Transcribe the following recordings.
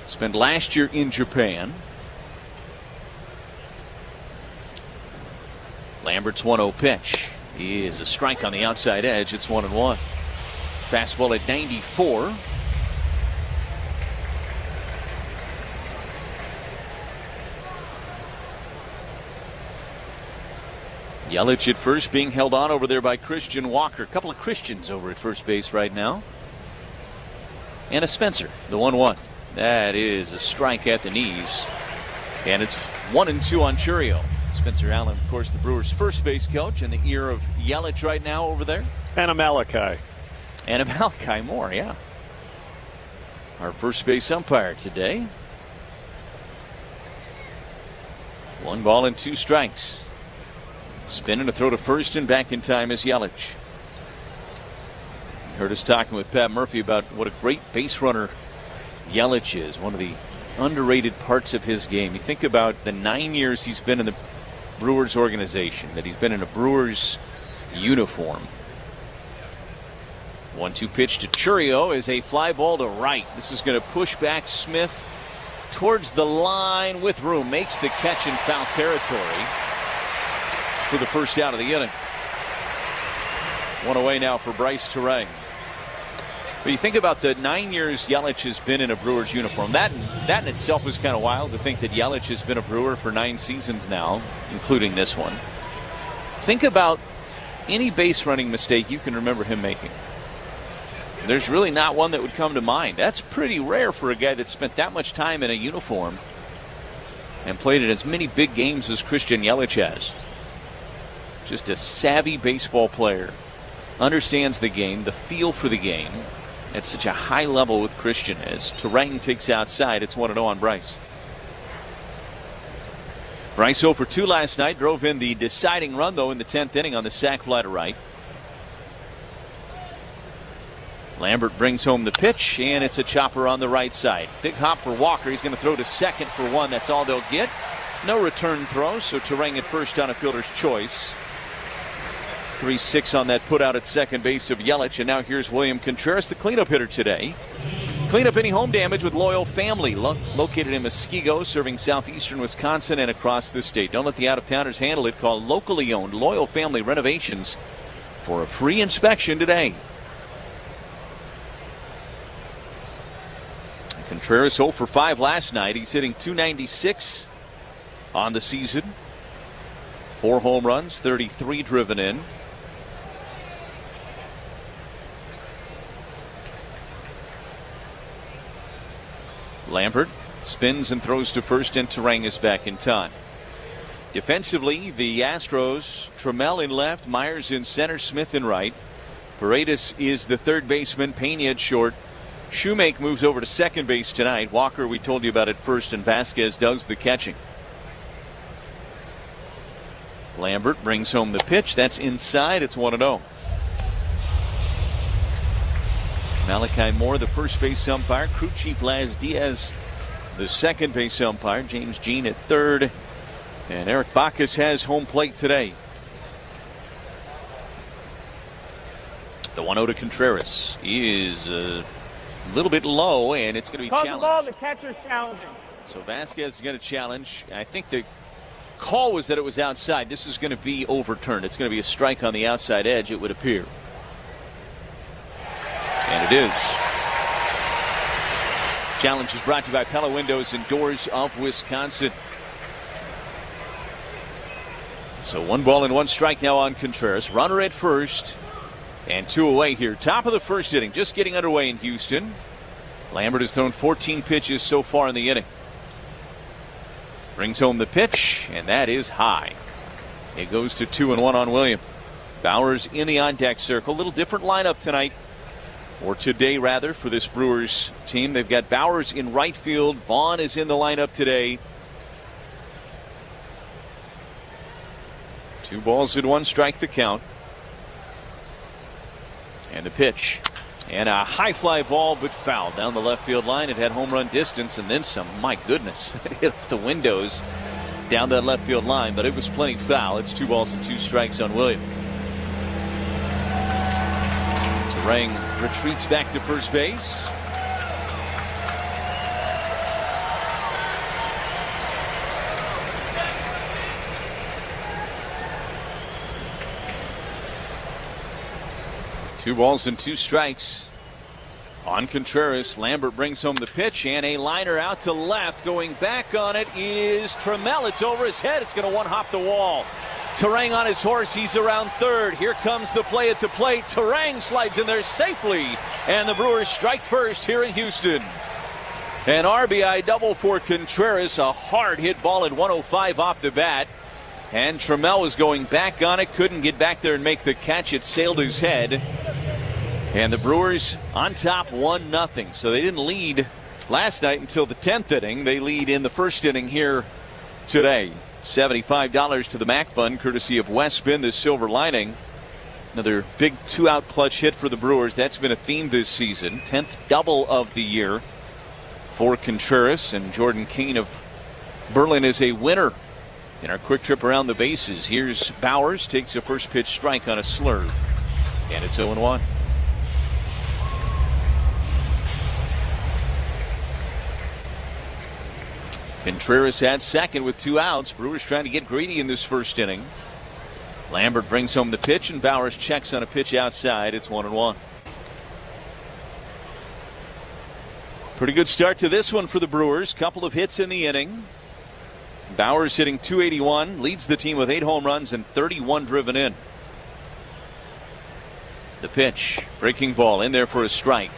Spent last year in Japan. Lambert's 1-0 pitch is a strike on the outside edge. It's 1-1. Fastball at 94. Yelich at first, being held on over there by Christian Walker. A couple of Christians over at first base right now. And a Spencer, the 1-1. That is a strike at the knees. And it's 1-2 on Churio. Spencer Allen, of course, the Brewers' first base coach, in the ear of Yelich right now over there. And a Malachi. And a Malachi Moore, yeah. Our first base umpire today. 1 ball and 2 strikes. Spinning to throw to first and back in time is Yelich. You heard us talking with Pat Murphy about what a great base runner Yelich is. One of the underrated parts of his game. You think about the 9 years he's been in the Brewers organization, that he's been in a Brewers uniform. 1-2 pitch to Churio is a fly ball to right. This is going to push back Smith towards the line with room. Makes the catch in foul territory for the first out of the inning. 1 away now for Bryce Turang. But you think about the 9 years Yelich has been in a Brewers uniform. That in itself was kind of wild to think that Yelich has been a Brewer for 9 seasons now, including this one. Think about any base running mistake you can remember him making. There's really not one that would come to mind. That's pretty rare for a guy that spent that much time in a uniform and played in as many big games as Christian Yelich has. Just a savvy baseball player. Understands the game, the feel for the game. At such a high level with Christian. As Turang takes outside, it's 1-0 on Bryce. Bryce 0 for 2 last night. Drove in the deciding run, though, in the 10th inning on the sac fly to right. Lambert brings home the pitch, and it's a chopper on the right side. Big hop for Walker. He's going to throw to second for 1. That's all they'll get. No return throw, so Turang at first on a fielder's choice. 3-6 on that put out at second base of Yelich. And now here's William Contreras, the cleanup hitter today. Clean up any home damage with Loyal Family, located in Muskego, serving southeastern Wisconsin and across the state. Don't let the out-of-towners handle it. Call locally owned Loyal Family Renovations for a free inspection today. Contreras 0 for 5 last night. He's hitting .296 on the season. 4 home runs, 33 driven in. Lambert spins and throws to first, and Turang is back in time. Defensively, the Astros, Trammell in left, Myers in center, Smith in right. Paredes is the third baseman, Pena at short. Shoemake moves over to second base tonight. Walker, we told you about at first, and Vasquez does the catching. Lambert brings home the pitch. That's inside. It's 1-0. Malachi Moore, the first base umpire. Crew chief Laz Diaz, the second base umpire. James Jean at third. And Eric Bacchus has home plate today. The 1-0 to Contreras is a little bit low, and it's going to be challenged. Ball, the catcher's challenging. So Vasquez is going to challenge. I think the call was that it was outside. This is going to be overturned. It's going to be a strike on the outside edge, it would appear. And it is. Challenge is brought to you by Pella Windows and Doors of Wisconsin. So 1 ball and 1 strike now on Contreras. Runner at first and 2 away here. Top of the first inning, just getting underway in Houston. Lambert has thrown 14 pitches so far in the inning. Brings home the pitch, and that is high. It goes to 2-1 on William. Bowers in the on-deck circle. A little different lineup tonight, or today rather, for this Brewers team. They've got Bowers in right field. Vaughn is in the lineup today. 2 balls and 1 strike the count. And the pitch. And a high fly ball, but foul down the left field line. It had home run distance and then some. My goodness, it hit up the windows down that left field line, but it was plenty foul. It's 2 balls and 2 strikes on William. Turang retreats back to first base. 2 balls and 2 strikes on Contreras. Lambert brings home the pitch, and a liner out to left. Going back on it is Trammell. It's over his head. It's going to one-hop the wall. Terang on his horse. He's around third. Here comes the play at the plate. Terang slides in there safely, and the Brewers strike first here in Houston. An RBI double for Contreras. A hard hit ball at 105 off the bat. And Trammell was going back on it. Couldn't get back there and make the catch. It sailed his head. And the Brewers on top 1-0. So they didn't lead last night until the 10th inning. They lead in the first inning here today. $75 to the MAC Fund, courtesy of West Spin, the silver lining. Another big 2-out clutch hit for the Brewers. That's been a theme this season. 10th double of the year for Contreras. And Jordan Kane of Berlin is a winner in our quick trip around the bases. Here's Bowers, takes a first pitch strike on a slurve. And it's 0-1. Contreras at second with 2 outs. Brewers trying to get greedy in this first inning. Lambert brings home the pitch, and Bowers checks on a pitch outside. It's 1-1. Pretty good start to this one for the Brewers. Couple of hits in the inning. Bowers hitting .281, leads the team with 8 home runs and 31 driven in. The pitch, breaking ball in there for a strike.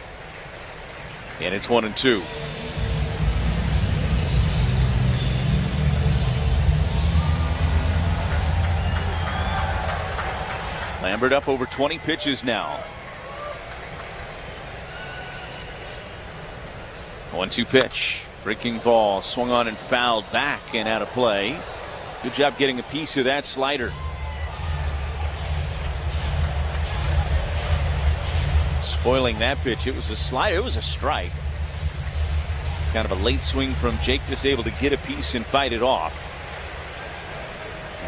And it's 1-2. Lambert up over 20 pitches now. 1-2 pitch. Breaking ball swung on and fouled back and out of play. Good job getting a piece of that slider. Spoiling that pitch. It was a slider. It was a strike. Kind of a late swing from Jake, just able to get a piece and fight it off.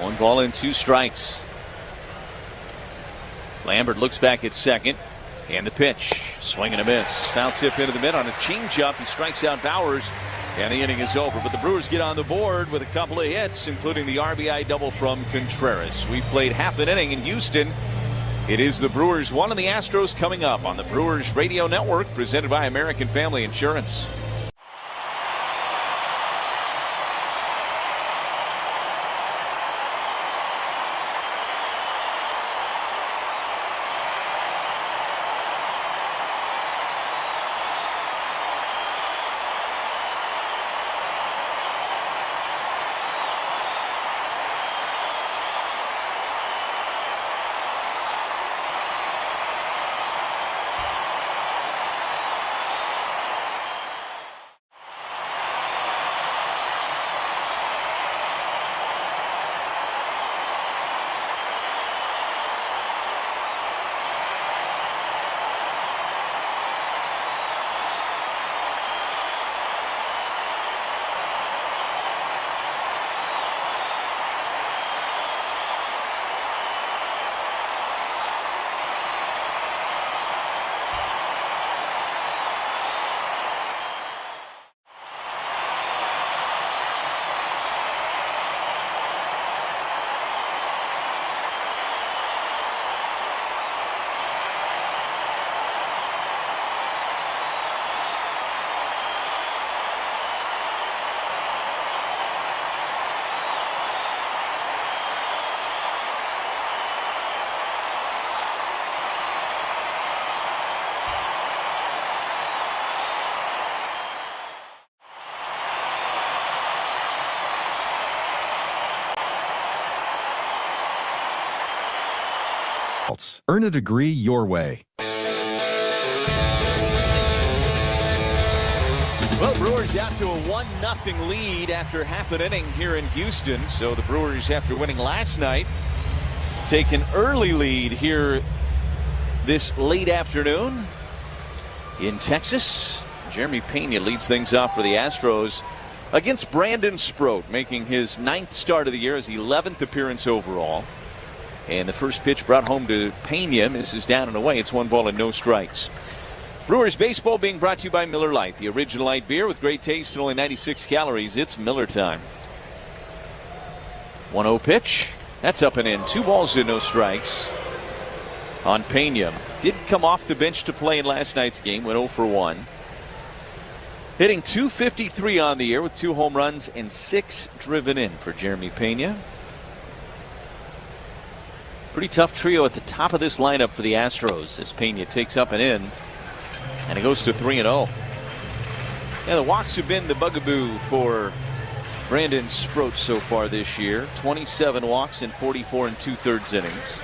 1 ball and 2 strikes. Lambert looks back at second. And the pitch. Swing and a miss. Foul tip into the mid on a changeup. He strikes out Bowers. And the inning is over. But the Brewers get on the board with a couple of hits, including the RBI double from Contreras. We've played half an inning in Houston. It is the Brewers 1 and the Astros coming up on the Brewers Radio Network, presented by American Family Insurance. Earn a degree your way. Well, Brewers out to a 1-0 lead after half an inning here in Houston. So the Brewers, after winning last night, take an early lead here this late afternoon in Texas. Jeremy Pena leads things off for the Astros against Brandon Sproat, making his 9th start of the year, his 11th appearance overall. And the first pitch brought home to Pena. Misses down and away. It's 1 ball and no strikes. Brewers baseball being brought to you by Miller Lite, the original light beer with great taste and only 96 calories. It's Miller time. 1-0 pitch. That's up and in. 2 balls and no strikes. on Pena. Did come off the bench to play in last night's game, went 0 for 1. Hitting .253 on the year with 2 home runs and 6 driven in for Jeremy Pena. Pretty tough trio at the top of this lineup for the Astros as Pena takes up and in, and it goes to 3-0. Yeah, the walks have been the bugaboo for Brandon Sproat so far this year. 27 walks in 44 2/3 innings.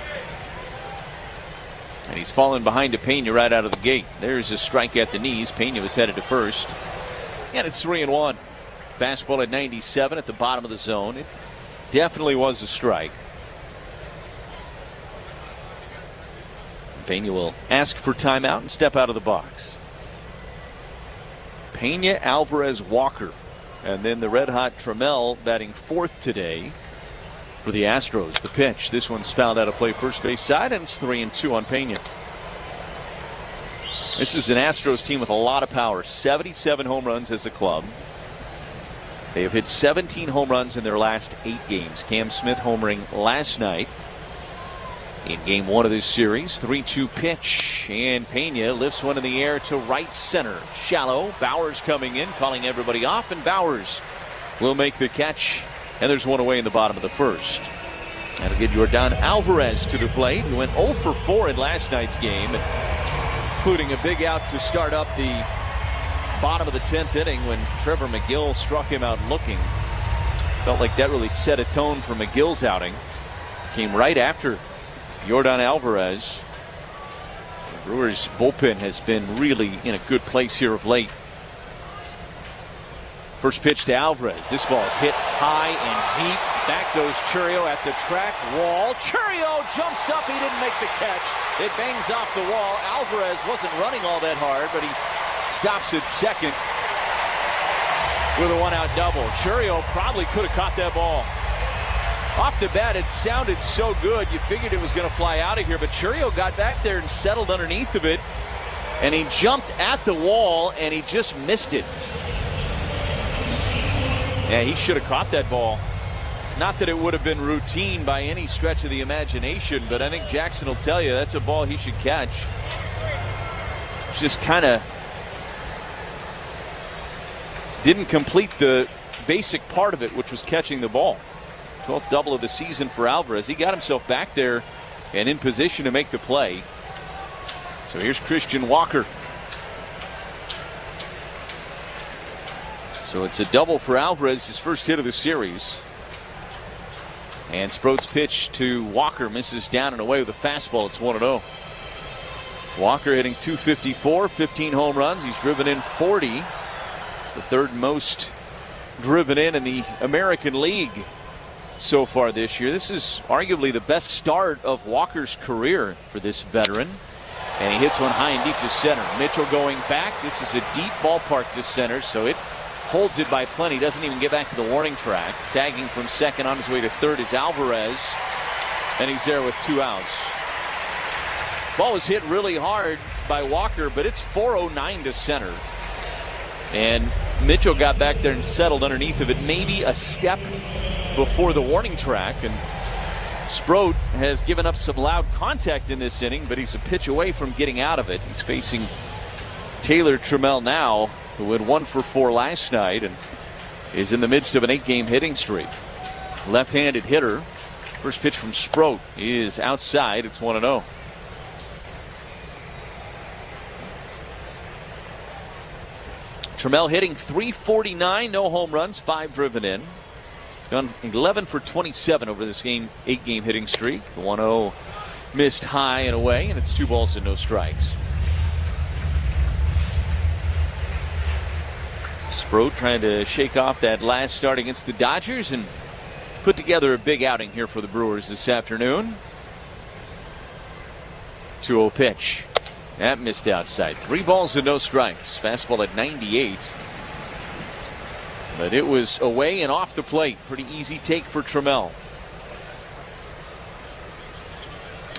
And he's fallen behind to Pena right out of the gate. There's a strike at the knees. Pena was headed to first. And it's 3-1. Fastball at 97 at the bottom of the zone. It definitely was a strike. Pena will ask for timeout and step out of the box. Pena, Alvarez, Walker. And then the red-hot Trammell batting 4th today for the Astros. The pitch. This one's fouled out of play first base side, and it's 3-2 on Pena. This is an Astros team with a lot of power. 77 home runs as a club. They have hit 17 home runs in their last 8 games. Cam Smith homering last night in game 1 of this series. 3-2 pitch, and Pena lifts one in the air to right center. Shallow. Bowers coming in, calling everybody off, and Bowers will make the catch. And there's one away in the bottom of the first. That'll get Yordan Alvarez to the plate, who went 0 for 4 in last night's game, including a big out to start up the bottom of the 10th inning when Trevor McGill struck him out looking. Felt like that really set a tone for McGill's outing. Came right after Yordan Alvarez. The Brewers bullpen has been really in a good place here of late. First pitch to Alvarez. This ball is hit high and deep. Back goes Chourio at the track wall. Chourio jumps up. He didn't make the catch. It bangs off the wall. Alvarez wasn't running all that hard, but he stops at second with a 1-out double. Chourio probably could have caught that ball. Off the bat, it sounded so good. You figured it was going to fly out of here, but Chourio got back there and settled underneath of it, and he jumped at the wall, and he just missed it. Yeah, he should have caught that ball. Not that it would have been routine by any stretch of the imagination, but I think Jackson will tell you that's a ball he should catch. Just kind of didn't complete the basic part of it, which was catching the ball. 12th double of the season for Alvarez. He got himself back there and in position to make the play. So here's Christian Walker. So it's a double for Alvarez, his first hit of the series. And Sproat's pitch to Walker misses down and away with a fastball. It's 1-0. Walker hitting .254, 15 home runs. He's driven in 40. It's the 3rd most driven in the American League so far this year. This is arguably the best start of Walker's career for this veteran. And he hits one high and deep to center. Mitchell going back. This is a deep ballpark to center, so it holds it by plenty. Doesn't even get back to the warning track. Tagging from second on his way to third is Alvarez, and he's there with 2 outs. Ball was hit really hard by Walker, but it's 409 to center. And Mitchell got back there and settled underneath of it, maybe a step before the warning track. And Sproat has given up some loud contact in this inning, but he's a pitch away from getting out of it. He's facing Taylor Trammell now, who went 1 for 4 last night and is in the midst of an 8-game hitting streak. Left-handed hitter. First pitch from Sproat is outside. It's 1-0. Trammell hitting .349, no home runs, 5 driven in. Gone 11 for 27 over this 8-game hitting streak. The 1-0 missed high and away, and it's 2 balls and no strikes. Sproat trying to shake off that last start against the Dodgers and put together a big outing here for the Brewers this afternoon. 2-0 pitch. That missed outside. 3 balls and no strikes. Fastball at 98. But it was away and off the plate. Pretty easy take for Trammell.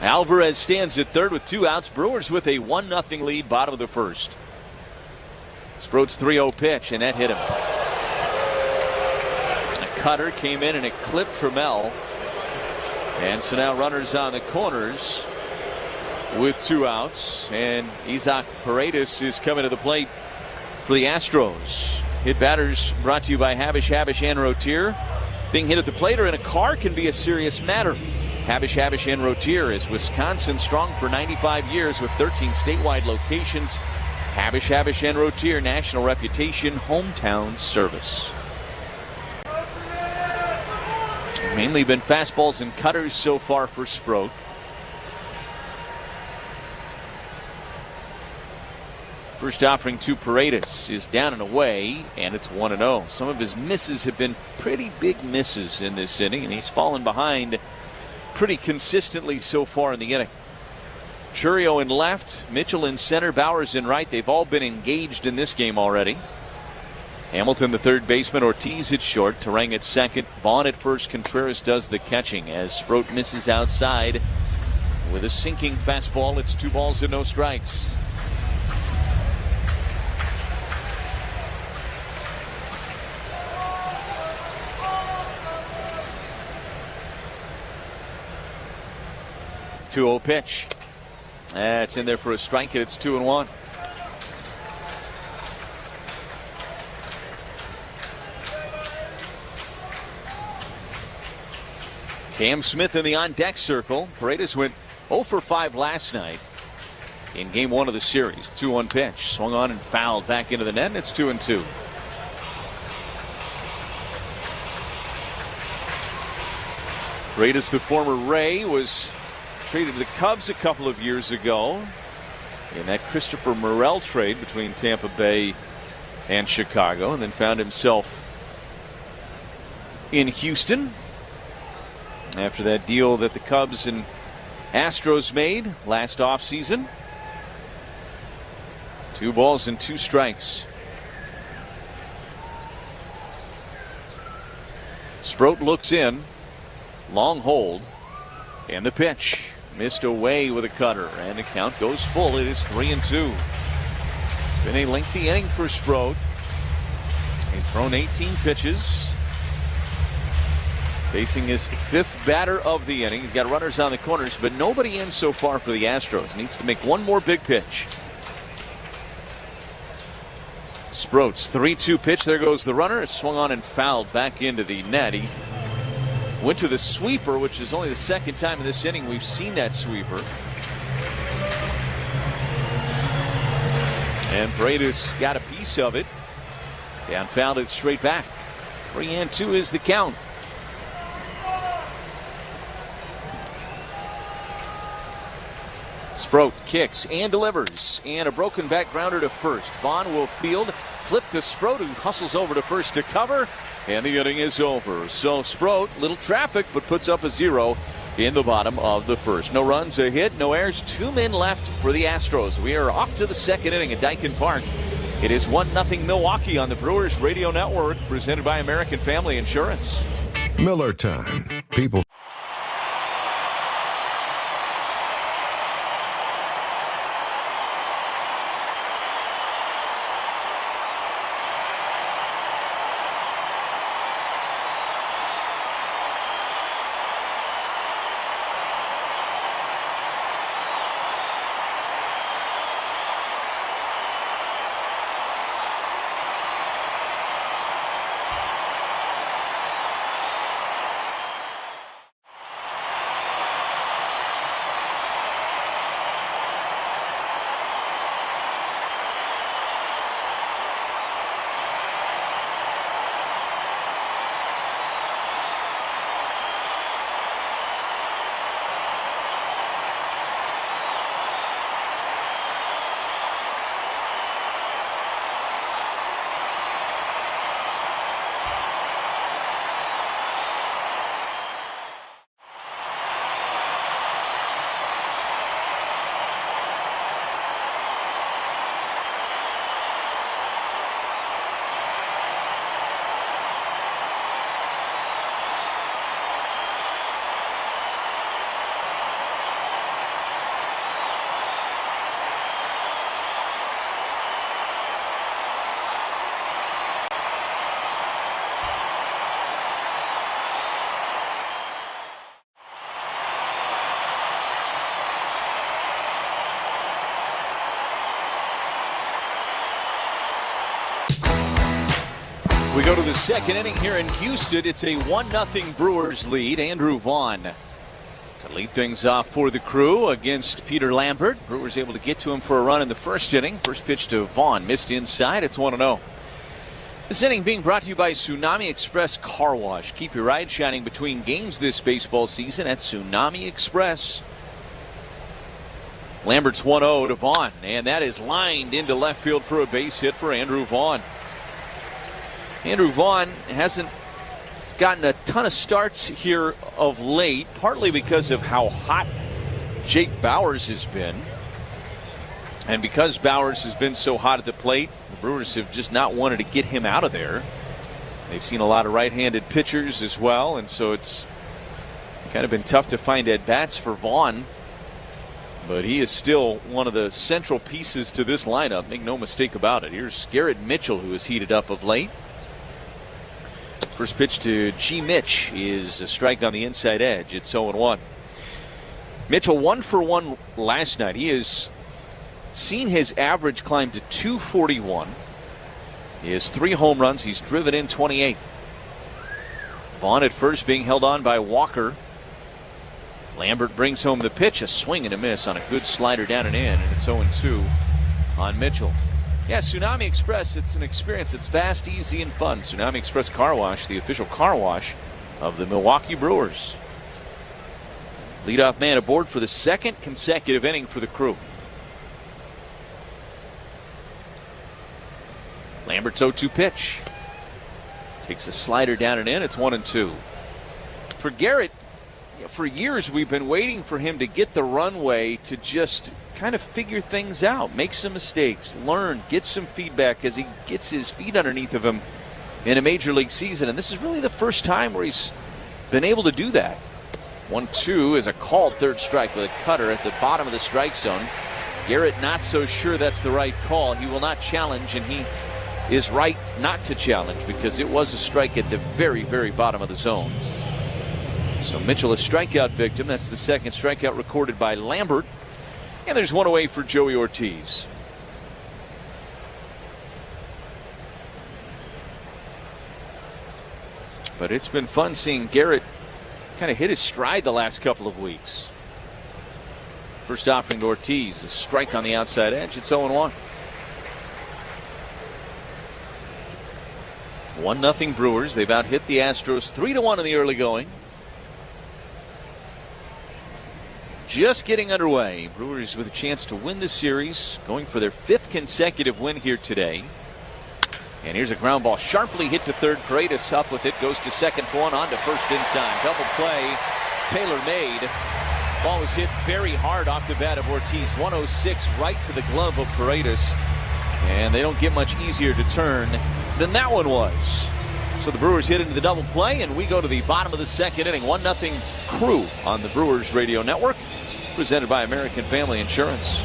Alvarez stands at third with 2 outs. Brewers with a 1-0 lead, bottom of the first. Sproat's 3-0 pitch, and that hit him. A cutter came in and it clipped Trammell. And so now runners on the corners. with 2 outs. And Isaac Paredes is coming to the plate for the Astros. Hit batters brought to you by Habish, and Rotier. Being hit at the plate or in a car can be a serious matter. Habish, and Rotier is Wisconsin strong for 95 years with 13 statewide locations. Habish, and Rotier, national reputation, hometown service. Mainly been fastballs and cutters so far for Sproat. First offering to Paredes is down and away, and it's 1-0. Some of his misses have been pretty big misses in this inning, and he's fallen behind pretty consistently so far in the inning. Churio in left, Mitchell in center, Bowers in right. They've all been engaged in this game already. Hamilton, the third baseman, Ortiz at short, Terang at second, Vaughn at first, Contreras does the catching as Sproat misses outside with a sinking fastball. It's 2 balls and no strikes. Two-0 pitch. That's in there for a strike, and it's 2-1. Cam Smith in the on-deck circle. Paredes went 0 for 5 last night in game 1 of the series. 2-1 pitch. Swung on and fouled back into the net, and it's 2-2. Paredes, the former Ray, was traded to the Cubs a couple of years ago in that Christopher Morel trade between Tampa Bay and Chicago, and then found himself in Houston after that deal that the Cubs and Astros made last offseason. 2 balls and 2 strikes. Sproat looks in, long hold, and the pitch. Missed away with a cutter, and the count goes full. It is 3-2. It's been a lengthy inning for Sproat. He's thrown 18 pitches. Facing his 5th batter of the inning. He's got runners on the corners, but nobody in so far for the Astros. Needs to make one more big pitch. Sproat's 3-2 pitch. There goes the runner. It swung on and fouled back into the net. He went to the sweeper, which is only the second time in this inning we've seen that sweeper. And Paredes got a piece of it and fouled it straight back. 3-2 is the count. Sproat kicks and delivers, and a broken back grounder to first. Vaughn will field, flip to Sproat, who hustles over to first to cover, and the inning is over. So Sproat, little traffic, but puts up a 0 in the bottom of the first. No runs, a hit, no errors, 2 men left for the Astros. We are off to the second inning at Daikin Park. It is 1-0 Milwaukee on the Brewers Radio Network, presented by American Family Insurance. Miller time. People We go to the second inning here in Houston. It's a 1-0 Brewers lead. Andrew Vaughn to lead things off for the Crew against Peter Lambert. Brewers able to get to him for a run in the first inning. First pitch to Vaughn, missed inside. It's 1-0. This inning being brought to you by Tsunami Express Car Wash. Keep your ride shining between games this baseball season at Tsunami Express. Lambert's 1-0 to Vaughn, and that is lined into left field for a base hit for Andrew Vaughn. Andrew Vaughn hasn't gotten a ton of starts here of late, partly because of how hot Jake Bauers has been. And because Bauers has been so hot at the plate, the Brewers have just not wanted to get him out of there. They've seen a lot of right-handed pitchers as well, and so it's kind of been tough to find at-bats for Vaughn. But he is still one of the central pieces to this lineup, make no mistake about it. Here's Garrett Mitchell, who has heated up of late. First pitch to G. Mitch is a strike on the inside edge. It's 0-1. Mitchell 1 for 1 last night. He has seen his average climb to 241. He has 3 home runs. He's driven in 28. Vaughn at first being held on by Walker. Lambert brings home the pitch. A swing and a miss on a good slider down and in. And it's 0-2 on Mitchell. Yeah, Tsunami Express, it's an experience. It's fast, easy, and fun. Tsunami Express Car Wash, the official car wash of the Milwaukee Brewers. Leadoff man aboard for the second consecutive inning for the Crew. Lambert's 0-2 pitch. Takes a slider down and in. It's 1-2. For Garrett, for years we've been waiting for him to get the runway to just kind of figure things out, make some mistakes, learn, get some feedback as he gets his feet underneath of him in a major league season. And this is really the first time where he's been able to do that. 1-2 is a called third strike with a cutter at the bottom of the strike zone. Garrett not so sure that's the right call. He will not challenge, and he is right not to challenge because it was a strike at the very, very bottom of the zone. So Mitchell, a strikeout victim. That's the second strikeout recorded by Lambert. And there's one away for Joey Ortiz. But it's been fun seeing Garrett kind of hit his stride the last couple of weeks. First offering to Ortiz, a strike on the outside edge. It's 0-1. 1-0 Brewers. They've out-hit the Astros 3-1 in the early going. Just getting underway. Brewers with a chance to win the series, going for their 5th consecutive win here today. And here's a ground ball sharply hit to third. Paredes up with it, goes to second for one, on to first in time. Double play, Taylor made. Ball was hit very hard off the bat of Ortiz. 106 right to the glove of Paredes. And they don't get much easier to turn than that one was. So the Brewers hit into the double play, and we go to the bottom of the second inning. 1-0 Crew on the Brewers Radio Network, presented by American Family Insurance.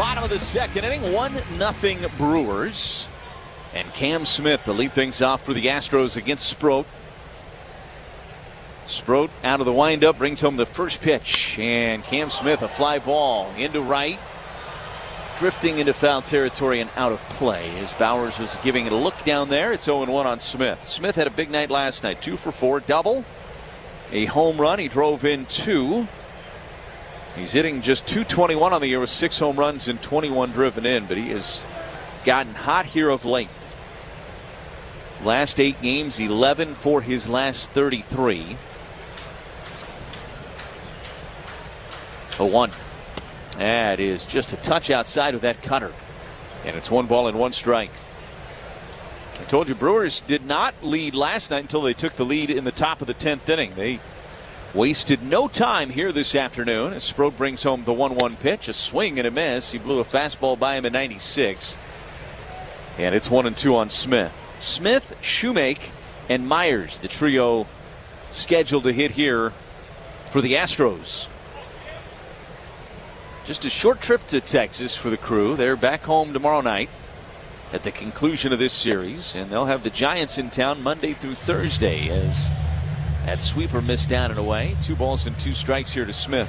Bottom of the second inning, 1-0 Brewers. And Cam Smith to lead things off for the Astros against Sproat. Sproat out of the windup, brings home the first pitch. And Cam Smith, a fly ball into right. Drifting into foul territory and out of play as Bowers was giving it a look down there. It's 0-1 on Smith. Smith had a big night last night. 2 for 4, double. A home run. He drove in 2. He's hitting just .221 on the year with 6 home runs and 21 driven in, but he has gotten hot here of late. Last 8 games, 11 for his last 33. 0-1. That is just a touch outside of that cutter. And it's 1 ball and 1 strike. I told you Brewers did not lead last night until they took the lead in the top of the 10th inning. They wasted no time here this afternoon as Sproat brings home the 1-1 pitch. A swing and a miss. He blew a fastball by him in 96. And it's 1-2 on Smith. Smith, Shoemake, and Myers, the trio scheduled to hit here for the Astros. Just a short trip to Texas for the crew. They're back home tomorrow night at the conclusion of this series, and they'll have the Giants in town Monday through Thursday as that sweeper missed down and away. 2 balls and 2 strikes here to Smith.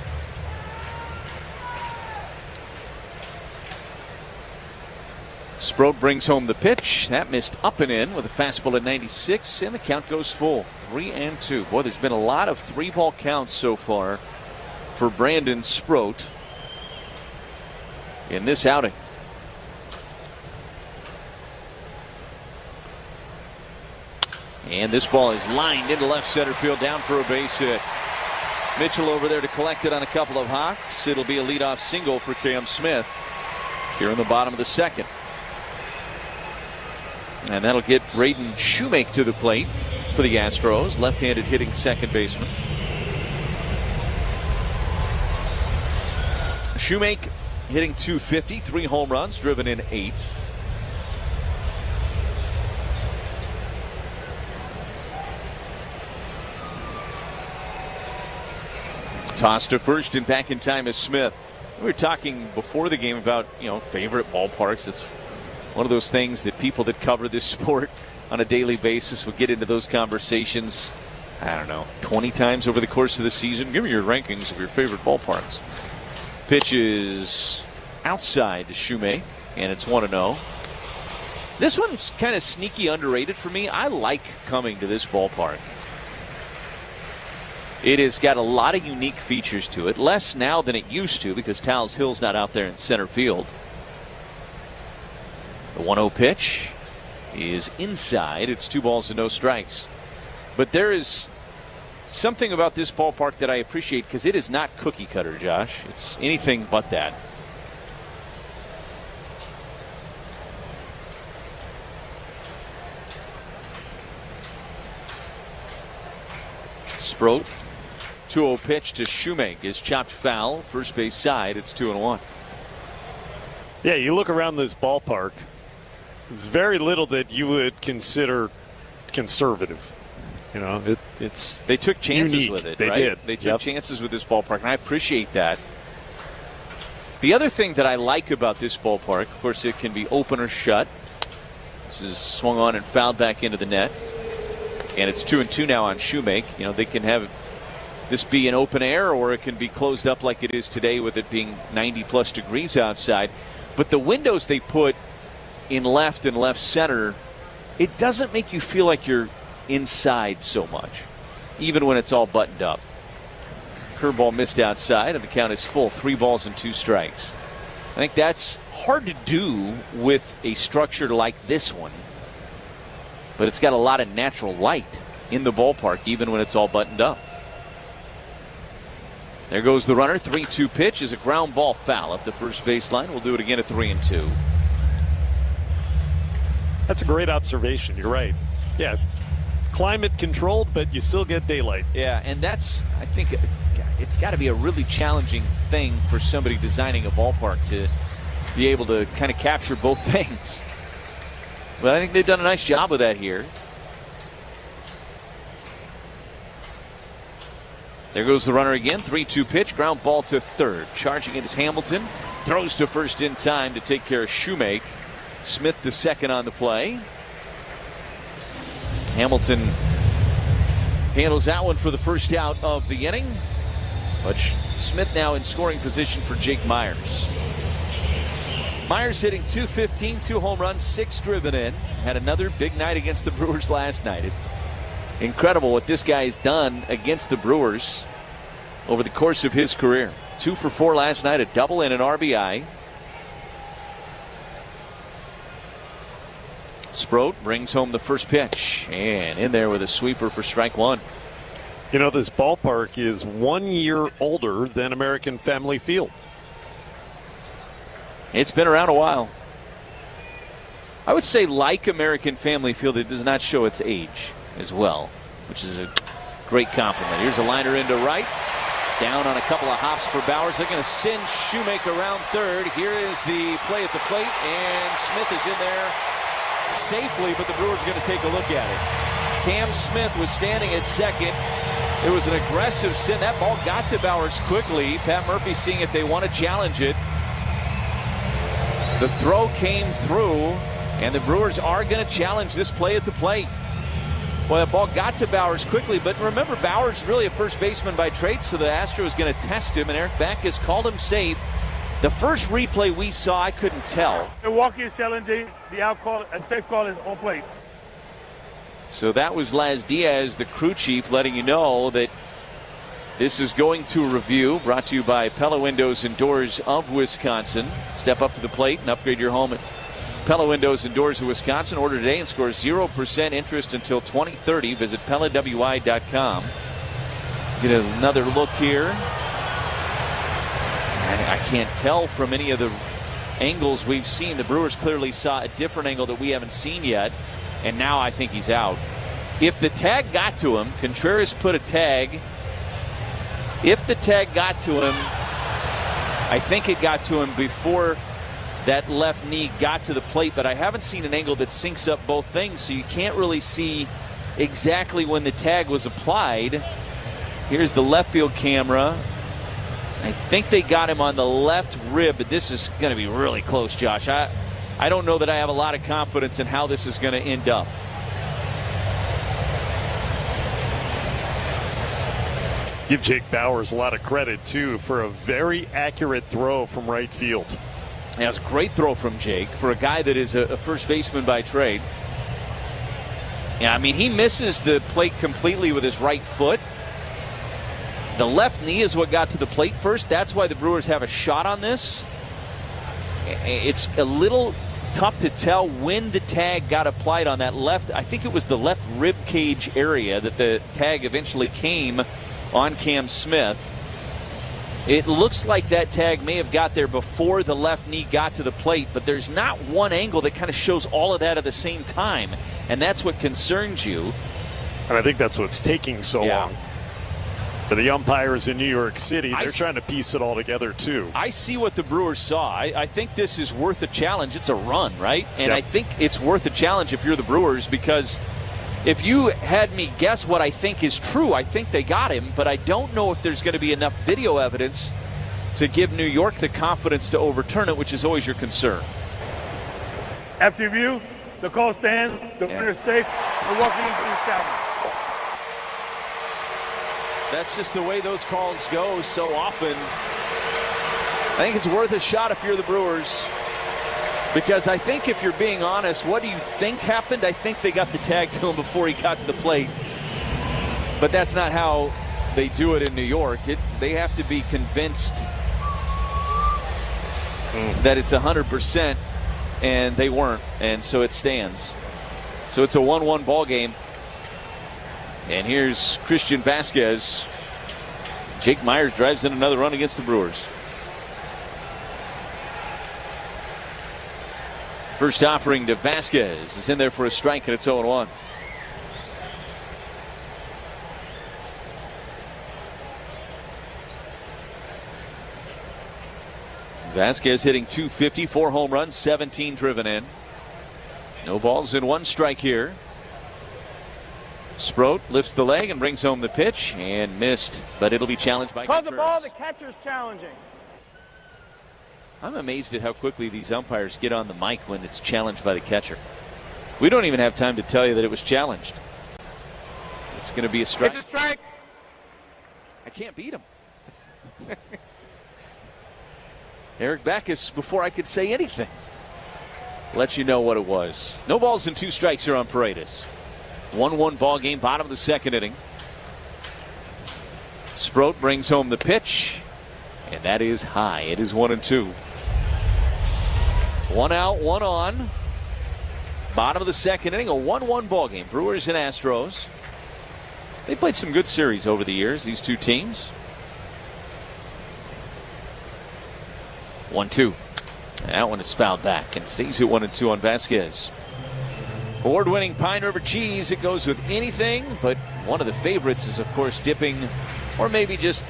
Sproat brings home the pitch. That missed up and in with a fastball at 96, and the count goes full. 3-2. Boy, there's been a lot of 3-ball counts so far for Brandon Sproat in this outing. And this ball is lined into left center field, down for a base hit. Mitchell over there to collect it on a couple of hops. It'll be a leadoff single for Cam Smith here in the bottom of the second. And that'll get Braden Shoemake to the plate for the Astros, left-handed hitting second baseman. Shoemake hitting .250, 3 home runs, driven in 8. Toss to first and back in time is Smith. We were talking before the game about, favorite ballparks. It's one of those things that people that cover this sport on a daily basis will get into those conversations, 20 times over the course of the season. Give me your rankings of your favorite ballparks. Pitch is outside to Shoemake, and it's 1-0. This one's kind of sneaky underrated for me. I like coming to this ballpark. It has got a lot of unique features to it. Less now than it used to because Tal's Hill's not out there in center field. The 1-0 pitch is inside. It's 2 balls and no strikes. But there is something about this ballpark that I appreciate because it is not cookie cutter, Josh. It's anything but that. Sproat, 2-0 pitch to Shoemake is chopped foul. First base side, it's 2-1. Yeah, you look around this ballpark, there's very little that you would consider conservative. It's they took chances unique. with it. They right? did. They took chances with this ballpark, and I appreciate that. The other thing that I like about this ballpark, of course, it can be open or shut. This is swung on and fouled back into the net. And it's 2-2 now on Shoemake. They can have this be an open air or it can be closed up like it is today with it being 90-plus degrees outside. But the windows they put in left and left center, it doesn't make you feel like you're inside so much, even when it's all buttoned up. Curveball missed outside, and the count is full. 3 balls and 2 strikes. I think that's hard to do with a structure like this one. But it's got a lot of natural light in the ballpark, even when it's all buttoned up. There goes the runner. 3-2 pitch is a ground ball foul up the first baseline. We'll do it again at 3-2. That's a great observation. You're right. Yeah, climate controlled, but you still get daylight. Yeah, and that's, I think, it's got to be a really challenging thing for somebody designing a ballpark to be able to kind of capture both things. But I think they've done a nice job of that here. There goes the runner again. 3-2 pitch. Ground ball to third. Charging it is Hamilton. Throws to first in time to take care of Shoemake. Smith to second on the play. Hamilton handles that one for the first out of the inning. But Smith now in scoring position for Jake Meyers. Meyers hitting .215, 2 home runs, 6 driven in. Had another big night against the Brewers last night. It's incredible what this guy has done against the Brewers over the course of his career. 2 for 4 last night, a double and an RBI. Sproat brings home the first pitch and in there with a sweeper for strike one. You know, this ballpark is 1 year older than American Family Field. It's been around a while. I would say, like American Family Field, it does not show its age as well, which is a great compliment. Here's a liner into right. Down on a couple of hops for Bowers. They're going to send Shoemaker around third. Here is the play at the plate, and Smith is in there safely, but the Brewers are going to take a look at it. Cam Smith was standing at second. It was an aggressive send. That ball got to Bowers quickly. Pat Murphy seeing if they want to challenge it. The throw came through, and the Brewers are going to challenge this play at the plate. Well, the ball got to Bowers quickly, but remember, Bowers really a first baseman by trade, so the Astros going to test him, and Eric Backus called him safe. The first replay we saw, I couldn't tell. Milwaukee is challenging the out call, and safe call is on plate. So that was Laz Diaz, the crew chief, letting you know that this is going to review. Brought to you by Pella Windows and Doors of Wisconsin. Step up to the plate and upgrade your home at Pella Windows and Doors of Wisconsin. Order today and score 0% interest until 2030. Visit PellaWI.com. Get another look here. I can't tell from any of the angles we've seen. The Brewers clearly saw a different angle that we haven't seen yet. And now I think he's out. If the tag got to him, Contreras put a tag. If the tag got to him, I think it got to him before that left knee got to the plate, but I haven't seen an angle that syncs up both things, so you can't really see exactly when the tag was applied. Here's the left field camera. I think they got him on the left rib, but this is going to be really close, Josh. I don't know that I have a lot of confidence in how this is going to end up. Give Jake Bowers a lot of credit, too, for a very accurate throw from right field. Yeah, it's a great throw from Jake for a guy that is a first baseman by trade. Yeah, I mean, he misses the plate completely with his right foot. The left knee is what got to the plate first. That's why the Brewers have a shot on this. It's a little tough to tell when the tag got applied on that left. I think it was the left rib cage area that the tag eventually came on Cam Smith. It looks like that tag may have got there before the left knee got to the plate, but there's not one angle that kind of shows all of that at the same time, and that's what concerns you. And I think that's what's taking so long. For the umpires in New York City, they're trying to piece it all together, too. I see what the Brewers saw. I think this is worth a challenge. It's a run, right? And I think it's worth a challenge if you're the Brewers, because if you had me guess what I think is true, I think they got him, but I don't know if there's going to be enough video evidence to give New York the confidence to overturn it, which is always your concern. After review, the call stands. The winner is safe. Milwaukee is challenged. That's just the way those calls go so often. I think it's worth a shot if you're the Brewers. Because I think if you're being honest, what do you think happened? I think they got the tag to him before he got to the plate. But that's not how they do it in New York. They have to be convinced that it's 100%, and they weren't. And so it stands. So it's a 1-1 ball game. And here's Christian Vasquez. Jake Meyers drives in another run against the Brewers. First offering to Vasquez is in there for a strike, and it's 0-1. Vasquez hitting .250, 4 home runs, 17 driven in. No balls in 1 strike here. Sproat lifts the leg and brings home the pitch, and missed, but it'll be challenged by Call Contreras. the ball, the catcher's challenging. I'm amazed at how quickly these umpires get on the mic when it's challenged by the catcher. We don't even have time to tell you that it was challenged. It's going to be a strike. It's a strike. I can't beat him. Eric Backus, before I could say anything, let you know what it was. No balls and 2 strikes here on Paredes. 1-1 ball game, bottom of the second inning. Sproat brings home the pitch, and that is high. It is 1-2. 1 out, 1 on. Bottom of the second inning, a 1-1 ball game. Brewers and Astros. They played some good series over the years, these two teams. 1-2. That one is fouled back and stays at 1-2 on Vasquez. Award-winning Pine River cheese. It goes with anything, but one of the favorites is, of course, dipping or maybe just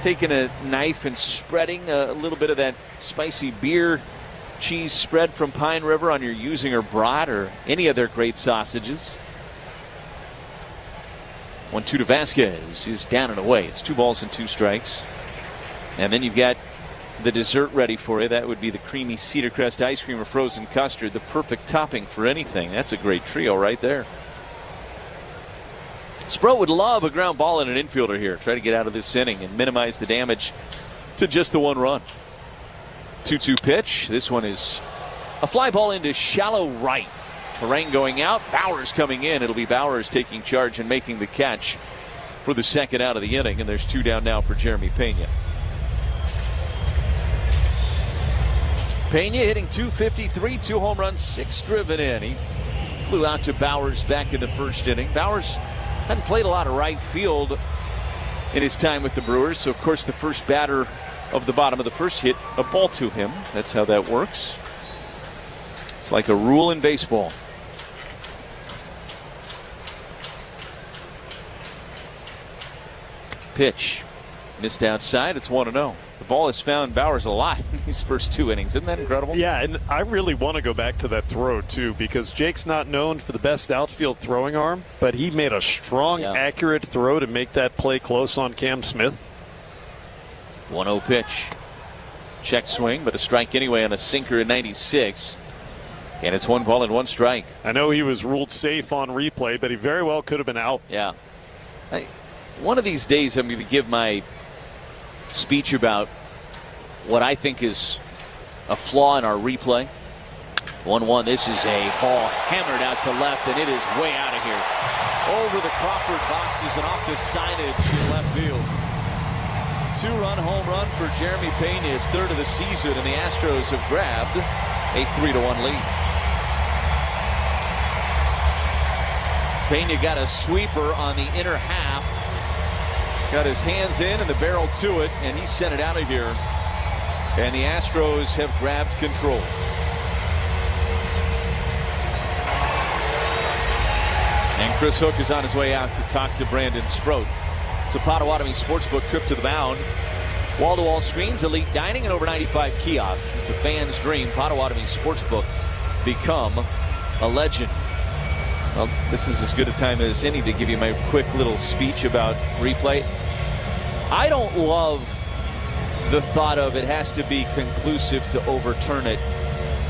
taking a knife and spreading a little bit of that spicy beer cheese spread from Pine River on your Usinger brat or any of their great sausages. 1-2 to Vasquez is down and away. It's 2 balls and 2 strikes. And then you've got the dessert ready for you. That would be the creamy Cedar Crest ice cream or frozen custard, the perfect topping for anything. That's a great trio right there. Sproat would love a ground ball and an infielder here. Try to get out of this inning and minimize the damage to just the 1 run. 2-2 pitch. This one is a fly ball into shallow right. Terrain going out. Bowers coming in. It'll be Bowers taking charge and making the catch for the second out of the inning. And there's 2 down now for Jeremy Pena. Pena hitting .253, 2 home runs, 6 driven in. He flew out to Bowers back in the first inning. Bowers hadn't played a lot of right field in his time with the Brewers, so of course the first batter of the bottom of the first hit a ball to him. That's how that works. It's like a rule in baseball. Pitch missed outside. It's 1-0. The ball has found Bowers a lot in these first 2 innings. Isn't that incredible? Yeah, and I really want to go back to that throw, too, because Jake's not known for the best outfield throwing arm, but he made a strong, accurate throw to make that play close on Cam Smith. 1-0 pitch. Check swing, but a strike anyway on a sinker in 96. And it's 1 ball and 1 strike. I know he was ruled safe on replay, but he very well could have been out. Yeah. One of these days I'm going to give my speech about what I think is a flaw in our replay. 1-1. This is a ball hammered out to left, and it is way out of here. Over the Crawford boxes and off the signage in left field. 2-run home run for Jeremy Pena, his 3rd of the season, and the Astros have grabbed a 3-1 lead. Pena got a sweeper on the inner half. Got his hands in and the barrel to it, and he sent it out of here. And the Astros have grabbed control. And Chris Hook is on his way out to talk to Brandon Sproat. It's a Potawatomi Sportsbook trip to the mound. Wall-to-wall screens, elite dining, and over 95 kiosks. It's a fan's dream. Potawatomi Sportsbook, become a legend. Well, this is as good a time as any to give you my quick little speech about replay. I don't love the thought of it has to be conclusive to overturn it.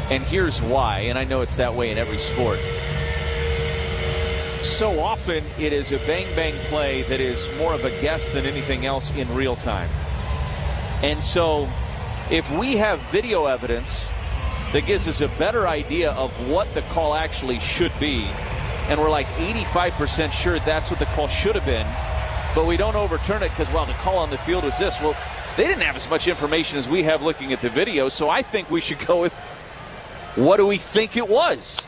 And here's why, and I know it's that way in every sport. So often it is a bang-bang play that is more of a guess than anything else in real time. And so if we have video evidence that gives us a better idea of what the call actually should be, and we're like 85% sure that's what the call should have been, but we don't overturn it because, well, the call on the field was this. Well, they didn't have as much information as we have looking at the video, so I think we should go with what do we think it was?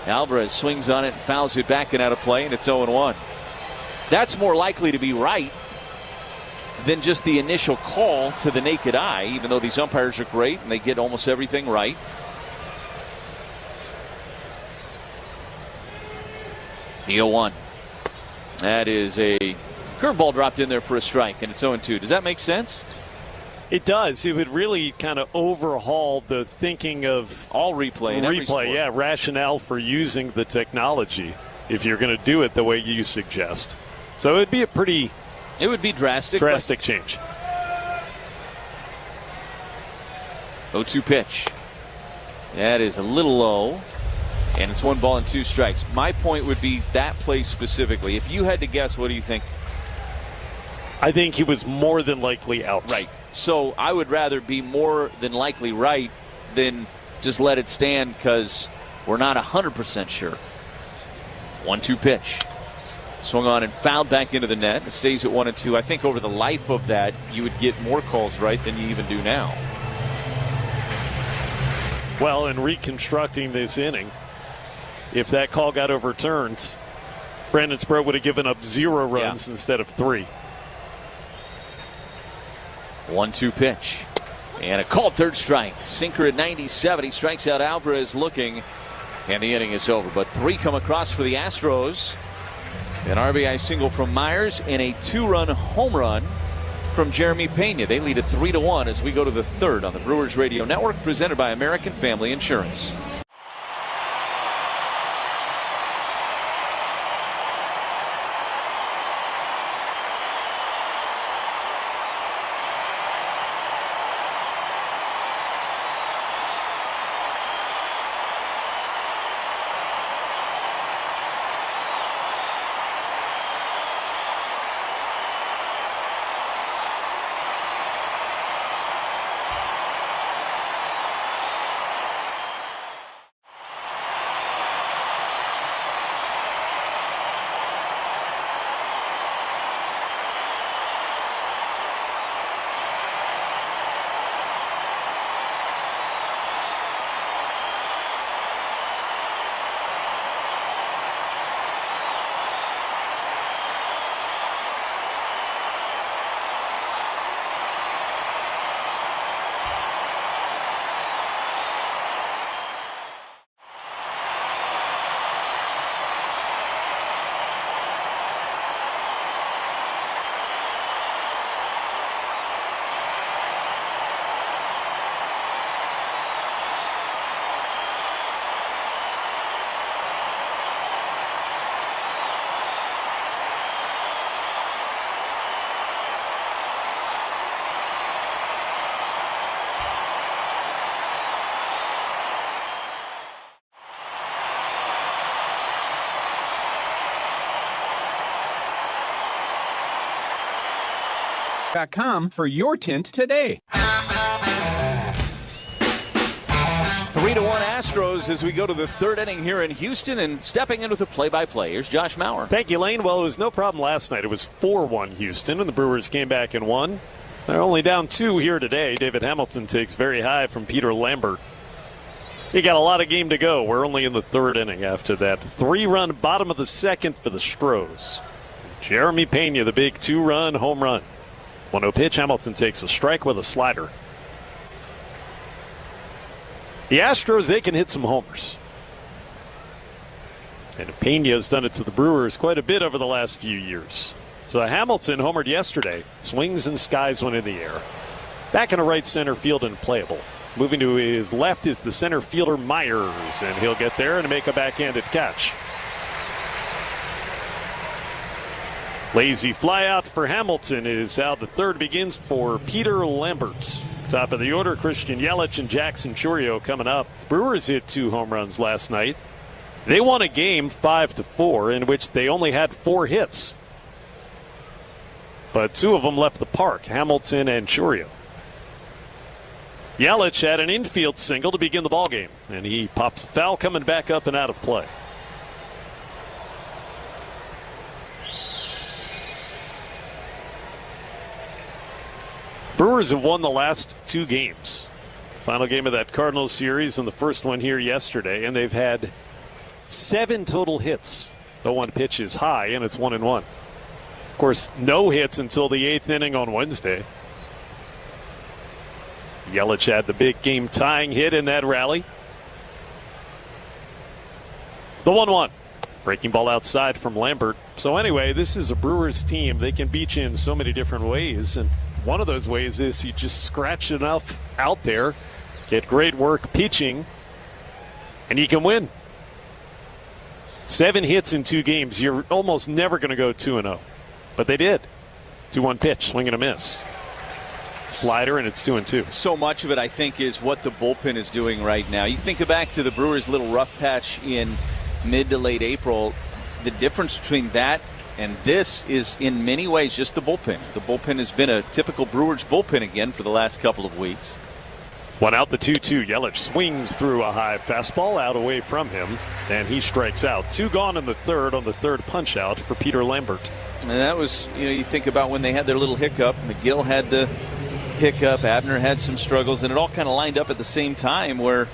Alvarez swings on it and fouls it back and out of play, and it's 0-1. That's more likely to be right than just the initial call to the naked eye, even though these umpires are great and they get almost everything right. The 0-1. That is a curveball dropped in there for a strike, and it's 0-2. Does that make sense? It does. It would really kind of overhaul the thinking of all replay. In every sport. Yeah, rationale for using the technology if you're going to do it the way you suggest. So it would be a pretty... It would be drastic. Drastic change. 0-2 pitch. That is a little low. And it's 1 ball and 2 strikes. My point would be that play specifically. If you had to guess, what do you think? I think he was more than likely out. Right. So I would rather be more than likely right than just let it stand because we're not 100% sure. 1-2 pitch. Swung on and fouled back into the net. It stays at 1-2. I think over the life of that, you would get more calls right than you even do now. Well, in reconstructing this inning, if that call got overturned, Brandon Sproat would have given up 0 runs instead of 3. 1-2 pitch. And a called third strike. Sinker at 97. He strikes out Alvarez looking. And the inning is over. But 3 come across for the Astros. An RBI single from Myers and a 2-run home run from Jeremy Pena. They lead at 3-1 as we go to the 3rd on the Brewers Radio Network, presented by American Family Insurance. .com for your tint today. 3-1 Astros as we go to the 3rd inning here in Houston, and stepping in with a play-by-play. Here's Josh Maurer. Thank you, Lane. Well, it was no problem last night. It was 4-1 Houston, and the Brewers came back and won. They're only down 2 here today. David Hamilton takes very high from Peter Lambert. You got a lot of game to go. We're only in the 3rd inning after that 3-run bottom of the 2nd for the Astros. Jeremy Pena, the big 2-run home run. 1-0 pitch. Hamilton takes a strike with a slider. The Astros, they can hit some homers. And Pena's done it to the Brewers quite a bit over the last few years. So Hamilton homered yesterday. Swings and skies one in the air. Back in a right center field and playable. Moving to his left is the center fielder Myers, and he'll get there and make a backhanded catch. Lazy fly out for Hamilton is how the 3rd begins for Peter Lambert. Top of the order, Christian Yelich and Jackson Chourio coming up. The Brewers hit 2 home runs last night. They won a game 5-4 in which they only had 4 hits. But 2 of them left the park, Hamilton and Chourio. Yelich had an infield single to begin the ballgame, and he pops a foul coming back up and out of play. Brewers have won the last 2 games. The final game of that Cardinals series and the first one here yesterday, and they've had 7 total hits. The 1 pitch is high, and it's 1-1. Of course, no hits until the 8th inning on Wednesday. Yelich had the big game-tying hit in that rally. The 1-1. Breaking ball outside from Lambert. So anyway, this is a Brewers team. They can beat you in so many different ways, and one of those ways is you just scratch enough out there, get great work pitching, and you can win. 7 hits in 2 games. You're almost never going to go 2-0. But they did. 2-1 pitch, swing and a miss. Slider, and it's 2-2. So much of it, I think, is what the bullpen is doing right now. You think back to the Brewers' little rough patch in mid to late April. The difference between that and this is in many ways just the bullpen. The bullpen has been a typical Brewers bullpen again for the last couple of weeks. One out, the 2-2. Yelich swings through a high fastball out away from him, and he strikes out. 2 gone in the third on the third punch out for Peter Lambert. And that was, you think about when they had their little hiccup. McGill had the hiccup, Abner had some struggles, and it all kind of lined up at the same time where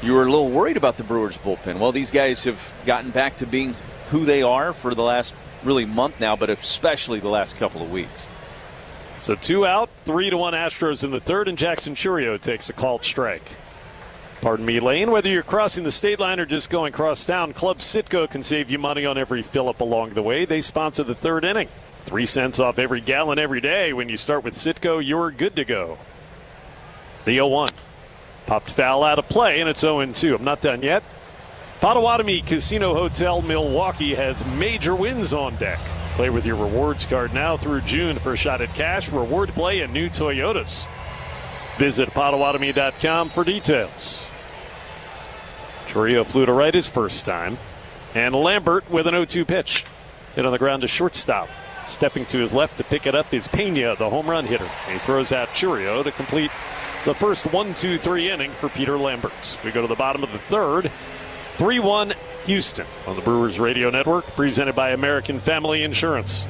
you were a little worried about the Brewers bullpen. Well, these guys have gotten back to being who they are for the last really month now, but especially the last couple of weeks. So 2 out, 3-1 Astros in the third, and Jackson Churio takes a called strike. Pardon me, Lane. Whether you're crossing the state line or just going cross town, Club Citgo can save you money on every fill-up along the way. They sponsor the third inning. 3 cents off every gallon every day. When you start with Citgo, you're good to go. The 0-1. Popped foul out of play, and it's 0-2. I'm not done yet. Potawatomi Casino Hotel Milwaukee has major wins on deck. Play with your rewards card now through June for a shot at cash, reward play, and new Toyotas. Visit Potawatomi.com for details. Churio flew to right his first time. And Lambert with an 0-2 pitch. Hit on the ground to shortstop. Stepping to his left to pick it up is Pena, the home run hitter. He throws out Churio to complete the first 1-2-3 inning for Peter Lambert. We go to the bottom of the third. 3-1 Houston on the Brewers Radio Network, presented by American Family Insurance.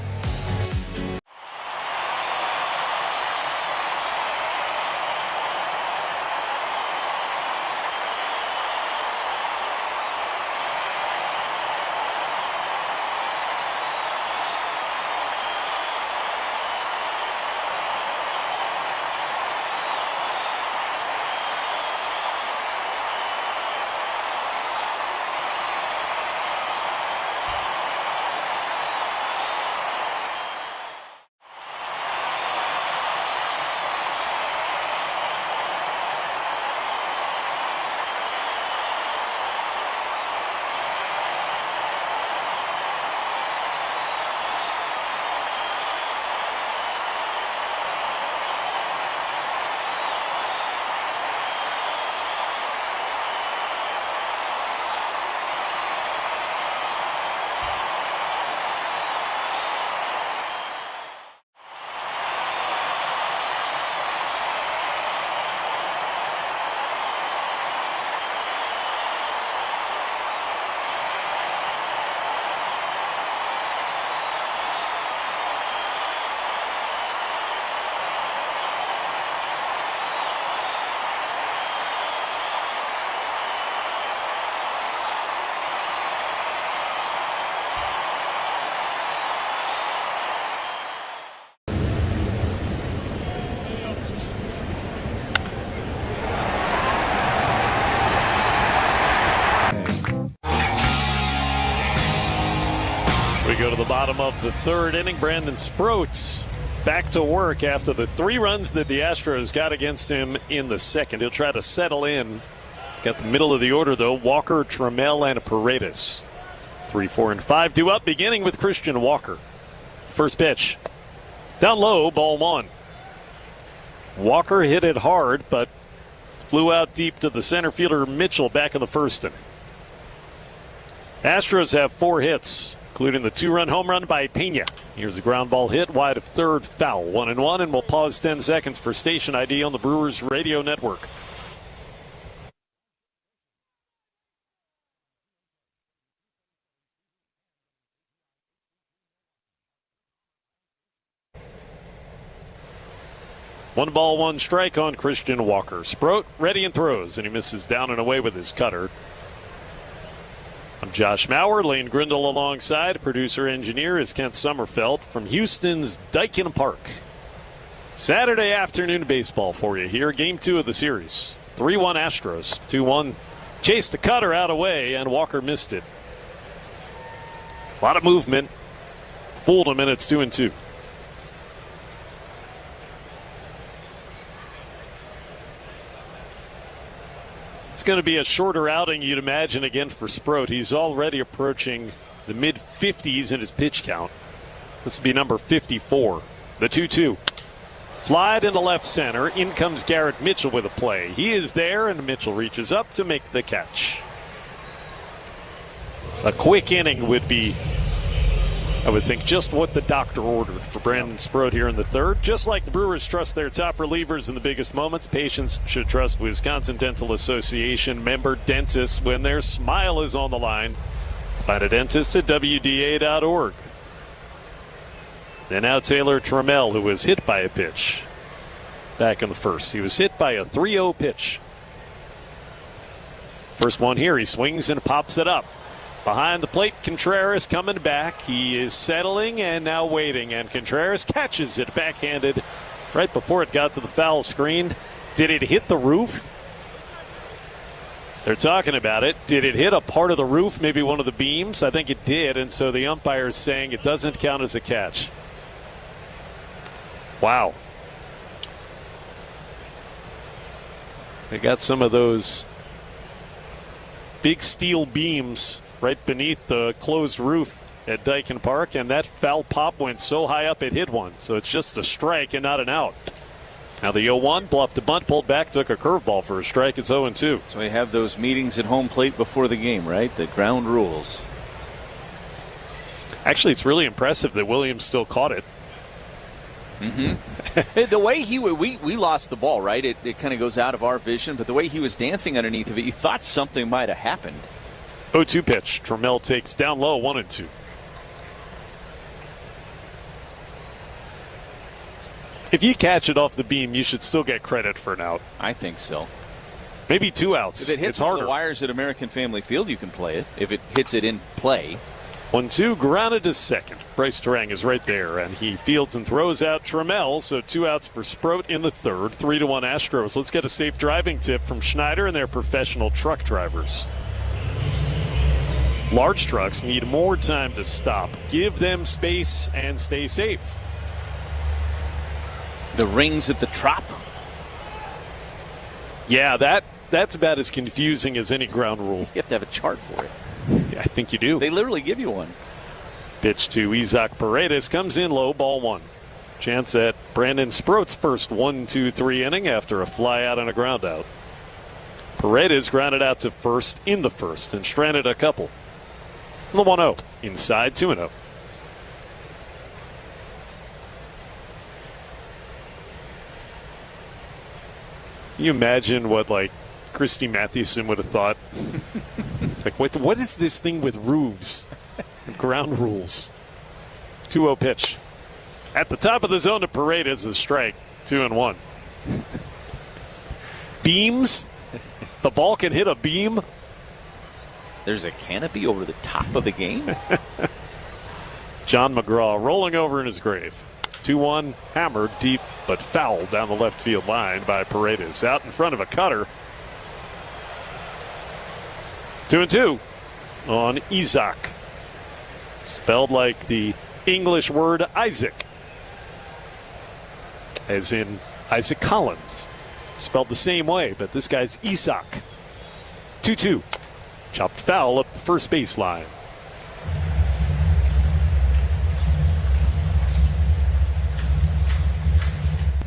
Go to the bottom of the third inning. Brandon Sproat back to work after the 3 runs that the Astros got against him in the second. He'll try to settle in. He's got the middle of the order, though. Walker, Trammell, and Paredes. 3, 4, and 5 due up, beginning with Christian Walker. First pitch. Down low, ball 1. Walker hit it hard, but flew out deep to the center fielder Mitchell back in the first inning. Astros have 4 hits, including the 2-run home run by Pena. Here's the ground ball hit wide of third, foul. 1-1, and we'll pause 10 seconds for station ID on the Brewers Radio Network. One ball, 1 strike on Christian Walker. Sproat ready and throws, and he misses down and away with his cutter. I'm Josh Maurer. Lane Grindle alongside. Producer-engineer is Kent Sommerfeld from Houston's Daikin Park. Saturday afternoon baseball for you here. Game 2 of the series. 3-1 Astros. 2-1. Chased the cutter out away, and Walker missed it. A lot of movement. Fooled him, and it's 2-2. It's going to be a shorter outing, you'd imagine, again for Sproat. He's already approaching the mid-50s in his pitch count. This will be number 54. The 2-2. Flied into left center. In comes Garrett Mitchell with a play. He is there, and Mitchell reaches up to make the catch. A quick inning would be, I would think, just what the doctor ordered for Brandon Sproat here in the third. Just like the Brewers trust their top relievers in the biggest moments, patients should trust Wisconsin Dental Association member dentists when their smile is on the line. Find a dentist at WDA.org. And now Taylor Trammell, who was hit by a pitch back in the first. He was hit by a 3-0 pitch. First one here, he swings and pops it up. Behind the plate, Contreras coming back. He is settling and now waiting, and Contreras catches it backhanded right before it got to the foul screen. Did it hit the roof? They're talking about it. Did it hit a part of the roof, maybe one of the beams? I think it did, and so the umpire is saying it doesn't count as a catch. Wow. They got some of those big steel beams right beneath the closed roof at Dyken Park, and that foul pop went so high up it hit one. So it's just a strike and not an out. Now the 0-1, bluffed a bunt, pulled back, took a curveball for a strike. It's 0-2. So we have those meetings at home plate before the game, right? The ground rules. Actually, it's really impressive that Williams still caught it. Mm-hmm. The way we lost the ball, right? It kind of goes out of our vision, but the way he was dancing underneath of it, you thought something might have happened. 0-2 pitch. Trammell takes down low, 1-2. If you catch it off the beam, you should still get credit for an out. I think so. Maybe 2 outs. If it hits the wires at American Family Field, you can play it. If it hits it in play. 1-2, grounded to second. Bryce Terang is right there, and he fields and throws out Trammell, so 2 outs for Sproat in the third. 3-1 Astros. Let's get a safe driving tip from Schneider and their professional truck drivers. Large trucks need more time to stop. Give them space and stay safe. The rings at the trop? Yeah, that's about as confusing as any ground rule. You have to have a chart for it. I think you do. They literally give you one. Pitch to Isaac Paredes comes in low, ball 1. Chance at Brandon Sproat's first 1-2-3 inning after a fly out and a ground out. Paredes grounded out to first in the first and stranded a couple. The 1-0 inside 2-0. Can you imagine what Christy Mathewson would have thought? What is this thing with roofs and ground rules? 2-0 pitch. At the top of the zone to Paredes, a strike. 2-1. Beams? The ball can hit a beam? There's a canopy over the top of the game? John McGraw rolling over in his grave. 2-1, hammered deep, but foul down the left field line by Paredes. Out in front of a cutter. 2-2 on Isaac. Spelled like the English word Isaac. As in Isaac Collins. Spelled the same way, but this guy's Isaac. 2-2. Chopped foul up the first baseline.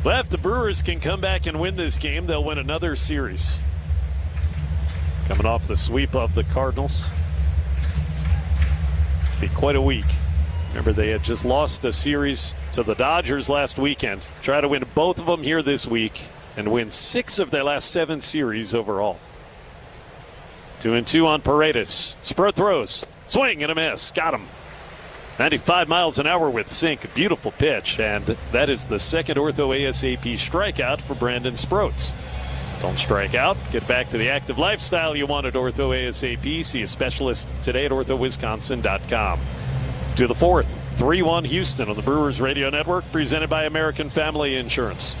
Well, if the Brewers can come back and win this game, they'll win another series. Coming off the sweep of the Cardinals. Be quite a week. Remember, they had just lost a series to the Dodgers last weekend. Try to win both of them here this week and win 6 of their last 7 series overall. 2-2 on Paredes. Sproat throws. Swing and a miss. Got him. 95 miles an hour with sink. Beautiful pitch. And that is the second Ortho ASAP strikeout for Brandon Sproat. Don't strike out. Get back to the active lifestyle you want at Ortho ASAP. See a specialist today at orthowisconsin.com. To the fourth, 3-1 Houston on the Brewers Radio Network, presented by American Family Insurance.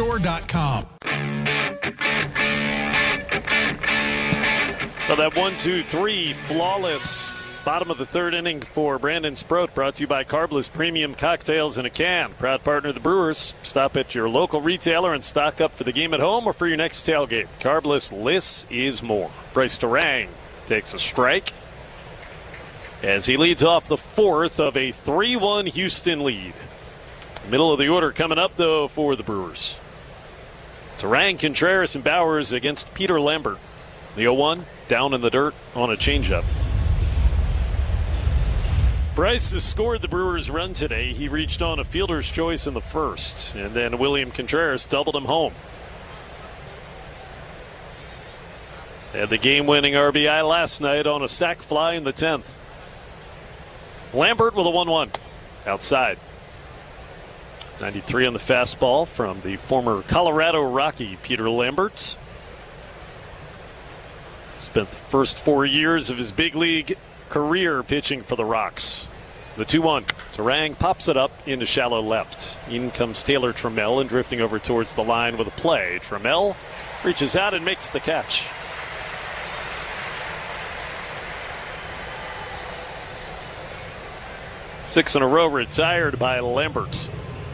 Store.com. Well, that 1-2-3 flawless bottom of the third inning for Brandon Sproat, brought to you by Carbless Premium Cocktails in a Can. Proud partner of the Brewers. Stop at your local retailer and stock up for the game at home or for your next tailgate. Carbless, less is more. Bryce Terang takes a strike as he leads off the fourth of a 3-1 Houston lead. Middle of the order coming up, though, for the Brewers. Terang, Contreras, and Bowers against Peter Lambert. The 0-1 down in the dirt on a changeup. Bryce has scored the Brewers' run today. He reached on a fielder's choice in the first, and then William Contreras doubled him home. Had the game-winning RBI last night on a sac fly in the 10th. Lambert with a 1-1 outside. 93 on the fastball from the former Colorado Rocky Peter Lambert. Spent the first 4 years of his big league career pitching for the Rocks. The 2-1. Terang pops it up into shallow left. In comes Taylor Trammell and drifting over towards the line with a play. Trammell reaches out and makes the catch. Six in a row retired by Lambert.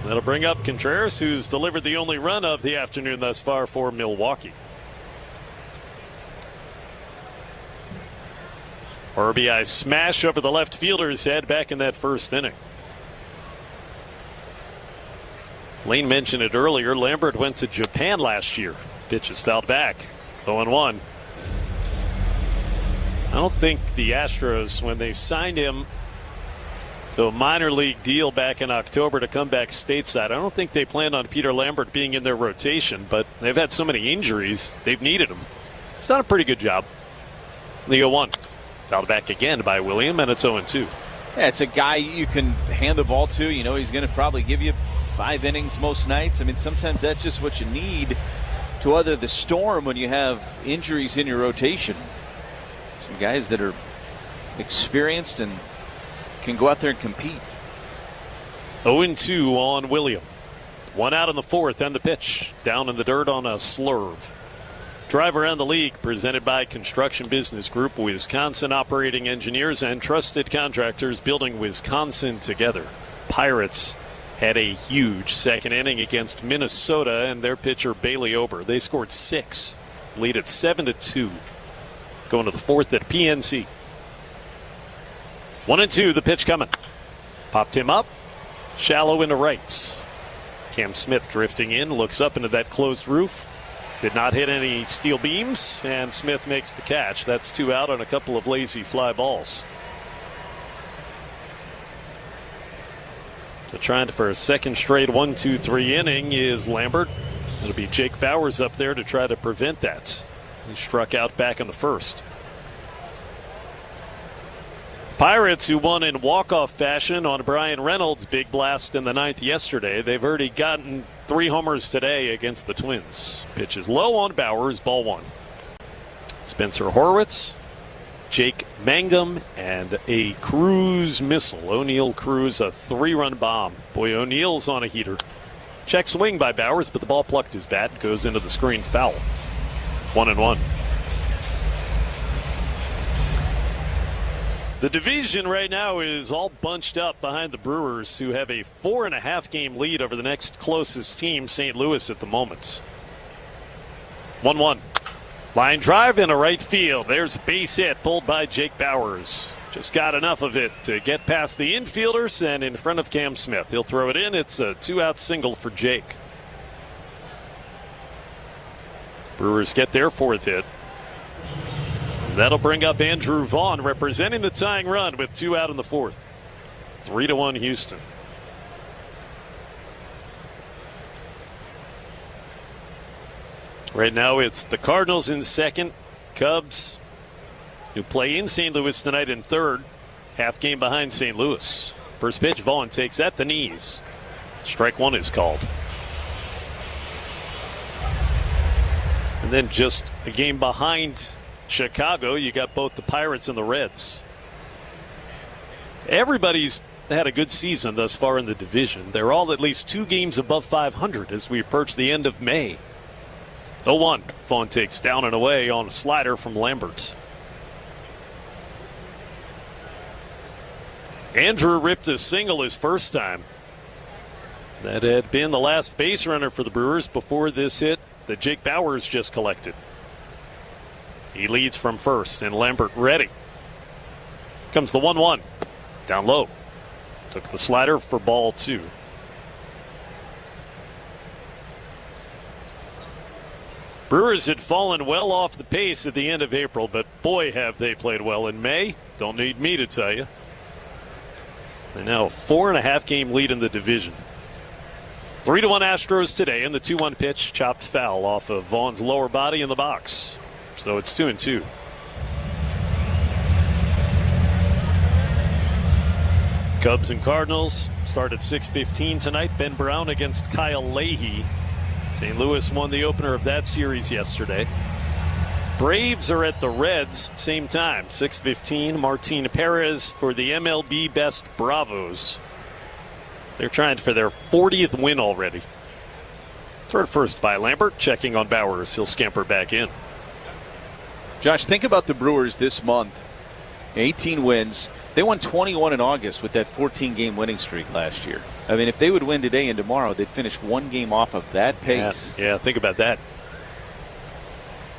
That'll bring up Contreras, who's delivered the only run of the afternoon thus far for Milwaukee. RBI smash over the left fielder's head back in that first inning. Lane mentioned it earlier. Lambert went to Japan last year. Pitch is fouled back. 0-1. I don't think the Astros, when they signed him to a minor league deal back in October to come back stateside, I don't think they planned on Peter Lambert being in their rotation, but they've had so many injuries, they've needed him. It's done a pretty good job. The 0-1. Fouled back again by William, and it's 0-2. Yeah, it's a guy you can hand the ball to. You know he's going to probably give you 5 innings most nights. I mean, sometimes that's just what you need to weather the storm when you have injuries in your rotation. Some guys that are experienced and can go out there and compete. 0-2 on William. 1 out in the fourth, and the pitch down in the dirt on a slurve. Drive around the league presented by Construction Business Group, Wisconsin operating engineers and trusted contractors building Wisconsin together. Pirates had a huge second inning against Minnesota and their pitcher Bailey Ober. They scored 6, lead at 7-2. Going to the fourth at PNC. 1-2, the pitch coming. Popped him up, shallow into right. Cam Smith drifting in, looks up into that closed roof. Did not hit any steel beams, and Smith makes the catch. That's 2 out on a couple of lazy fly balls. So trying for a second straight 1-2-3 inning is Lambert. It'll be Jake Bowers up there to try to prevent that. He struck out back in the first. Pirates, who won in walk-off fashion on Brian Reynolds' big blast in the 9th yesterday. They've already gotten 3 homers today against the Twins. Pitch is low on Bowers, ball 1. Spencer Horwitz, Jake Mangum, and a Cruz missile. O'Neill Cruz, a 3-run bomb. Boy, O'Neill's on a heater. Check swing by Bowers, but the ball plucked his bat, goes into the screen foul. 1-1. The division right now is all bunched up behind the Brewers, who have a 4.5 game lead over the next closest team, St. Louis, at the moment. 1-1. Line drive in a right field. There's a base hit pulled by Jake Bowers. Just got enough of it to get past the infielders and in front of Cam Smith. He'll throw it in. It's a 2-out single for Jake. Brewers get their 4th hit. That'll bring up Andrew Vaughn representing the tying run with 2 out in the 4th. 3-1 Houston. Right now it's the Cardinals in second. Cubs, who play in St. Louis tonight, in third. Half game behind St. Louis. First pitch, Vaughn takes at the knees. Strike 1 is called. And then just a game behind Chicago, you got both the Pirates and the Reds. Everybody's had a good season thus far in the division. They're all at least 2 games above 500 as we approach the end of May. 0-1. Vaughn takes down and away on a slider from Lambert. Andrew ripped a single his first time. That had been the last base runner for the Brewers before this hit that Jake Bauers just collected. He leads from first, and Lambert ready. Comes the 1-1. Down low. Took the slider for ball 2. Brewers had fallen well off the pace at the end of April, but boy have they played well in May. Don't need me to tell you. They're now a 4.5 game lead in the division. 3-1 Astros today, and the 2-1 pitch chopped foul off of Vaughn's lower body in the box. So it's 2-2. Cubs and Cardinals start at 6:15 tonight. Ben Brown against Kyle Leahy. St. Louis won the opener of that series yesterday. Braves are at the Reds, same time, 6:15. Martin Perez for the MLB Best Bravos. They're trying for their 40th win already. Third first by Lambert, checking on Bauers. He'll scamper back in. Josh, think about the Brewers this month. 18 wins. They won 21 in August with that 14-game winning streak last year. I mean, if they would win today and tomorrow, they'd finish 1 game off of that pace. Yeah, think about that.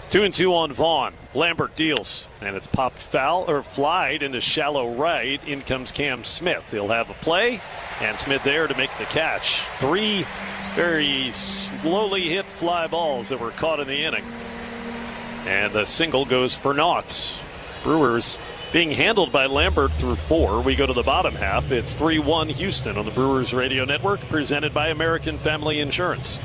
2-2 on Vaughn. Lambert deals, and it's popped foul or flied into shallow right. In comes Cam Smith. He'll have a play, and Smith there to make the catch. 3 very slowly hit fly balls that were caught in the inning. And the single goes for naught. Brewers being handled by Lambert through 4. We go to the bottom half. It's 3-1 Houston on the Brewers Radio Network, presented by American Family Insurance.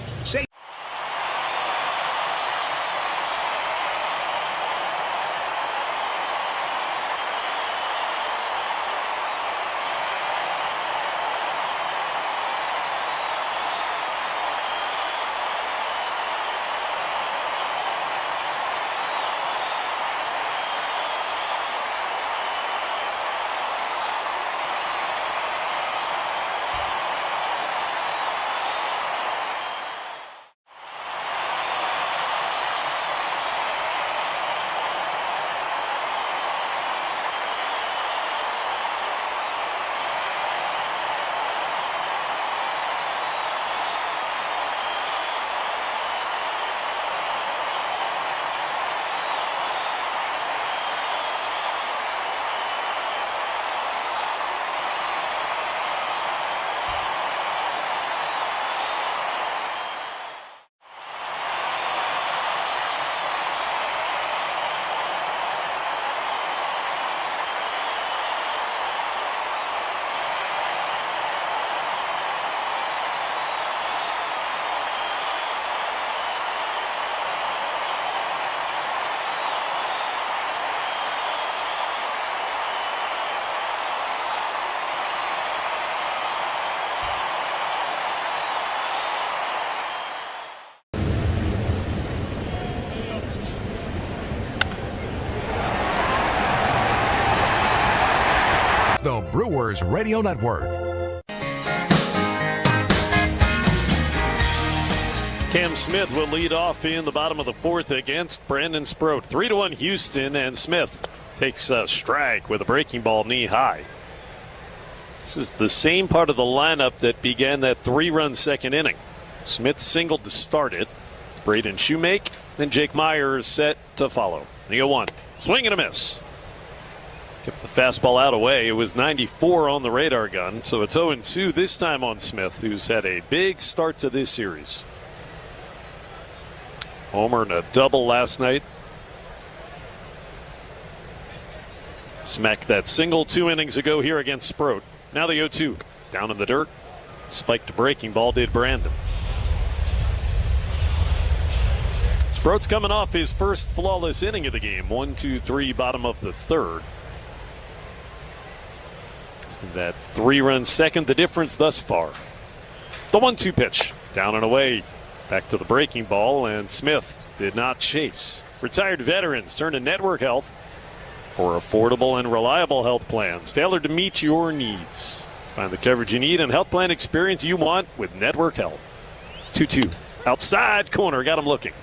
The Brewers Radio Network. Cam Smith will lead off in the bottom of the 4th against Brandon Sproat. 3-1 Houston, and Smith takes a strike with a breaking ball knee high. This is the same part of the lineup that began that 3-run second inning. Smith singled to start it. Braden Shoemake, and Jake Myers set to follow. The 0-1. Swing and a miss. Kept the fastball out away. It was 94 on the radar gun, so it's 0-2 this time on Smith, who's had a big start to this series. Homer and a double last night. Smacked that single 2 innings ago here against Sproat. Now the 0-2. Down in the dirt. Spiked breaking ball did Brandon. Sproat's coming off his first flawless inning of the game. 1-2-3, bottom of the 3rd. That 3-run second, the difference thus far. The 1-2 pitch. Down and away. Back to the breaking ball, and Smith did not chase. Retired veterans turn to Network Health for affordable and reliable health plans tailored to meet your needs. Find the coverage you need and health plan experience you want with Network Health. 2-2. Outside corner. Got him looking.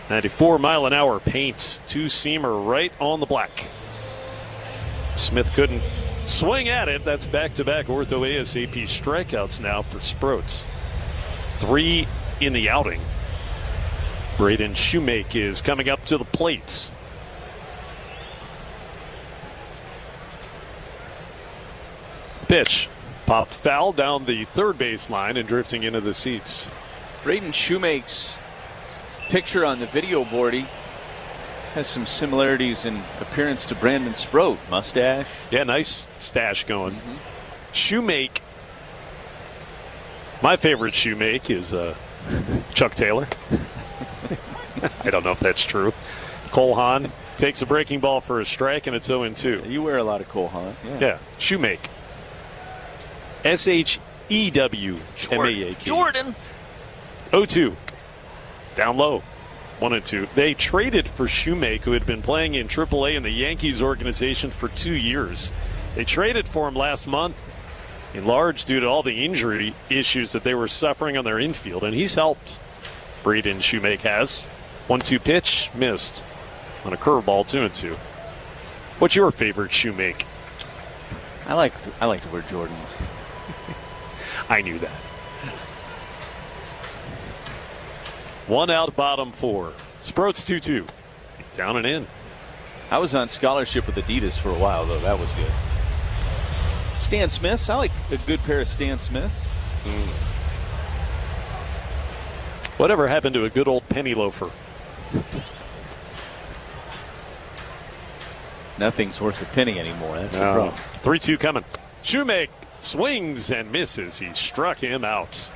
94-mile-an-hour paint. Two-seamer right on the black. Smith couldn't swing at it. That's back-to-back ortho ASAP strikeouts now for Sproats. 3 in the outing. Braden Shoemake is coming up to the plate. Pitch. Popped foul down the third base line and drifting into the seats. Braden Shoemake's picture on the video board, he has some similarities in appearance to Brandon Sproat. Mustache. Yeah, nice stash going. Shoemake. My favorite Shoemake is Chuck Taylor. I don't know if that's true. Cole Haan takes a breaking ball for a strike, and it's 0-2. You wear a lot of Cole Haan. Yeah. Shoemake. SHEWMAAK. Jordan. 0-2. Down low. 1-2. They traded for Shoemake, who had been playing in AAA in the Yankees organization for 2 years. They traded for him last month, in large due to all the injury issues that they were suffering on their infield, and he's helped. Braden Shoemake has. 1-2 pitch, missed on a curveball, 2-2. What's your favorite Shoemake? I like to wear Jordans. I knew that. 1 out, bottom 4. Sproats 2-2. Down and in. I was on scholarship with Adidas for a while, though. That was good. Stan Smiths. I like a good pair of Stan Smiths. Whatever happened to a good old penny loafer? Nothing's worth a penny anymore. That's the problem. 3-2 coming. Shoemake swings and misses. He struck him out.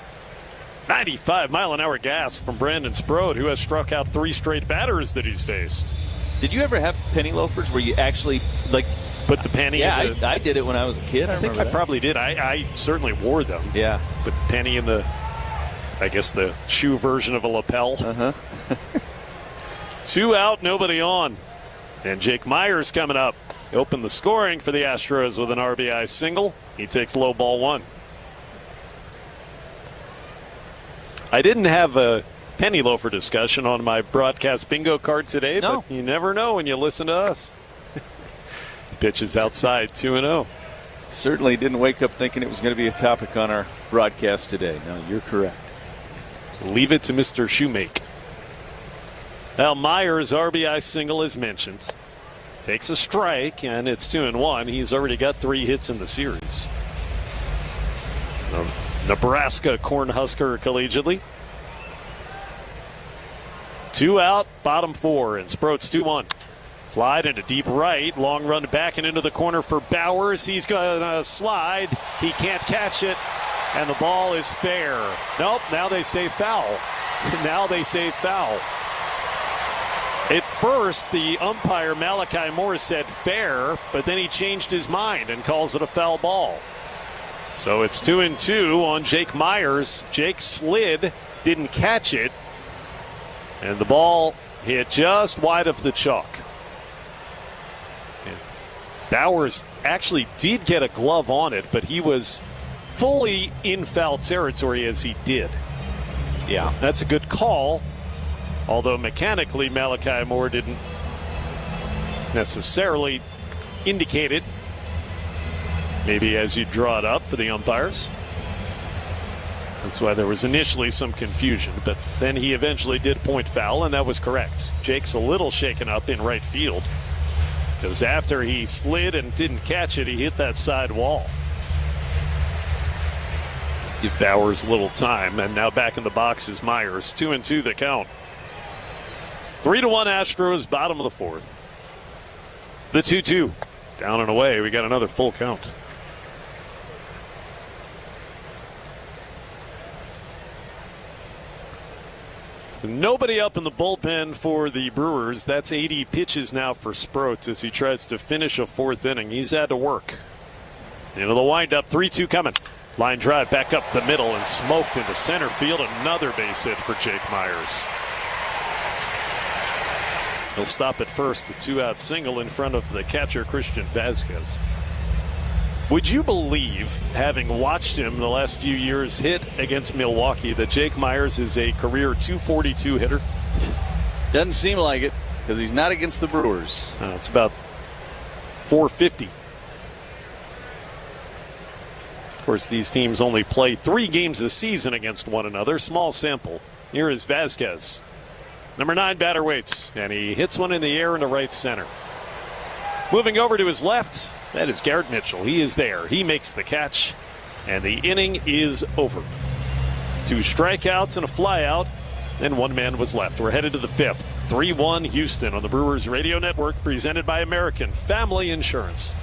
95-mile-an-hour gas from Brandon Sproat, who has struck out 3 straight batters that he's faced. Did you ever have penny loafers where you actually put the penny in the... I did it when I was a kid. I think I probably did. I certainly wore them. Yeah. Put the penny in the, I guess, the shoe version of a lapel. 2 out, nobody on. And Jake Myers coming up. Opened the scoring for the Astros with an RBI single. He takes low ball 1. I didn't have a penny loafer discussion on my broadcast bingo card today, but you never know when you listen to us. Pitches outside, 2-0. Certainly didn't wake up thinking it was going to be a topic on our broadcast today. No, you're correct. Leave it to Mr. Shoemake. Now Myers' RBI single is mentioned. Takes a strike, and it's 2-1. He's already got 3 hits in the series. Nebraska Cornhusker collegiately. 2 out, bottom 4, and Sproats 2-1. Flied into deep right, long run back and into the corner for Bowers. He's going to slide. He can't catch it, and the ball is fair. Nope, now they say foul. Now they say foul. At first, the umpire, Malachi Moore, said fair, but then he changed his mind and calls it a foul ball. So it's 2-2 on Jake Myers. Jake slid, didn't catch it, and the ball hit just wide of the chalk. And Bowers actually did get a glove on it, but he was fully in foul territory as he did. Yeah, that's a good call. Although mechanically, Malachi Moore didn't necessarily indicate it. Maybe as you draw it up for the umpires. That's why there was initially some confusion. But then he eventually did point foul, and that was correct. Jake's a little shaken up in right field, because after he slid and didn't catch it, he hit that side wall. Give Bowers a little time, and now back in the box is Myers. 2-2 the count. 3-1 Astros, bottom of the 4th. The 2-2. Down and away. We got another full count. Nobody up in the bullpen for the Brewers. That's 80 pitches now for Sproats as he tries to finish a 4th inning. He's had to work. Into the windup. 3-2 coming. Line drive back up the middle and smoked into center field. Another base hit for Jake Myers. He'll stop at first, a 2-out single in front of the catcher, Christian Vasquez. Would you believe, having watched him the last few years hit against Milwaukee, that Jake Meyers is a career .242 hitter? Doesn't seem like it because he's not against the Brewers. It's about .450. Of course, these teams only play 3 games a season against one another. Small sample. Here is Vasquez. Number 9 batter waits, and he hits one in the air into right center. Moving over to his left, that is Garrett Mitchell. He is there. He makes the catch, and the inning is over. 2 strikeouts and a flyout, and 1 man was left. We're headed to the 5th. 3-1 Houston on the Brewers Radio Network, presented by American Family Insurance.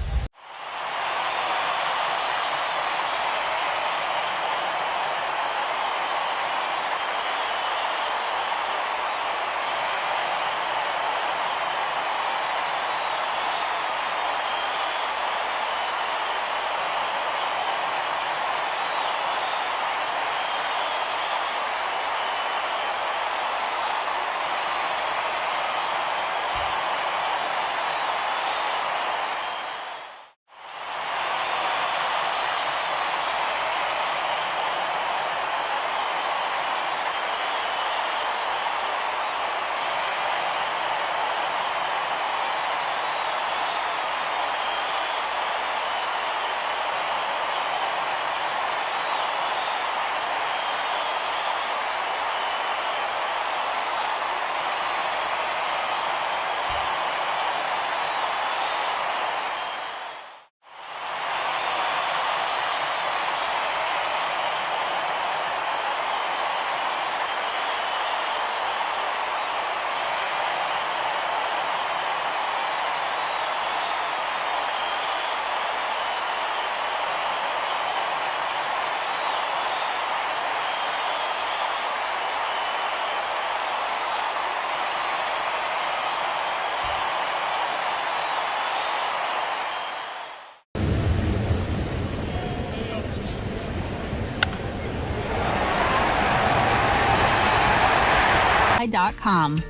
MLB.com.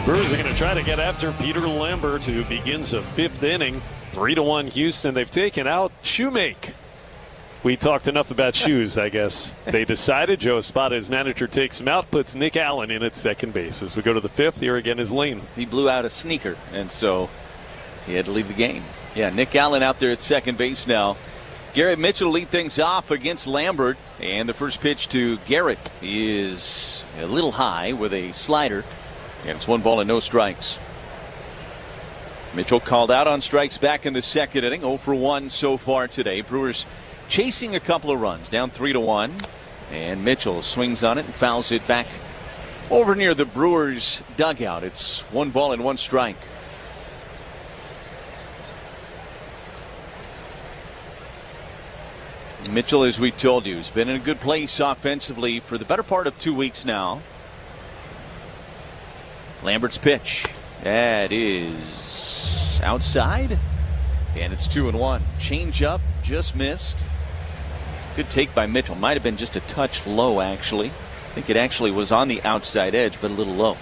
Brewers are going to try to get after Peter Lambert, who begins a 5th inning. 3-1 Houston. They've taken out Shoemake. We talked enough about shoes, I guess. They decided. Joe Espada, his manager, takes him out, puts Nick Allen in at second base. As we go to the 5th, here again is Lane. He blew out a sneaker, and so he had to leave the game. Yeah, Nick Allen out there at second base now. Garrett Mitchell lead things off against Lambert, and the first pitch to Garrett is a little high with a slider, and it's 1 ball and no strikes. Mitchell called out on strikes back in the second inning, 0 for 1 so far today. Brewers chasing a couple of runs, down 3-1, and Mitchell swings on it and fouls it back over near the Brewers dugout. It's 1 ball and 1 strike. Mitchell, as we told you, has been in a good place offensively for the better part of 2 weeks now. Lambert's pitch. That is outside, and it's 2-1. Change up, just missed. Good take by Mitchell. Might have been just a touch low, actually. I think it actually was on the outside edge, but a little low.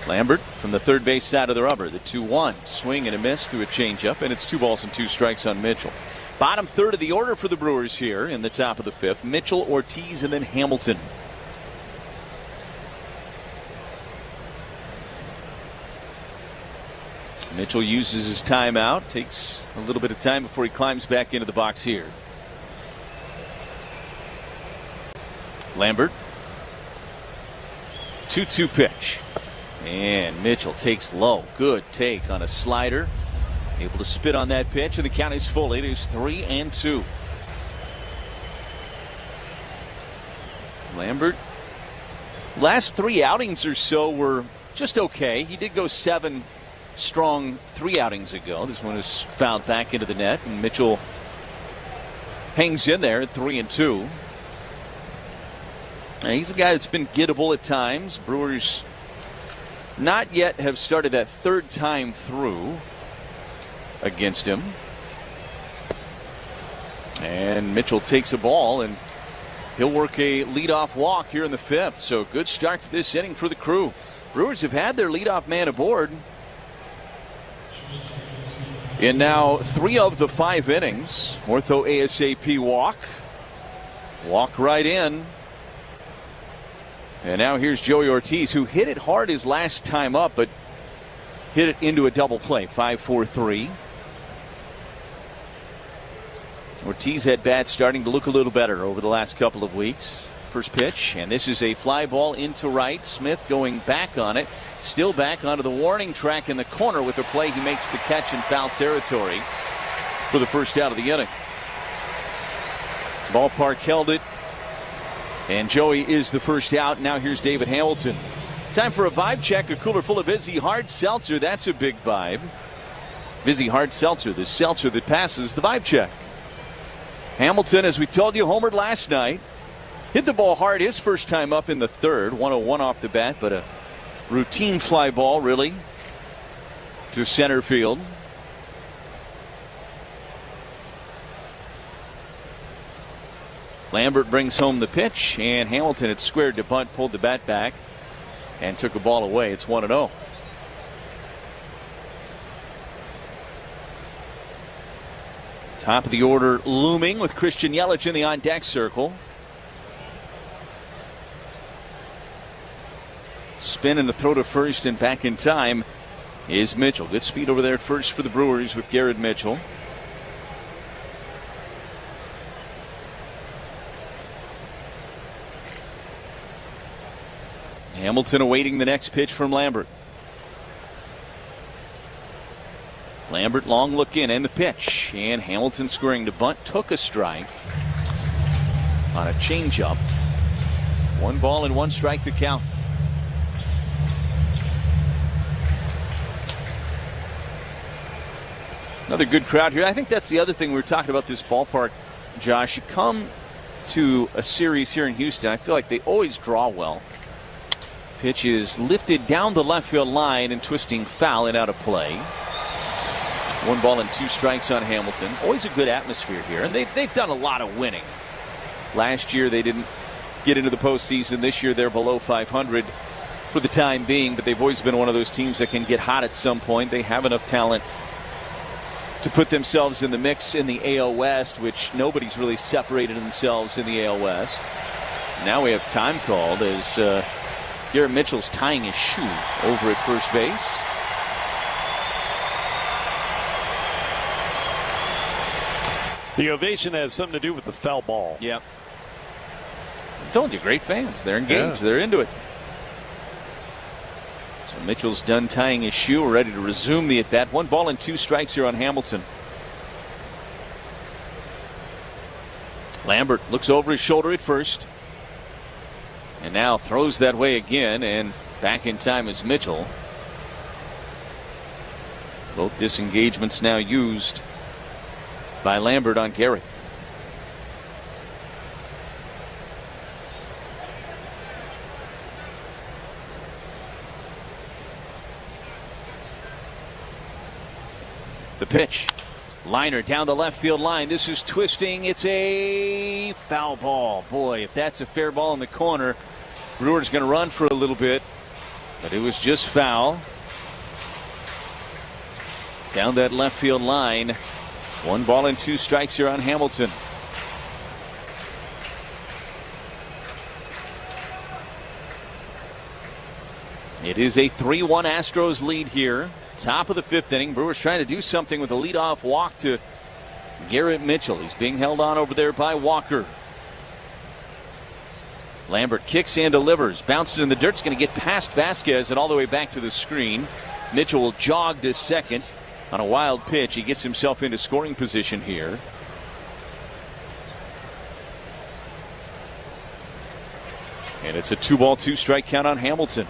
Lambert from the third base side of the rubber. The 2-1. Swing and a miss through a changeup, and it's 2 balls and 2 strikes on Mitchell. Bottom third of the order for the Brewers here in the top of the 5th. Mitchell, Ortiz, and then Hamilton. Mitchell uses his timeout, takes a little bit of time before he climbs back into the box here. Lambert. 2-2 pitch. And Mitchell takes low. Good take on a slider. Able to spit on that pitch, and the count is full. It is 3-2. Lambert, last 3 outings or so were just okay. He did go 7 strong 3 outings ago. This one is fouled back into the net, and Mitchell hangs in there at 3-2. He's a guy that's been gettable at times. Brewers not yet have started that 3rd time through against him. And Mitchell takes a ball, and he'll work a leadoff walk here in the 5th. So good start to this inning for the Crew. Brewers have had their leadoff man aboard. In now 3 of the 5 innings, Ortho ASAP walk right in. And now here's Joey Ortiz, who hit it hard his last time up, but hit it into a double play, 5-4-3. Ortiz at bat starting to look a little better over the last couple of weeks. First pitch, and this is a fly ball into right. Smith going back on it, still back onto the warning track in the corner with the play. He makes the catch in foul territory for the first out of the inning. Ballpark held it, and Joey is the first out. Now here's David Hamilton. Time for a vibe check. A cooler full of Vizzy Hard Seltzer. That's a big vibe. Vizzy Hard Seltzer, the seltzer that passes the vibe check. Hamilton, as we told you, homered last night. Hit the ball hard his first time up in the third. 101 off the bat, but a routine fly ball, really, to center field. Lambert brings home the pitch, and Hamilton had squared to bunt, pulled the bat back, and took a ball away. It's 1-0. Top of the order looming with Christian Yelich in the on-deck circle. Spin and a throw to first and back in time is Mitchell. Good speed over there at first for the Brewers with Garrett Mitchell. Hamilton awaiting the next pitch from Lambert. Lambert long look in and the pitch, and Hamilton squaring to bunt, took a strike on a changeup. 1 ball and 1 strike the count. Another good crowd here. I think that's the other thing we were talking about this ballpark, Josh. You come to a series here in Houston, I feel like they always draw well. Pitch is lifted down the left field line and twisting foul and out of play. 1 ball and 2 strikes on Hamilton. Always a good atmosphere here, and they've done a lot of winning. Last year they didn't get into the postseason. This year they're below 500 for the time being, but they've always been one of those teams that can get hot at some point. They have enough talent to put themselves in the mix in the AL West, which nobody's really separated themselves in the AL West. Now we have time called as Garrett Mitchell's tying his shoe over at first base. The ovation has something to do with the foul ball. Yep. I told you, great fans. They're engaged. Yeah. They're into it. So Mitchell's done tying his shoe, ready to resume the at-bat. 1 ball and 2 strikes here on Hamilton. Lambert looks over his shoulder at first. And now throws that way again, and back in time is Mitchell. Both disengagements now used by Lambert on Garrett. The pitch. Liner down the left field line. This is twisting. It's a foul ball. Boy, if that's a fair ball in the corner, Brewers going to run for a little bit. But it was just foul. Down that left field line. 1 ball and 2 strikes here on Hamilton. It is a 3-1 Astros lead here. Top of the 5th inning. Brewers trying to do something with a leadoff walk to Garrett Mitchell. He's being held on over there by Walker. Lambert kicks and delivers. Bounced it in the dirt. It's going to get past Vasquez and all the way back to the screen. Mitchell will jog to second on a wild pitch. He gets himself into scoring position here. And it's a 2-ball, 2-strike count on Hamilton.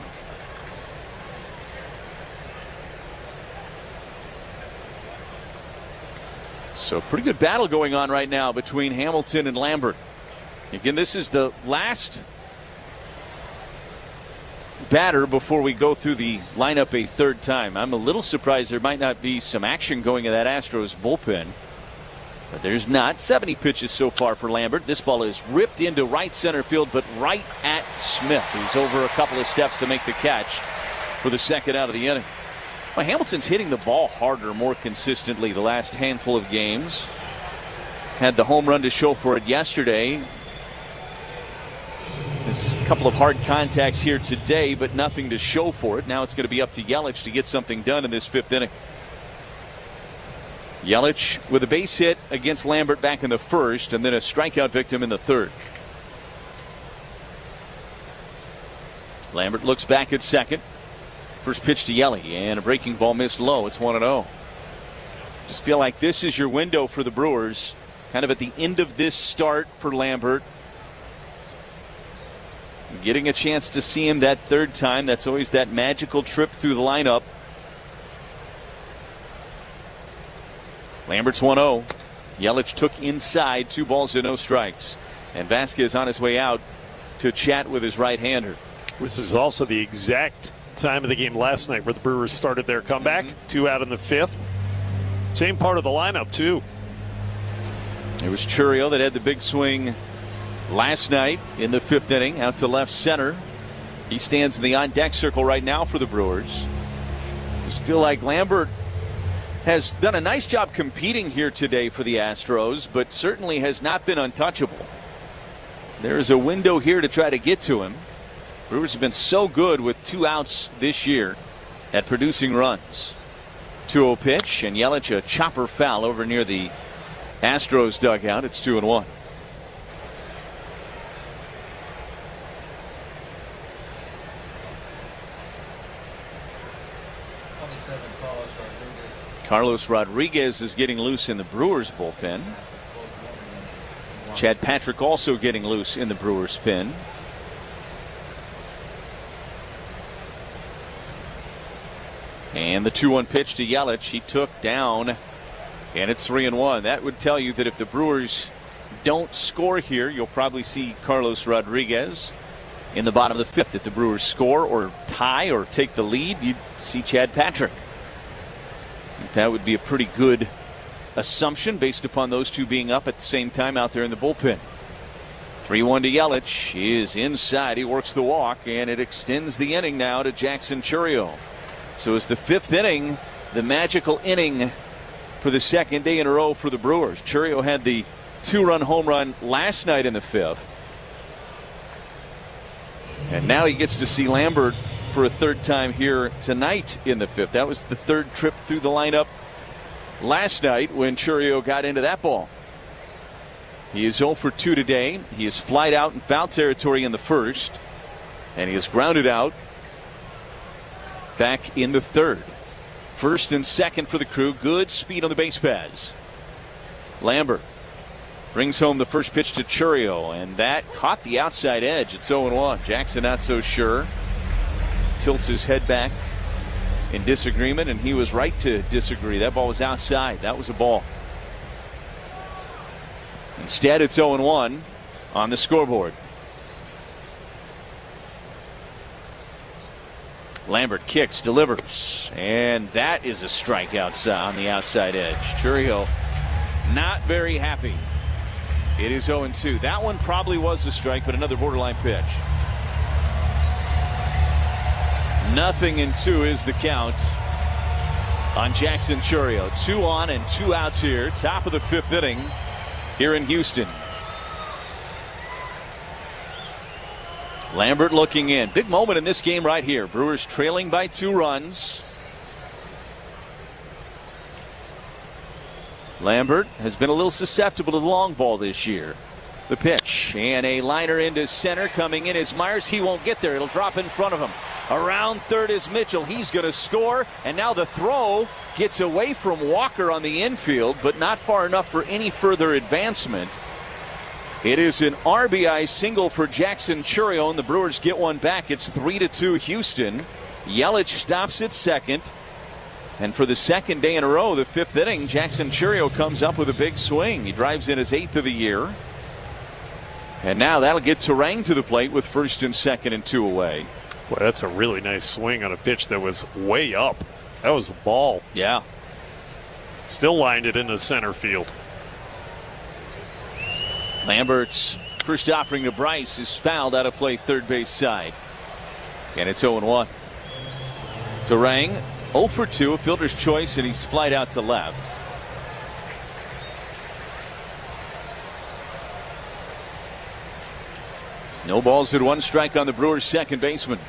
So pretty good battle going on right now between Hamilton and Lambert. Again, this is the last batter before we go through the lineup a third time. I'm a little surprised there might not be some action going in that Astros bullpen. But there's not. 70 pitches so far for Lambert. This ball is ripped into right center field, but right at Smith, who's over a couple of steps to make the catch for the second out of the inning. Well, Hamilton's hitting the ball harder, more consistently the last handful of games. Had the home run to show for it yesterday. There's a couple of hard contacts here today, but nothing to show for it. Now it's going to be up to Yelich to get something done in this fifth inning. Yelich with a base hit against Lambert back in the first, and then a strikeout victim in the third. Lambert looks back at second. First pitch to Yelich, and a breaking ball missed low. It's 1-0. Just feel like this is your window for the Brewers. Kind of at the end of this start for Lambert. Getting a chance to see him that third time. That's always that magical trip through the lineup. Lambert's 1-0. Yelich took inside, 2 balls and no strikes. And Vasquez on his way out to chat with his right-hander. This is also the exact time of the game last night where the Brewers started their comeback. 2 out in the 5th. Same part of the lineup, too. It was Chourio that had the big swing last night in the 5th inning out to left center. He stands in the on-deck circle right now for the Brewers. Just feel like Lambert has done a nice job competing here today for the Astros, but certainly has not been untouchable. There is a window here to try to get to him. Brewers have been so good with 2 outs this year at producing runs. 2-0 pitch, and Yelich a chopper foul over near the Astros dugout. It's 2-1. Carlos Rodriguez is getting loose in the Brewers bullpen. Chad Patrick also getting loose in the Brewers pen. And the 2-1 pitch to Yelich, he took down, and it's 3-1. That would tell you that if the Brewers don't score here, you'll probably see Carlos Rodriguez in the bottom of the 5th. If the Brewers score or tie or take the lead, you'd see Chad Patrick. That would be a pretty good assumption based upon those two being up at the same time out there in the bullpen. 3-1 to Yelich. He is inside. He works the walk, and it extends the inning now to Jackson Chourio. So it's the 5th inning, the magical inning for the second day in a row for the Brewers. Chourio had the 2-run home run last night in the 5th. And now he gets to see Lambert for a third time here tonight in the 5th. That was the 3rd trip through the lineup last night when Chourio got into that ball. He is 0 for 2 today. He is flied out in foul territory in the 1st, and he is grounded out back in the 3rd. 1st and 2nd for the Crew. Good speed on the base paths. Lambert brings home the first pitch to Chourio, and that caught the outside edge. It's 0-1. Jackson not so sure. Tilts his head back in disagreement, and he was right to disagree. That ball was outside. That was a ball. Instead, it's 0-1 on the scoreboard. Lambert kicks, delivers, and that is a strikeout on the outside edge. Chourio not very happy. It is 0-2. That one probably was a strike, but another borderline pitch. 0-2 is the count on Jackson Chourio. 2 on and 2 outs here. Top of the 5th inning here in Houston. Lambert looking in. Big moment in this game right here. Brewers trailing by 2 runs. Lambert has been a little susceptible to the long ball this year. The pitch, and a liner into center. Coming in is Myers. He won't get there. It'll drop in front of him. Around third is Mitchell. He's going to score, and now the throw gets away from Walker on the infield, but not far enough for any further advancement. It is an RBI single for Jackson Chourio, and the Brewers get one back. It's 3-2 Houston. Yelich stops at second. And for the second day in a row, the 5th inning, Jackson Chourio comes up with a big swing. He drives in his 8th of the year. And now that'll get Turang to the plate with 1st and 2nd and 2 away. Boy, that's a really nice swing on a pitch that was way up. That was a ball. Yeah. Still lined it into center field. Lambert's first offering to Bryce is fouled out of play third base side. And it's 0-1. Turang 0 for 2, a fielder's choice, and he's flied out to left. No balls and 1 strike on the Brewers' second baseman.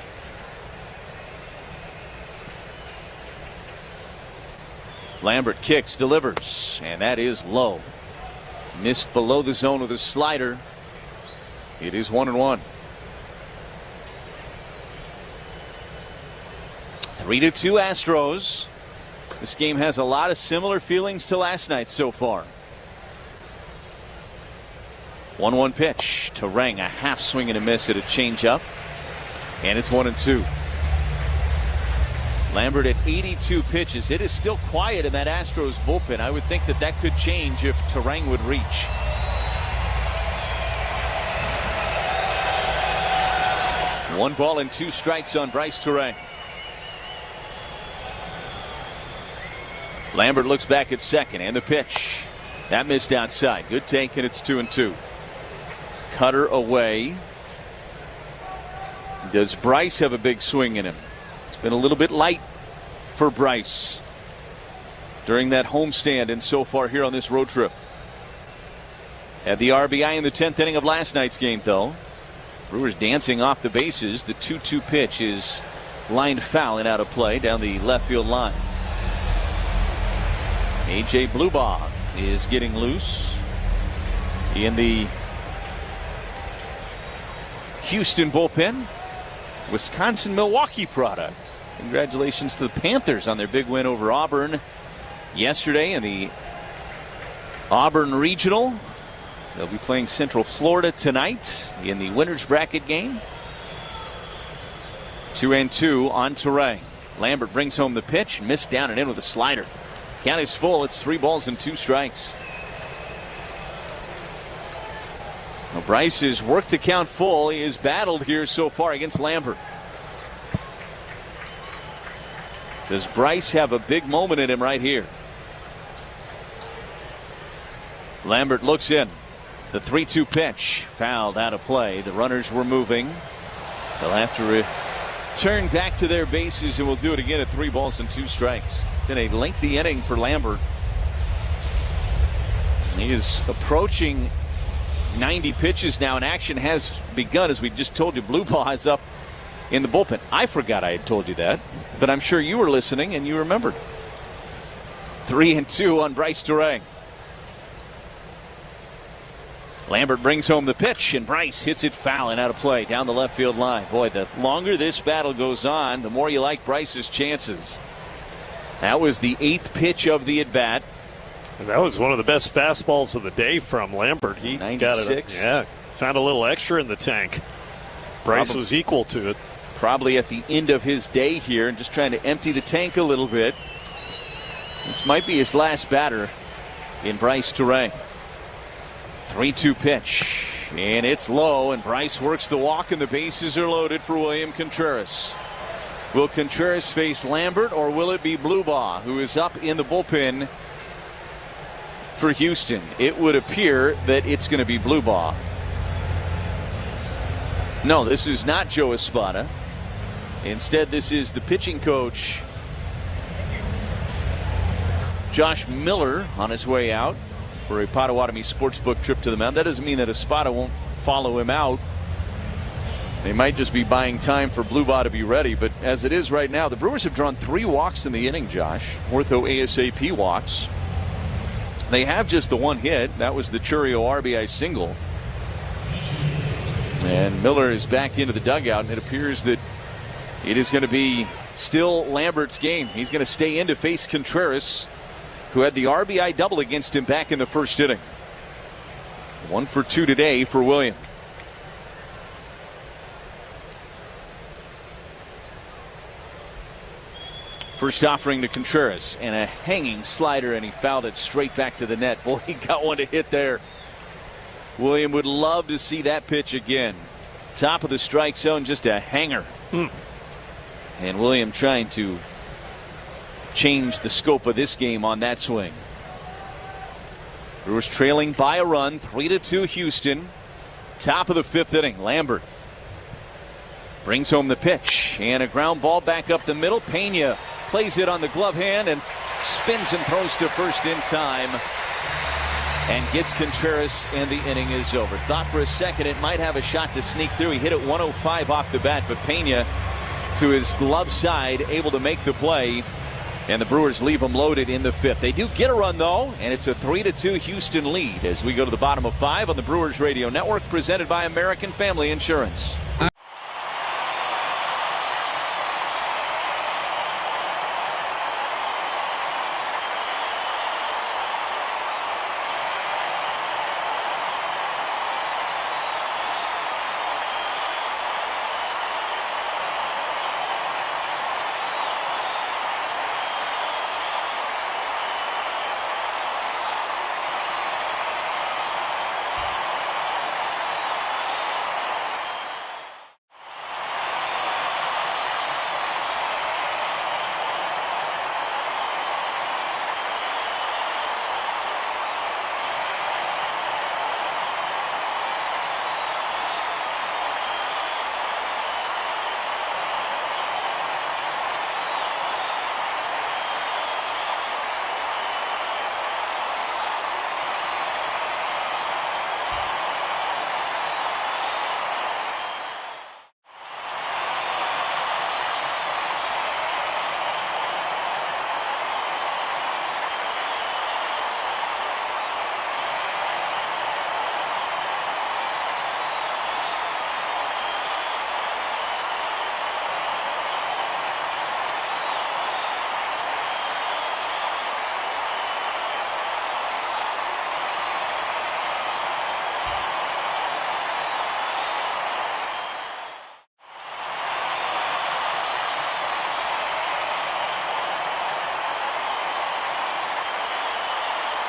Lambert kicks, delivers, and that is low. Missed below the zone with a slider. It is 1-1. 3-2 Astros. This game has a lot of similar feelings to last night so far. 1-1 pitch to Rang, a half swing and a miss at a changeup, and it's 1-2. Lambert at 82 pitches. It is still quiet in that Astros bullpen. I would think that that could change if Terang would reach. One ball and 2 strikes on Bryce Terang. Lambert looks back at second, and the pitch. That missed outside. Good take, and it's 2-2. Cutter away. Does Bryce have a big swing in him? It's been a little bit light for Bryce during that homestand and so far here on this road trip. Had the RBI in the 10th inning of last night's game, though. Brewers dancing off the bases. The 2-2 pitch is lined foul and out of play down the left field line. A.J. Bluebaugh is getting loose in the Houston bullpen. Wisconsin-Milwaukee product. Congratulations to the Panthers on their big win over Auburn yesterday in the Auburn Regional. They'll be playing Central Florida tonight in the winner's bracket game. 2-2 on Terang. Lambert brings home the pitch, missed down and in with a slider. Count is full. It's 3 balls and 2 strikes. Well, Bryce has worked the count full. He has battled here so far against Lambert. Does Bryce have a big moment in him right here? Lambert looks in. The 3-2 pitch fouled out of play. The runners were moving. They'll have to return back to their bases, and we'll do it again at 3 balls and 2 strikes. Been a lengthy inning for Lambert. He is approaching 90 pitches now, and action has begun. As we just told you, Bluebaugh is up in the bullpen. I forgot I had told you that, but I'm sure you were listening and you remembered. 3-2 on Bryce Terang. Lambert brings home the pitch, and Bryce hits it foul and out of play down the left field line. Boy, the longer this battle goes on, the more you like Bryce's chances. That was the 8th pitch of the at-bat. And that was one of the best fastballs of the day from Lambert. He 96. got it. Yeah, found a little extra in the tank. Bryce was equal to it. Probably at the end of his day here and just trying to empty the tank a little bit. This might be his last batter in Bryce Terang. 3-2 pitch, and it's low, and Bryce works the walk, and the bases are loaded for William Contreras. Will Contreras face Lambert, or will it be Bluebaugh, who is up in the bullpen for Houston? It would appear that it's going to be Bluebaugh. No, this is not Joe Espada. Instead, this is the pitching coach, Josh Miller, on his way out for a Potawatomi Sportsbook trip to the mound. That doesn't mean that Espada won't follow him out. They might just be buying time for Bluebaugh to be ready, but as it is right now, the Brewers have drawn 3 walks in the inning, Josh. Ortho ASAP walks. They have just the 1 hit. That was the Churio RBI single. And Miller is back into the dugout, and it appears that it is going to be still Lambert's game. He's going to stay in to face Contreras, who had the RBI double against him back in the 1st inning. 1 for 2 today for William. First offering to Contreras, and a hanging slider, and he fouled it straight back to the net. Boy, he got one to hit there. William would love to see that pitch again. Top of the strike zone, just a hanger. And William trying to change the scope of this game on that swing. Brewers trailing by a run, 3-2 Houston. Top of the 5th inning. Lambert brings home the pitch, and a ground ball back up the middle. Pena plays it on the glove hand and spins and throws to first in time and gets Contreras, and the inning is over. Thought for a second it might have a shot to sneak through. He hit it 105 off the bat, but Pena to his glove side, able to make the play, and the Brewers leave him loaded in the fifth. They do get a run, though, and it's a 3-2 Houston lead as we go to the bottom of 5 on the Brewers Radio Network, presented by American Family Insurance.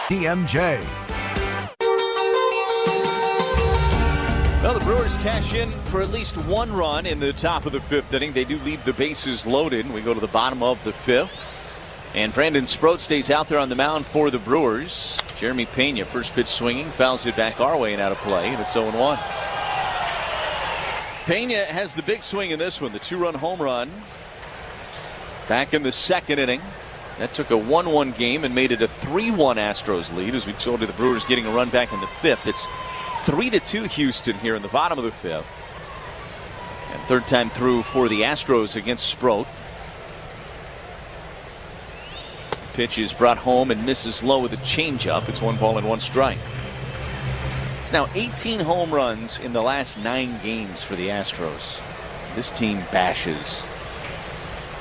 DMJ. Well, the Brewers cash in for at least one run in the top of the fifth inning. They do leave the bases loaded. We go to the bottom of the fifth. And Brandon Sproat stays out there on the mound for the Brewers. Jeremy Pena, first pitch swinging, fouls it back our way and out of play, and it's 0-1. Pena has the big swing in this one, the 2-run home run back in the second inning. That took a 1-1 game and made it a 3-1 Astros lead. As we told you, the Brewers getting a run back in the fifth. It's 3-2 Houston here in the bottom of the fifth. And third time through for the Astros against Sproat. Pitch is brought home and misses low with a changeup. It's 1-1 strike. It's now 18 home runs in the last 9 games for the Astros. This team bashes.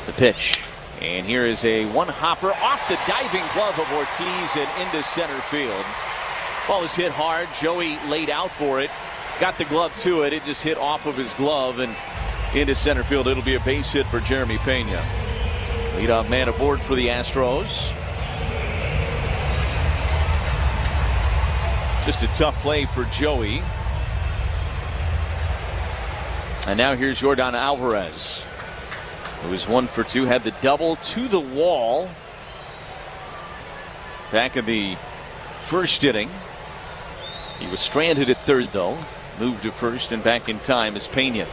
The pitch. And here is a one-hopper off the diving glove of Ortiz and into center field. Ball was hit hard. Joey laid out for it. Got the glove to it. It just hit off of his glove and into center field. It'll be a base hit for Jeremy Pena. Leadoff man aboard for the Astros. Just a tough play for Joey. And now here's Yordan Alvarez. It was 1 for 2, had the double to the wall back in the first inning. He was stranded at third, though. Moved to first and back in time is Pena.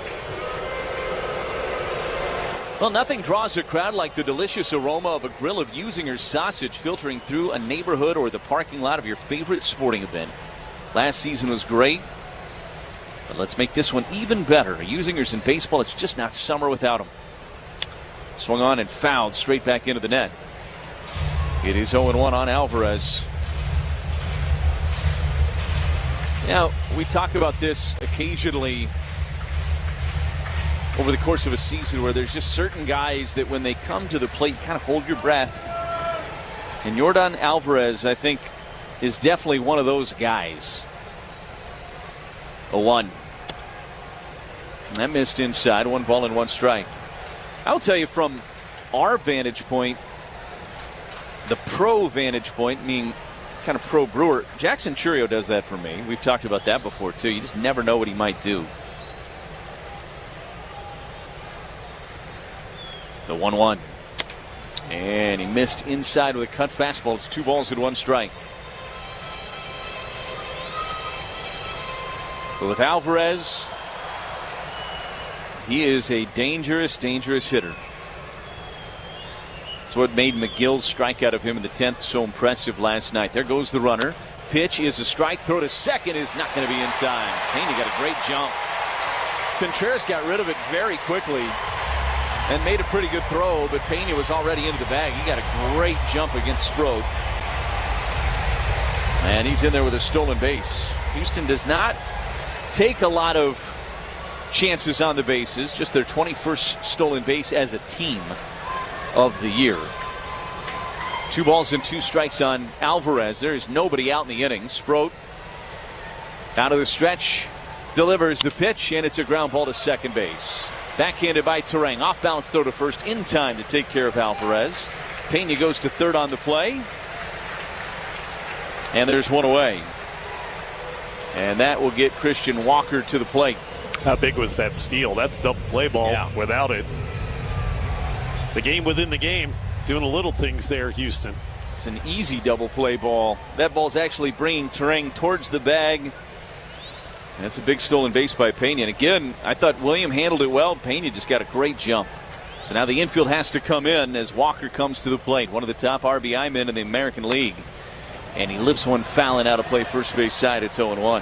Well, nothing draws a crowd like the delicious aroma of a grill of Usinger's sausage filtering through a neighborhood or the parking lot of your favorite sporting event. Last season was great, but let's make this one even better. Usinger's in baseball, it's just not summer without them. Swung on and fouled straight back into the net. It is 0-1 on Alvarez. Now, we talk about this occasionally over the course of a season where there's just certain guys that when they come to the plate, you kind of hold your breath. And Yordan Alvarez, I think, is definitely one of those guys. 0-1. That missed inside. 1-1 strike. I'll tell you from our vantage point, the pro vantage point, meaning kind of pro Brewer, Jackson Chourio does that for me. We've talked about that before, too. You just never know what he might do. The 1-1. And he missed inside with a cut fastball. It's 2-1 strike. But with Alvarez, he is a dangerous, dangerous hitter. That's what made McGill's strikeout of him in the 10th so impressive last night. There goes the runner. Pitch is a strike. Throw to second is not going to be in time. Pena got a great jump. Contreras got rid of it very quickly and made a pretty good throw, but Pena was already into the bag. He got a great jump against Sproat. And he's in there with a stolen base. Houston does not take a lot of chances on the bases, just their 21st stolen base as a team of the year. 2 balls and 2 strikes on Alvarez. There is nobody out in the inning. Sproat out of the stretch, delivers the pitch, and it's a ground ball to second base. Backhanded by Terang. Off balance throw to first in time to take care of Alvarez. Pena goes to third on the play. And there's one away. And that will get Christian Walker to the plate. How big was that steal? That's double play ball without it. The game within the game. Doing little things there, Houston. It's an easy double play ball. That ball's actually bringing Terang towards the bag. And that's a big stolen base by Pena. And again, I thought William handled it well. Pena just got a great jump. So now the infield has to come in as Walker comes to the plate. One of the top RBI men in the American League. And he lifts one fouling out of play first base side. It's 0-1.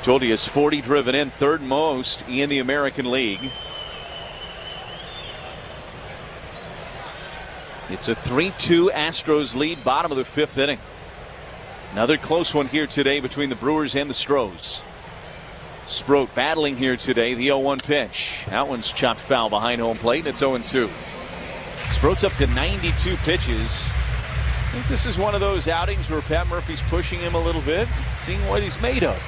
Told you, has 40 driven in, third most in the American League. It's a 3-2 Astros lead, bottom of the 5th inning. Another close one here today between the Brewers and the Stros. Sproat battling here today. The 0-1 pitch. That one's chopped foul behind home plate, and it's 0-2. Sproat's up to 92 pitches. I think this is one of those outings where Pat Murphy's pushing him a little bit, seeing what he's made of.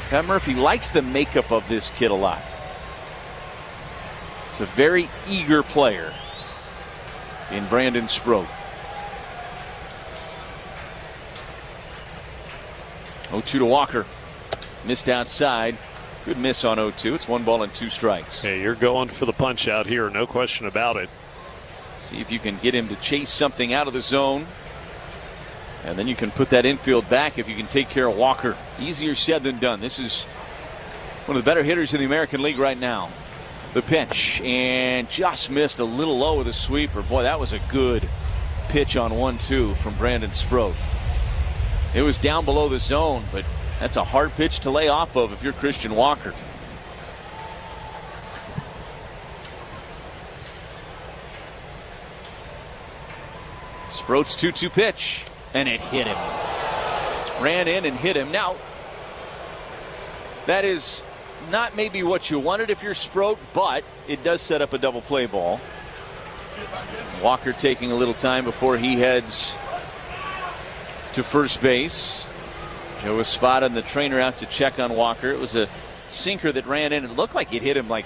Pat Murphy likes the makeup of this kid a lot. It's a very eager player in Brandon Sproat. 0-2 to Walker. Missed outside. Good miss on 0-2. It's 1 ball and 2 strikes. Hey, you're going for the punch out here, no question about it. See if you can get him to chase something out of the zone. And then you can put that infield back if you can take care of Walker. Easier said than done. This is one of the better hitters in the American League right now. The pitch, and just missed a little low with a sweeper. Boy, that was a good pitch on 1-2 from Brandon Sproat. It was down below the zone, but that's a hard pitch to lay off of if you're Christian Walker. Sproat's 2-2 pitch, and it hit him. Ran in and hit him. Now, that is not maybe what you wanted if you're Sproat, but it does set up a double play ball. Walker taking a little time before he heads to first base. Joe was spotting the trainer out to check on Walker. It was a sinker that ran in. It looked like it hit him like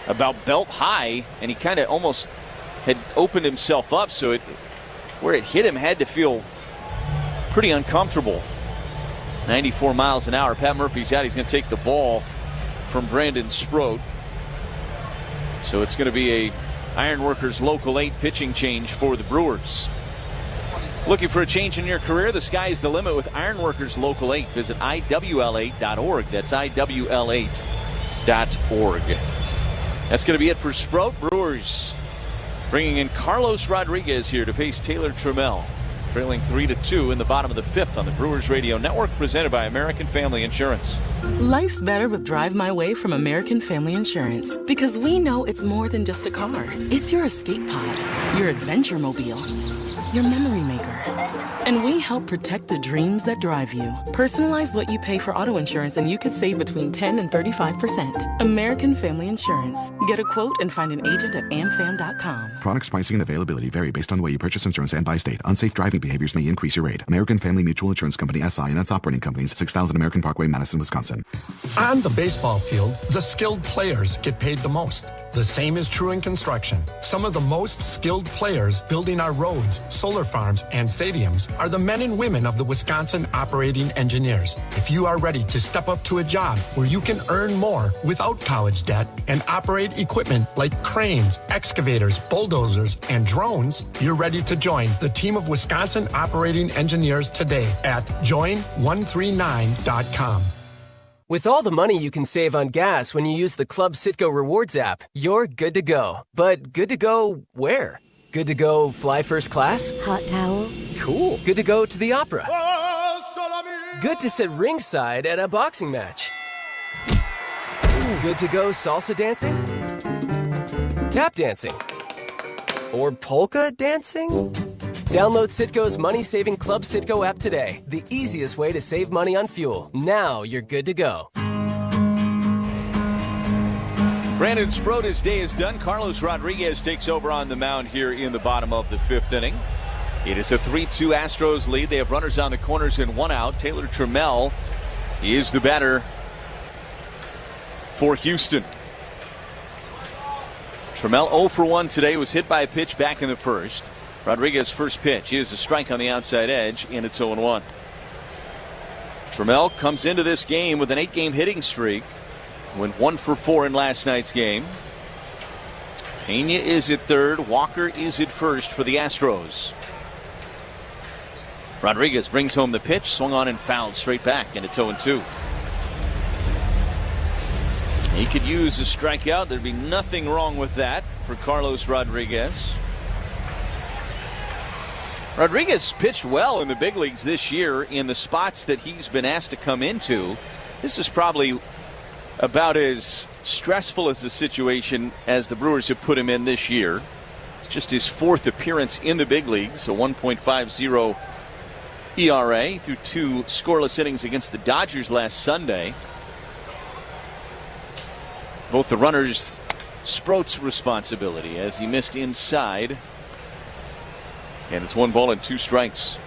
about belt high, and he kind of almost had opened himself up, so where it hit him had to feel pretty uncomfortable. 94 miles an hour. Pat Murphy's out. He's going to take the ball from Brandon Sproat. So it's going to be a Ironworkers Local 8 pitching change for the Brewers. Looking for a change in your career? The sky is the limit with Ironworkers Local 8. Visit IWL8.org. That's IWL8.org. That's going to be it for Sproat. Brewers bringing in Carlos Rodriguez here to face Taylor Trammell. Trailing 3-2 in the bottom of the 5th on the Brewers Radio Network, presented by American Family Insurance. Life's better with Drive My Way from American Family Insurance, because we know it's more than just a car. It's your escape pod, your adventure mobile, your memory maker. And we help protect the dreams that drive you. Personalize what you pay for auto insurance and you could save between 10 and 35%. American Family Insurance. Get a quote and find an agent at amfam.com. Products, pricing, and availability vary based on the way you purchase insurance and by state. Unsafe driving behaviors may increase your rate. American Family Mutual Insurance Company, SI, and its operating companies, 6000 American Parkway, Madison, Wisconsin. On the baseball field, the skilled players get paid the most. The same is true in construction. Some of the most skilled players building our roads, solar farms, and stadiums are the men and women of the Wisconsin Operating Engineers. If you are ready to step up to a job where you can earn more without college debt and operate equipment like cranes, excavators, bulldozers, and drones, you're ready to join the team of Wisconsin Operating Engineers today at join139.com. With all the money you can save on gas when you use the Club Citgo Rewards app, you're good to go. But good to go where? Good to go fly first class? Hot towel. Cool. Good to go to the opera. Good to sit ringside at a boxing match. Good to go salsa dancing? Tap dancing? Or polka dancing? Download Citgo's money-saving Club Citgo app today. The easiest way to save money on fuel. Now you're good to go. Brandon Sproat, his day is done. Carlos Rodriguez takes over on the mound here in the bottom of the 5th inning. It is a 3-2 Astros lead. They have runners on the corners and 1 out. Taylor Trammell is the batter for Houston. Trammell 0 for 1 today. Was hit by a pitch back in the first. Rodriguez's first pitch is a strike on the outside edge, and it's 0-1. Trammell comes into this game with an 8-game hitting streak. Went 1 for 4 in last night's game. Pena is at third. Walker is at first for the Astros. Rodriguez brings home the pitch. Swung on and fouled straight back, and it's 0-2. He could use a strikeout. There'd be nothing wrong with that for Carlos Rodriguez. Rodriguez pitched well in the big leagues this year in the spots that he's been asked to come into. This is probably about as stressful as a situation as the Brewers have put him in this year. It's just his 4th appearance in the big leagues, a 1.50 ERA through 2 scoreless innings against the Dodgers last Sunday. Both the runners, Sproat's responsibility as he missed inside. And it's 1 ball and 2 strikes.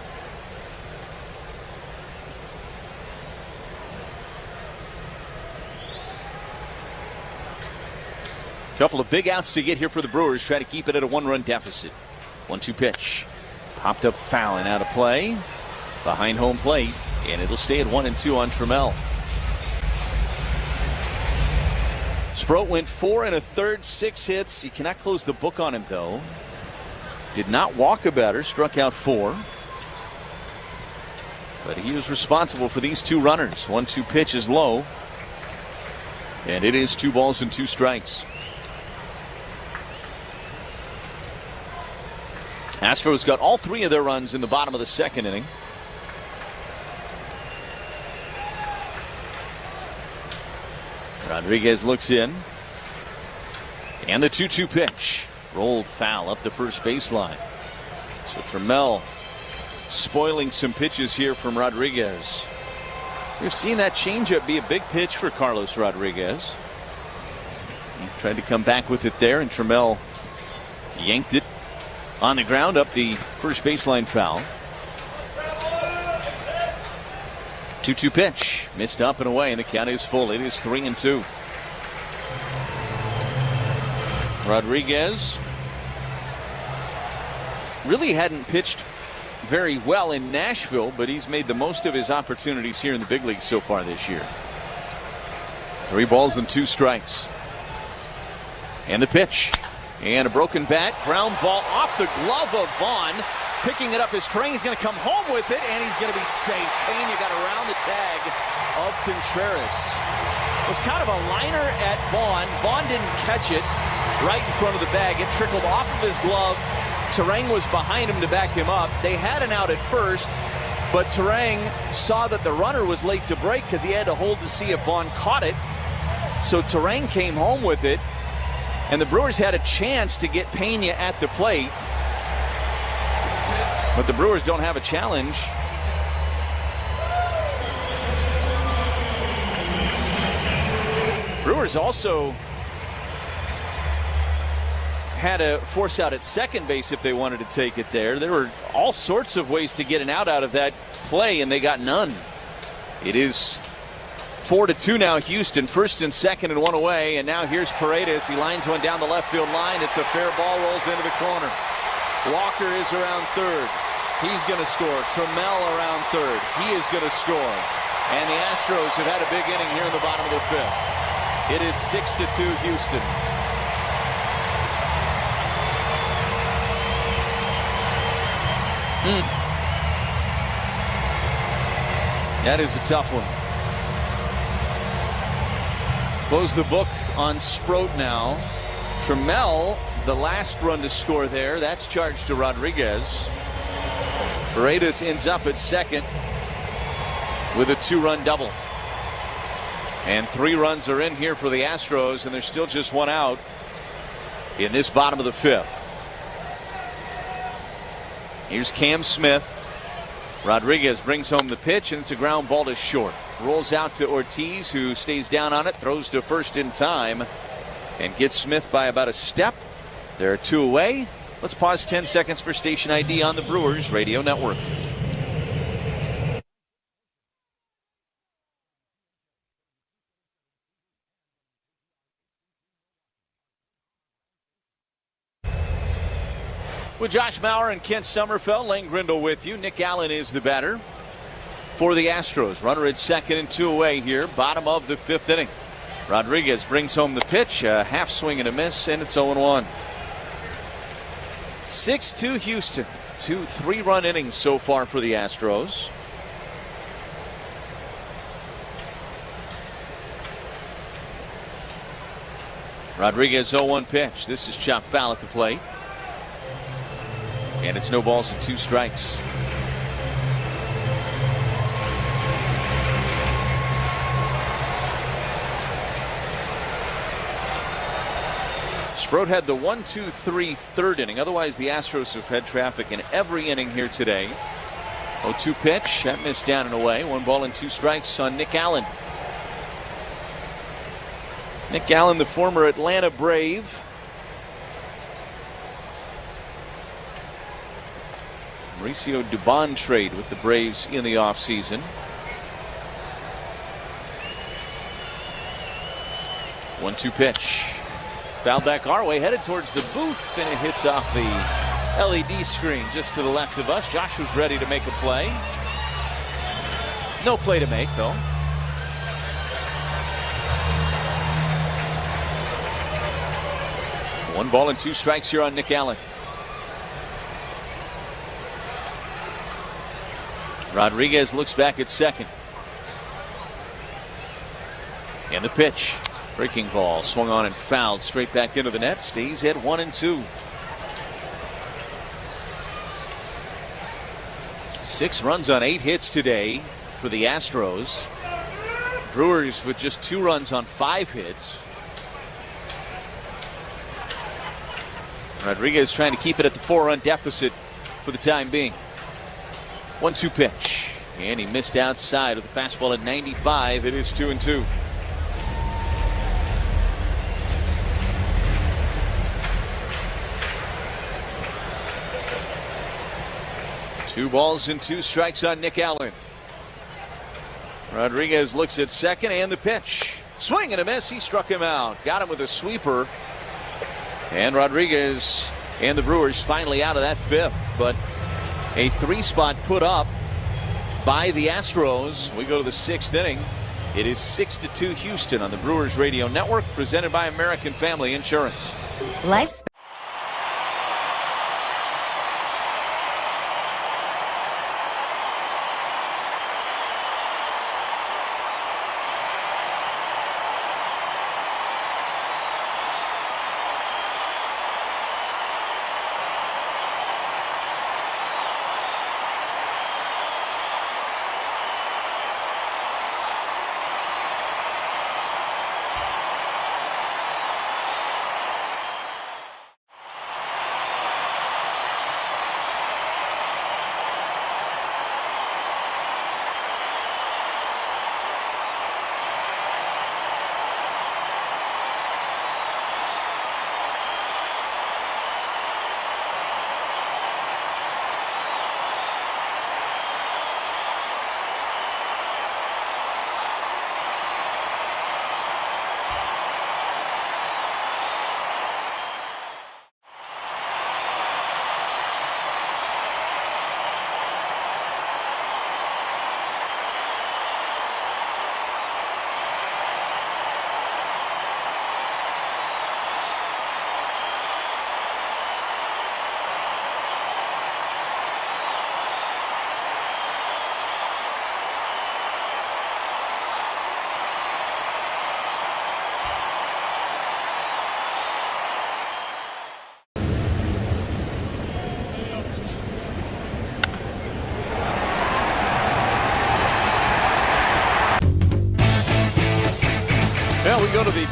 Couple of big outs to get here for the Brewers. Try to keep it at a 1-run deficit. 1-2 pitch. Popped up foul and out of play. Behind home plate. And it'll stay at 1-2 on Trammell. Sproat went 4 1/3, 6 hits. You cannot close the book on him, though. Did not walk a batter, struck out 4. But he was responsible for these 2 runners. 1-2 pitch is low. And it is 2 balls and 2 strikes. Astros got all 3 of their runs in the bottom of the 2nd inning. Rodriguez looks in. And the 2-2 pitch. Rolled foul up the first baseline. So Trammell spoiling some pitches here from Rodriguez. We've seen that changeup be a big pitch for Carlos Rodriguez. He tried to come back with it there, and Trammell yanked it on the ground up the first baseline foul. 2-2 pitch. Missed up and away, and the count is full. It is 3-2. Rodriguez really hadn't pitched very well in Nashville, but he's made the most of his opportunities here in the big leagues so far this year. 3 balls and 2 strikes. And the pitch. And a broken bat. Ground ball off the glove of Vaughn. Picking it up is Turang. He's going to come home with it, and he's going to be safe. Pena got around the tag of Contreras. It was kind of a liner at Vaughn. Vaughn didn't catch it right in front of the bag. It trickled off of his glove. Turang was behind him to back him up. They had an out at first, but Turang saw that the runner was late to break because he had to hold to see if Vaughn caught it. So Turang came home with it, and the Brewers had a chance to get Pena at the plate. But the Brewers don't have a challenge. Brewers also had a force out at second base if they wanted to take it there. There were all sorts of ways to get an out of that play, and they got none. It is 4-2 now, Houston. First and second and 1 away, and now here's Paredes. He lines one down the left field line. It's a fair ball, rolls into the corner. Walker is around third. He's going to score. Trammell around third. He is going to score. And the Astros have had a big inning here in the bottom of the 5th. It is 6-2 Houston. That is a tough one. Close the book on Sproat now. Trammell the last run to score there. That's charged to Rodriguez. Paredes ends up at second with a 2-run double. And 3 runs are in here for the Astros, and there's still just 1 out in this bottom of the 5th. Here's Cam Smith. Rodriguez brings home the pitch, and it's a ground ball to short. Rolls out to Ortiz, who stays down on it, throws to first in time, and gets Smith by about a step. There are 2 away. Let's pause 10 seconds for station ID on the Brewers Radio Network. With Josh Mauer and Kent Sommerfeld, Lane Grindle with you. Nick Allen is the batter for the Astros. Runner at second and 2 away here, bottom of the 5th inning. Rodriguez brings home the pitch, a half swing and a miss, and it's 0-1. 6-2 Houston. 2 3-run innings so far for the Astros. Rodriguez 0-1 pitch. This is chopped foul at the plate. And it's no balls and 2 strikes. Sprode had the 1-2-3 third inning. Otherwise, the Astros have had traffic in every inning here today. 0-2 pitch. That missed down and away. 1 ball and 2 strikes on Nick Allen. Nick Allen, the former Atlanta Brave. Mauricio Dubon trade with the Braves in the offseason. 1-2 pitch. Foul back our way, headed towards the booth, and it hits off the LED screen just to the left of us. Josh was ready to make a play. No play to make, though. One ball and 2 strikes here on Nick Allen. Rodriguez looks back at second. And the pitch. Breaking ball swung on and fouled straight back into the net. Stays at 1-2. 6 runs on 8 hits today for the Astros. Brewers with just 2 runs on 5 hits. Rodriguez trying to keep it at the 4-run deficit for the time being. 1-2 pitch. And he missed outside with a fastball at 95. It is 2-2. Two balls and 2 strikes on Nick Allen. Rodriguez looks at second and the pitch. Swing and a miss. He struck him out. Got him with a sweeper. And Rodriguez and the Brewers finally out of that 5th. But a 3-spot put up by the Astros. We go to the 6th inning. It is 6-2 Houston on the Brewers Radio Network, presented by American Family Insurance. Life's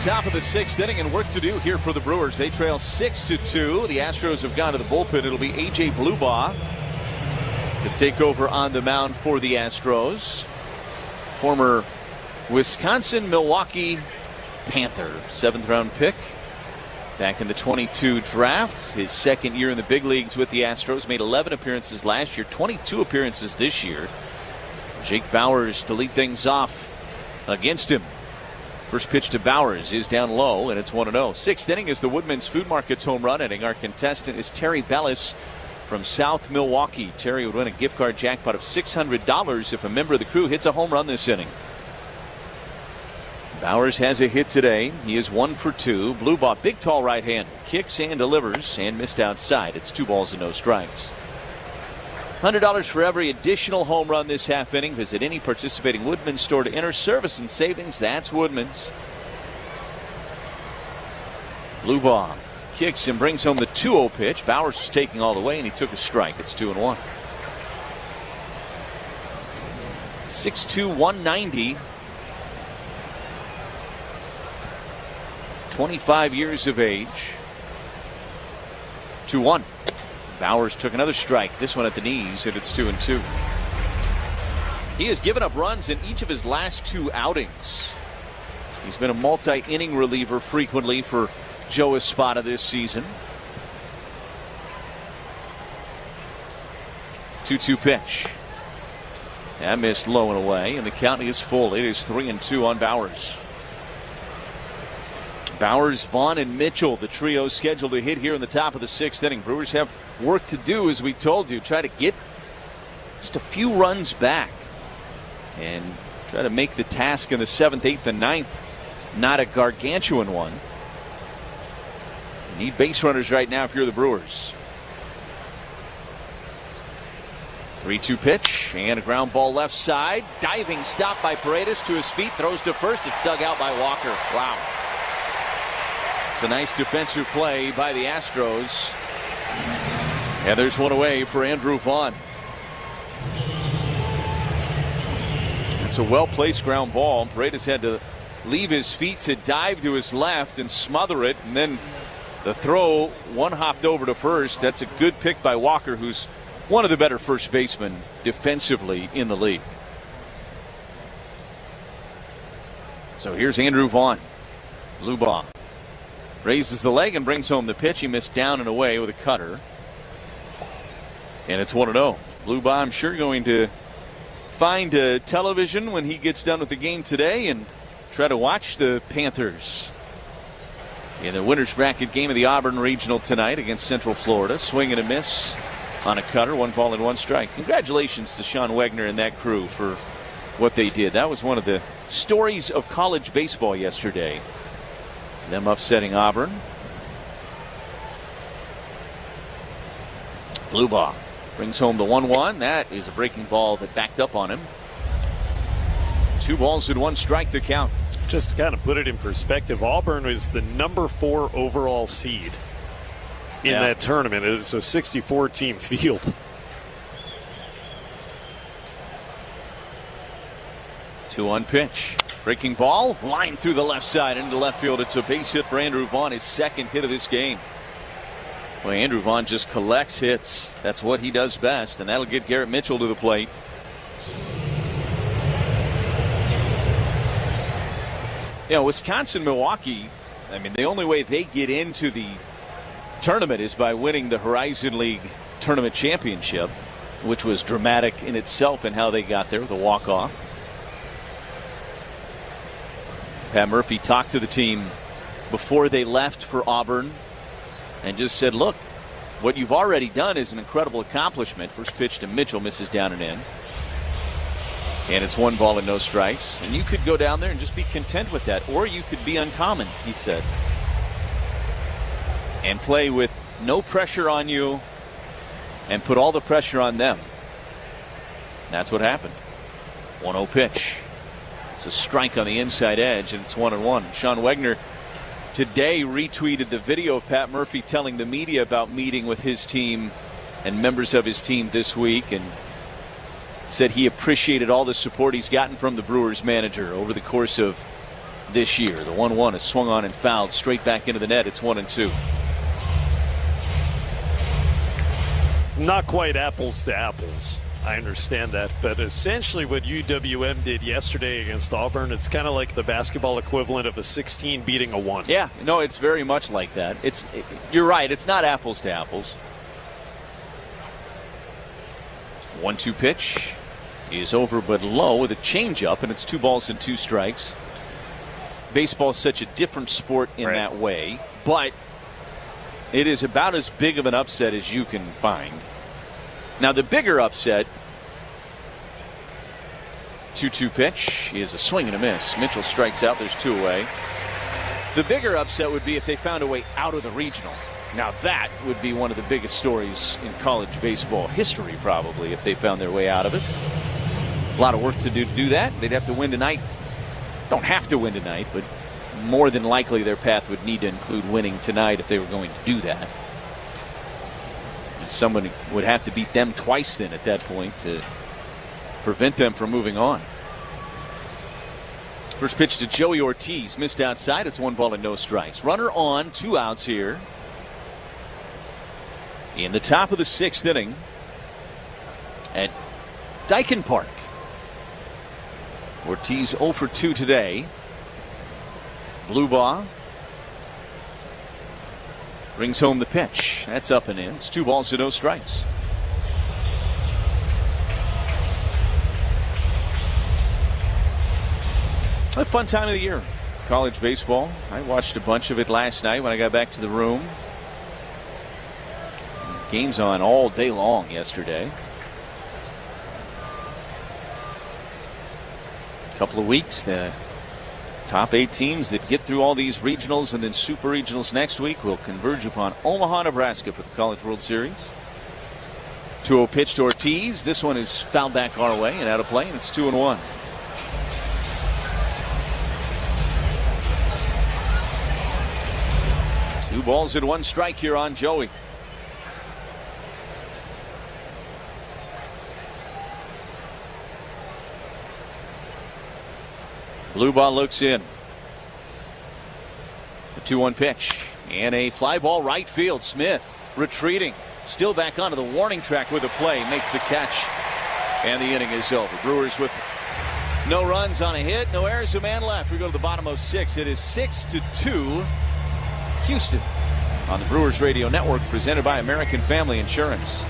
top of the 6th inning and work to do here for the Brewers. They trail 6-2. The Astros have gone to the bullpen. It'll be A.J. Bluebaugh to take over on the mound for the Astros. Former Wisconsin Milwaukee Panther, 7th round pick back in the 22 draft. His second year in the big leagues with the Astros. Made 11 appearances last year, 22 appearances this year. Jake Bauers to lead things off against him. First pitch to Bauers is down low, and it's 1-0. 6th inning is the Woodman's Food Market's home run inning. Our contestant is Terry Bellis from South Milwaukee. Terry would win a gift card jackpot of $600 if a member of the crew hits a home run this inning. Bauers has a hit today. He is 1 for 2. Bluebaugh, big tall right hand, kicks and delivers and missed outside. It's 2 balls and no strikes. $100 for every additional home run this half inning. Visit any participating Woodman's store to enter. Service and savings, that's Woodman's. Bluebaugh kicks and brings home the 2-0 pitch. Bauers was taking all the way and he took a strike. It's 2-1. 6'2", 190. 25 years of age. 2-1. Bauers took another strike, this one at the knees, and it's 2-2. He has given up runs in each of his last 2 outings. He's been a multi-inning reliever frequently for Joe Espada this season. 2-2 pitch. That missed low and away, and the count is full. It is 3-2 on Bauers. Bauers, Vaughn, and Mitchell, the trio scheduled to hit here in the top of the 6th inning. Brewers have work to do, as we told you. Try to get just a few runs back and try to make the task in the 7th, 8th, and 9th not a gargantuan one. You need base runners right now if you're the Brewers. 3-2 pitch and a ground ball left side. Diving stop by Paredes to his feet. Throws to first. It's dug out by Walker. Wow. It's a nice defensive play by the Astros. And there's one away for Andrew Vaughn. It's a well-placed ground ball. Paredes had to leave his feet to dive to his left and smother it. And then the throw, one hopped over to first. That's a good pick by Walker, who's one of the better first basemen defensively in the league. So here's Andrew Vaughn. Bluebaugh raises the leg and brings home the pitch. He missed down and away with a cutter. And it's 1-0. Bluebaugh, I'm sure, going to find a television when he gets done with the game today and try to watch the Panthers in the winner's bracket game of the Auburn Regional tonight against Central Florida. Swing and a miss on a cutter. 1 ball and 1 strike. Congratulations to Sean Wegner and that crew for what they did. That was one of the stories of college baseball yesterday. Them upsetting Auburn. Bluebaugh brings home the 1-1. That is a breaking ball that backed up on him. 2 balls and 1 strike the count. Just to kind of put it in perspective, Auburn is the number 4 overall seed in that tournament. It's a 64-team field. 2-1 pitch. Breaking ball, line through the left side into left field. It's a base hit for Andrew Vaughn, his 2nd hit of this game. Well, Andrew Vaughn just collects hits. That's what he does best, and that'll get Garrett Mitchell to the plate. You know, Wisconsin, Milwaukee, I mean, the only way they get into the tournament is by winning the Horizon League Tournament Championship, which was dramatic in itself in how they got there with a walk-off. Pat Murphy talked to the team before they left for Auburn and just said, look, what you've already done is an incredible accomplishment. First pitch to Mitchell, misses down and in. And it's 1 ball and no strikes. And you could go down there and just be content with that. Or you could be uncommon, he said, and play with no pressure on you and put all the pressure on them. That's what happened. 1-0 pitch. It's a strike on the inside edge, and it's 1-1. Sean Wegner today retweeted the video of Pat Murphy telling the media about meeting with his team and members of his team this week, and said he appreciated all the support he's gotten from the Brewers manager over the course of this year. The 1-1 is swung on and fouled straight back into the net. It's 1-2. Not quite apples to apples. I understand that, but essentially what UWM did yesterday against Auburn, it's kind of like the basketball equivalent of a 16 beating a 1. Yeah, no, it's very much like that. You're right, it's not apples to apples. 1-2 pitch is over but low with a changeup, and it's 2 balls and 2 strikes. Baseball is such a different sport in that way, but it is about as big of an upset as you can find. Now, the bigger upset, 2-2 pitch is a swing and a miss. Mitchell strikes out. There's 2 away. The bigger upset would be if they found a way out of the regional. Now, that would be one of the biggest stories in college baseball history, probably, if they found their way out of it. A lot of work to do that. They'd have to win tonight. Don't have to win tonight, but more than likely their path would need to include winning tonight if they were going to do that. Someone would have to beat them twice then at that point to prevent them from moving on. First pitch to Joey Ortiz, missed outside. It's 1 ball and no strikes. Runner on, 2 outs here in the top of the 6th inning at Dyken Park. Ortiz 0 for 2 today. Blue ball brings home the pitch. That's up and in. It's 2 balls and no strikes. A fun time of the year, college baseball. I watched a bunch of it last night when I got back to the room. Games on all day long yesterday. A couple of weeks, the top 8 teams that get through all these regionals and then super regionals next week will converge upon Omaha, Nebraska for the College World Series. 2-0 pitch to Ortiz. This one is fouled back our way and out of play, and it's 2-1. Two balls and 1 strike here on Joey. Blue ball looks in. The 2-1 pitch and a fly ball right field. Smith retreating, still back onto the warning track with a play, makes the catch, and the inning is over. Brewers with no runs on a hit, no errors, a man left. We go to the bottom of 6. It is 6-2 Houston on the Brewers Radio Network, presented by American Family Insurance.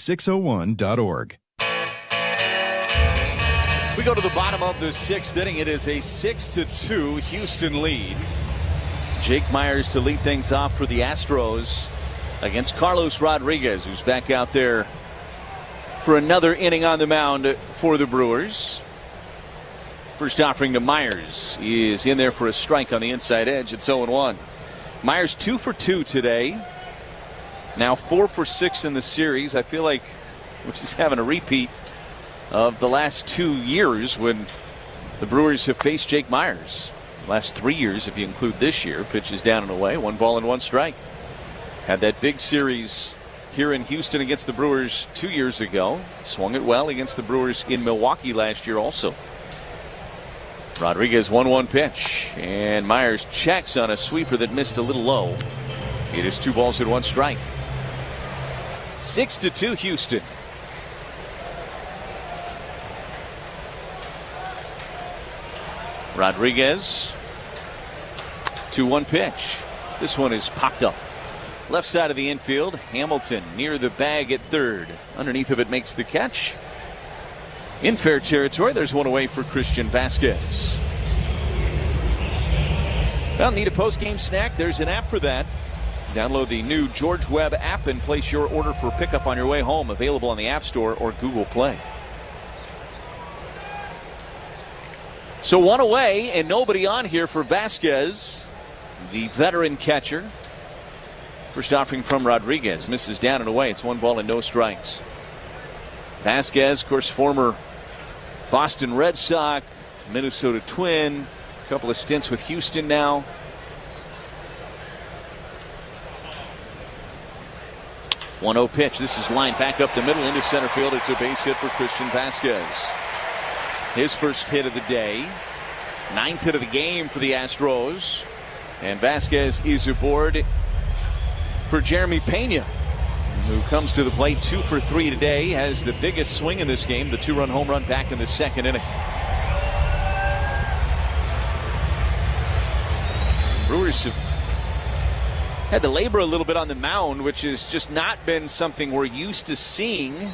.601.org. We go to the bottom of the 6th inning. It is a 6-2 Houston lead. Jake Myers to lead things off for the Astros against Carlos Rodriguez, who's back out there for another inning on the mound for the Brewers. First offering to Myers is in there for a strike on the inside edge. It's 0-1. Myers 2 for 2 today. Now 4 for 6 in the series. I feel like we're just having a repeat of the last 2 years when the Brewers have faced Jake Meyers. Last 3 years, if you include this year. Pitches down and away. 1 ball and 1 strike. Had that big series here in Houston against the Brewers 2 years ago. Swung it well against the Brewers in Milwaukee last year also. Rodriguez 1-1 pitch. And Meyers checks on a sweeper that missed a little low. It is 2 balls and 1 strike. 6-2 Houston. Rodriguez. 2-1 pitch. This one is popped up. Left side of the infield. Hamilton near the bag at third. Underneath of it makes the catch. In fair territory, there's one away for Christian Vasquez. Well, need a post-game snack? There's an app for that. Download the new George Webb app and place your order for pickup on your way home. Available on the App Store or Google Play. So 1 away and nobody on here for Vasquez, the veteran catcher. First offering from Rodriguez. Misses down and away. It's 1 ball and no strikes. Vasquez, of course, former Boston Red Sox, Minnesota Twin. A couple of stints with Houston now. One 1-0 pitch. This is lined back up the middle into center field. It's a base hit for Christian Vasquez. His first hit of the day. 9th hit of the game for the Astros. And Vasquez is aboard for Jeremy Pena, who comes to the plate 2 for 3 today. Has the biggest swing in this game. The 2-run home run back in the 2nd inning. Brewers have had to labor a little bit on the mound, which has just not been something we're used to seeing.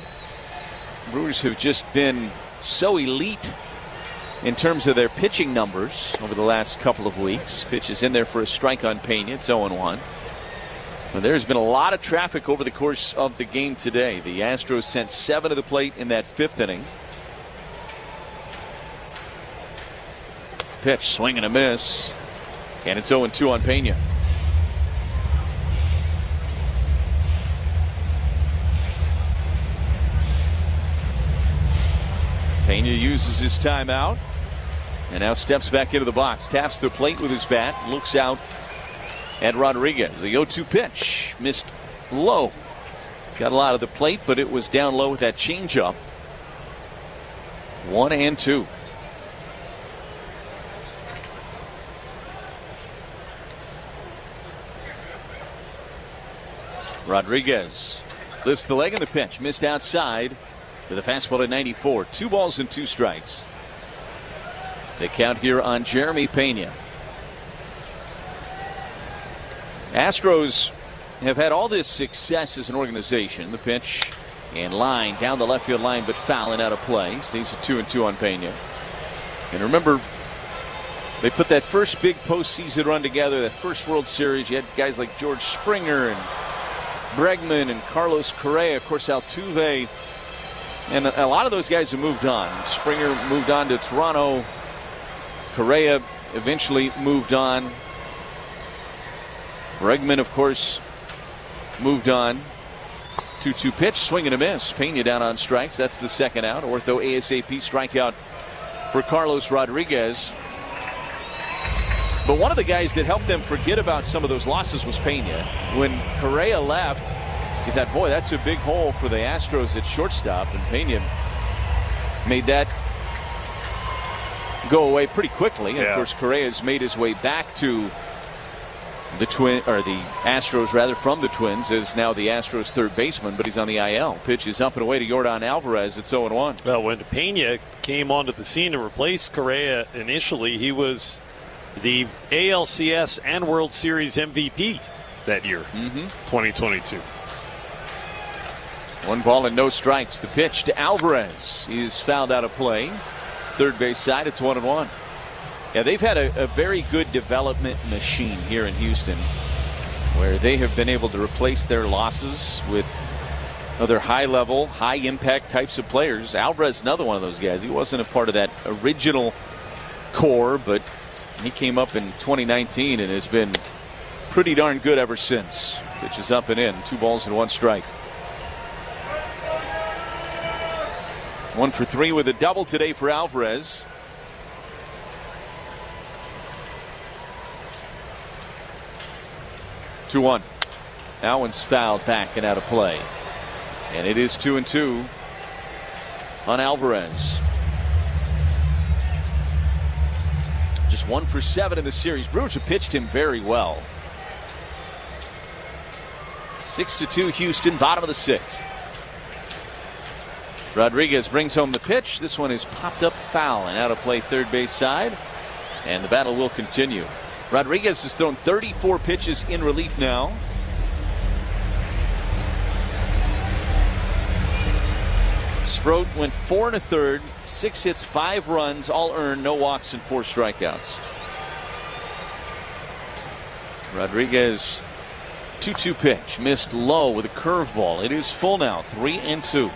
Brewers have just been so elite in terms of their pitching numbers over the last couple of weeks. Pitch is in there for a strike on Pena. It's 0-1. But there's been a lot of traffic over the course of the game today. The Astros sent 7 to the plate in that 5th inning. Pitch, swing and a miss. And it's 0-2 on Pena. Pena uses his timeout and now steps back into the box. Taps the plate with his bat. Looks out at Rodriguez. The 0-2 pitch. Missed low. Got a lot of the plate, but it was down low with that changeup. 1-2. Rodriguez lifts the leg in the pitch. Missed outside. With a fastball at 94. 2 balls and 2 strikes. They count here on Jeremy Pena. Astros have had all this success as an organization. The pitch and line down the left field line, but fouling out of play. Stays at 2-2 on Pena. And remember, they put that first big postseason run together, that first World Series. You had guys like George Springer and Bregman and Carlos Correa, of course, Altuve. And a lot of those guys have moved on. Springer moved on to Toronto. Correa eventually moved on. Bregman, of course, moved on. 2-2 pitch, swing and a miss. Pena down on strikes. That's the 2nd out. Ortho ASAP strikeout for Carlos Rodriguez. But one of the guys that helped them forget about some of those losses was Pena. When Correa left, you thought, boy, that's a big hole for the Astros at shortstop, and Pena made that go away pretty quickly. And of course, Correa's made his way back to the Astros from the Twins, as now the Astros third baseman, but he's on the IL. Pitch is up and away to Yordan Alvarez. It's 0-1. Well, when Pena came onto the scene to replace Correa initially, he was the ALCS and World Series MVP that year, 2022. 1 ball and no strikes. The pitch to Alvarez is fouled out of play. Third base side, it's 1-1. Yeah, they've had a very good development machine here in Houston, where they have been able to replace their losses with other high-level, high-impact types of players. Alvarez, another one of those guys. He wasn't a part of that original core, but he came up in 2019 and has been pretty darn good ever since. Pitch is up and in. 2 balls and 1 strike. 1 for 3 with a double today for Alvarez. Two one. That one's fouled back and out of play. And it is 2-2 on Alvarez. Just 1 for 7 in the series. Brewers have pitched him very well. 6-2 Houston, bottom of the 6th. Rodriguez brings home the pitch. This one is popped up foul and out of play third base side. And the battle will continue. Rodriguez has thrown 34 pitches in relief now. Sproat went 4 1/3, 6 hits, 5 runs, all earned, no walks, and 4 strikeouts. Rodriguez, 2-2 pitch, missed low with a curveball. It is full now, 3-2.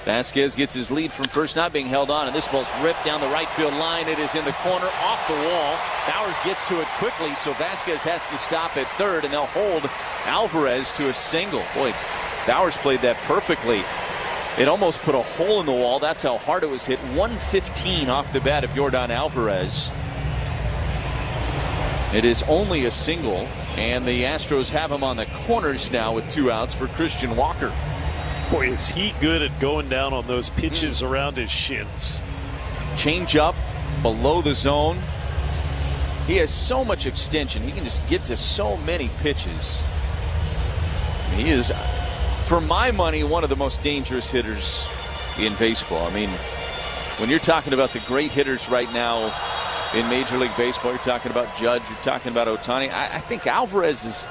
Vasquez gets his lead from first, not being held on, and this ball's ripped down the right field line. It is in the corner, off the wall. Bowers gets to it quickly, so Vasquez has to stop at third, and they'll hold Alvarez to a single. Boy, Bowers played that perfectly. It almost put a hole in the wall. That's how hard it was hit. 115 off the bat of Yordan Alvarez. It is only a single, and the Astros have him on the corners now with 2 outs for Christian Walker. Boy, is he good at going down on those pitches around his shins. Change up below the zone. He has so much extension. He can just get to so many pitches. He is, for my money, one of the most dangerous hitters in baseball. I mean, when you're talking about the great hitters right now in Major League Baseball, you're talking about Judge, you're talking about Ohtani. I think Alvarez is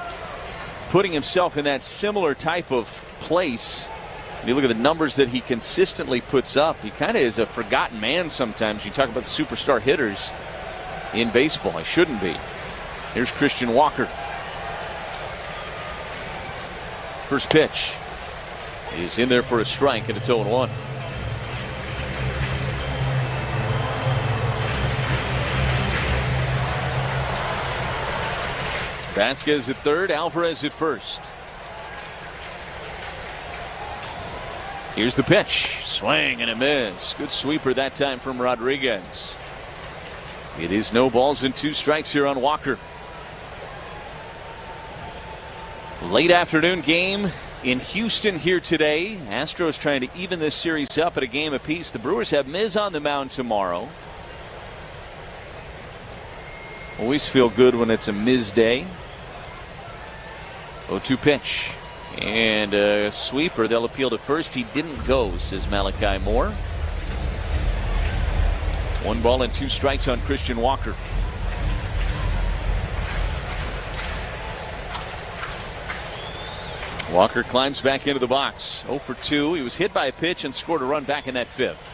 putting himself in that similar type of place. You look at the numbers that he consistently puts up. He kind of is a forgotten man sometimes. You talk about the superstar hitters in baseball. He shouldn't be. Here's Christian Walker. First pitch is in there for a strike, and it's 0-1. Vasquez at third, Alvarez at first. Here's the pitch. Swing and a miss. Good sweeper that time from Rodriguez. It is no balls and 2 strikes here on Walker. Late afternoon game in Houston here today. Astros trying to even this series up at a game apiece. The Brewers have Miz on the mound tomorrow. Always feel good when it's a Miz day. 0-2 pitch. And a sweeper. They'll appeal to first. He didn't go, says Malachi Moore. 1 ball and 2 strikes on Christian Walker. Walker climbs back into the box. 0 for 2. He was hit by a pitch and scored a run back in that 5th.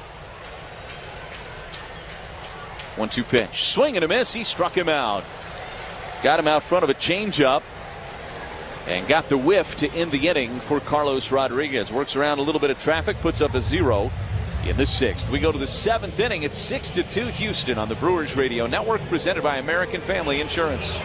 1-2 pitch. Swing and a miss. He struck him out. Got him out front of a changeup. And got the whiff to end the inning for Carlos Rodriguez. Works around a little bit of traffic, puts up a 0 in the 6th. We go to the 7th inning. It's 6-2 Houston on the Brewers Radio Network, presented by American Family Insurance.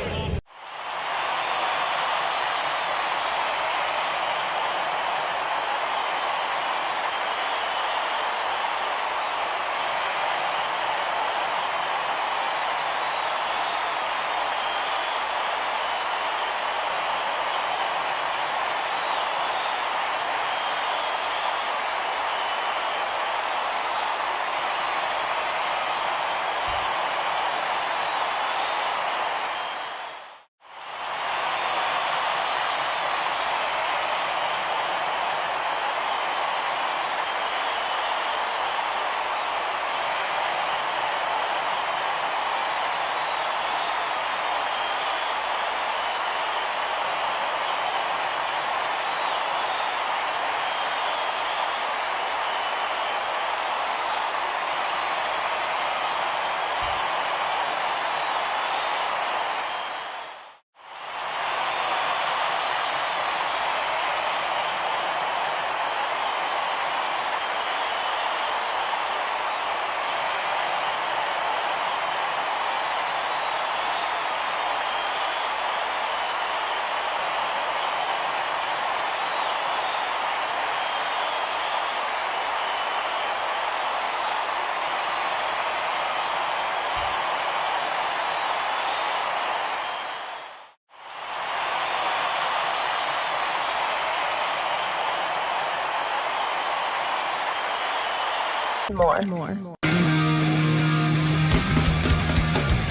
More.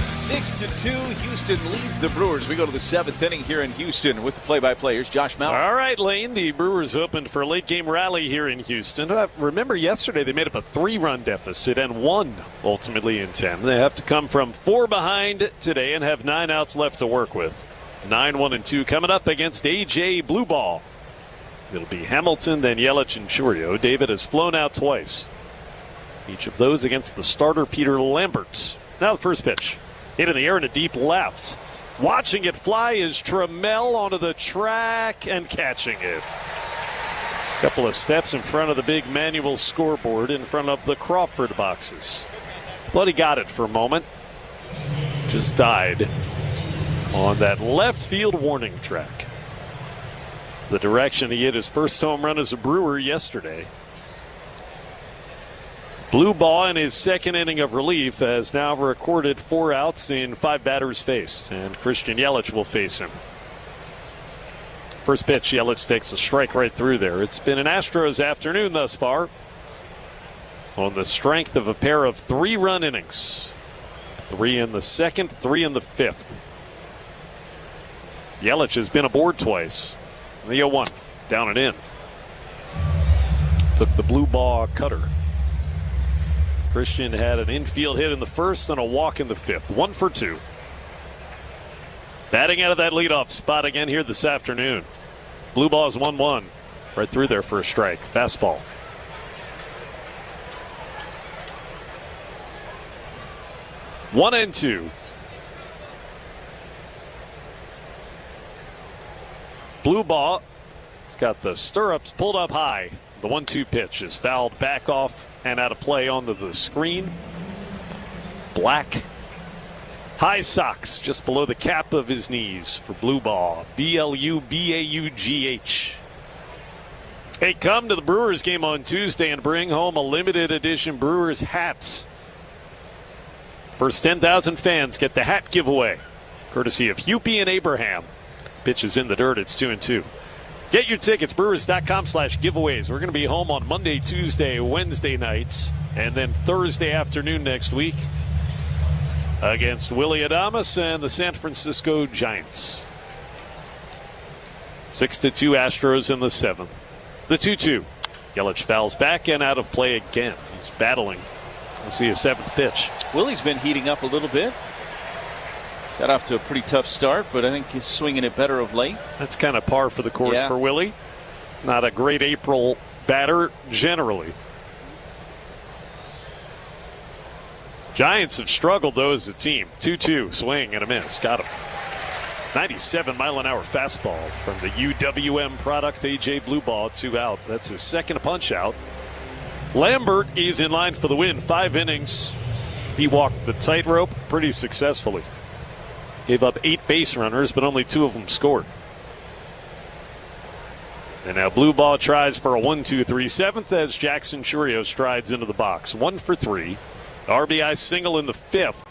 6-2, Houston leads the Brewers. We go to the 7th inning here in Houston with the play-by-play. Here's Josh Mallon. All right, Lane. The Brewers opened for a late-game rally here in Houston. Remember yesterday they made up a 3-run deficit and won ultimately in 10. They have to come from 4 behind today and have 9 outs left to work with. 9-1-2 coming up against A.J. Blue Ball. It'll be Hamilton, then Yelich and Churio. David has flown out twice. Each of those against the starter Peter Lambert. Now the first pitch. Hit in the air and a deep left. Watching it fly is Trammell onto the track and catching it. A couple of steps in front of the big manual scoreboard in front of the Crawford boxes. Thought he got it for a moment. Just died on that left field warning track. It's the direction he hit his first home run as a Brewer yesterday. Blue Ball in his second inning of relief has now recorded 4 outs in 5 batters faced, and Christian Yelich will face him. First pitch, Yelich takes a strike right through there. It's been an Astros afternoon thus far on the strength of a pair of 3-run innings. 3 in the second, 3 in the 5th. Yelich has been aboard twice. The 0-1, down and in. Took the Blue Ball cutter. Christian had an infield hit in the first and a walk in the 5th. 1 for 2. Batting out of that leadoff spot again here this afternoon. Blue Ball is 1-1. Right through there for a strike. Fastball. One and 2. Blue Ball. It's got the stirrups pulled up high. The 1-2 pitch is fouled back off and out of play onto the screen. Black high socks just below the cap of his knees for Blue Ball. BLUBAUGH. Hey, come to the Brewers game on Tuesday and bring home a limited edition Brewers hats. First 10,000 fans get the hat giveaway, courtesy of Hupie and Abraham. Pitch is in the dirt. It's 2-2. Get your tickets, brewers.com/giveaways. We're going to be home on Monday, Tuesday, Wednesday nights, and then Thursday afternoon next week against Willie Adames and the San Francisco Giants. 6-2 Astros in the 7th. The 2-2. Yelich fouls back and out of play again. He's battling. We'll see a 7th pitch. Willie's been heating up a little bit. Got off to a pretty tough start, but I think he's swinging it better of late. That's kind of par for the course for Willie. Not a great April batter generally. Giants have struggled, though, as a team. 2-2, swing and a miss. Got him. 97-mile-an-hour fastball from the UWM product, A.J. Blue Ball, 2 out. That's his second punch out. Lambert is in line for the win. 5 innings. He walked the tightrope pretty successfully. Gave up 8 base runners, but only 2 of them scored. And now Blue Ball tries for a 1-2-3 7th as Jackson Churio strides into the box. 1 for 3. RBI single in the 5th.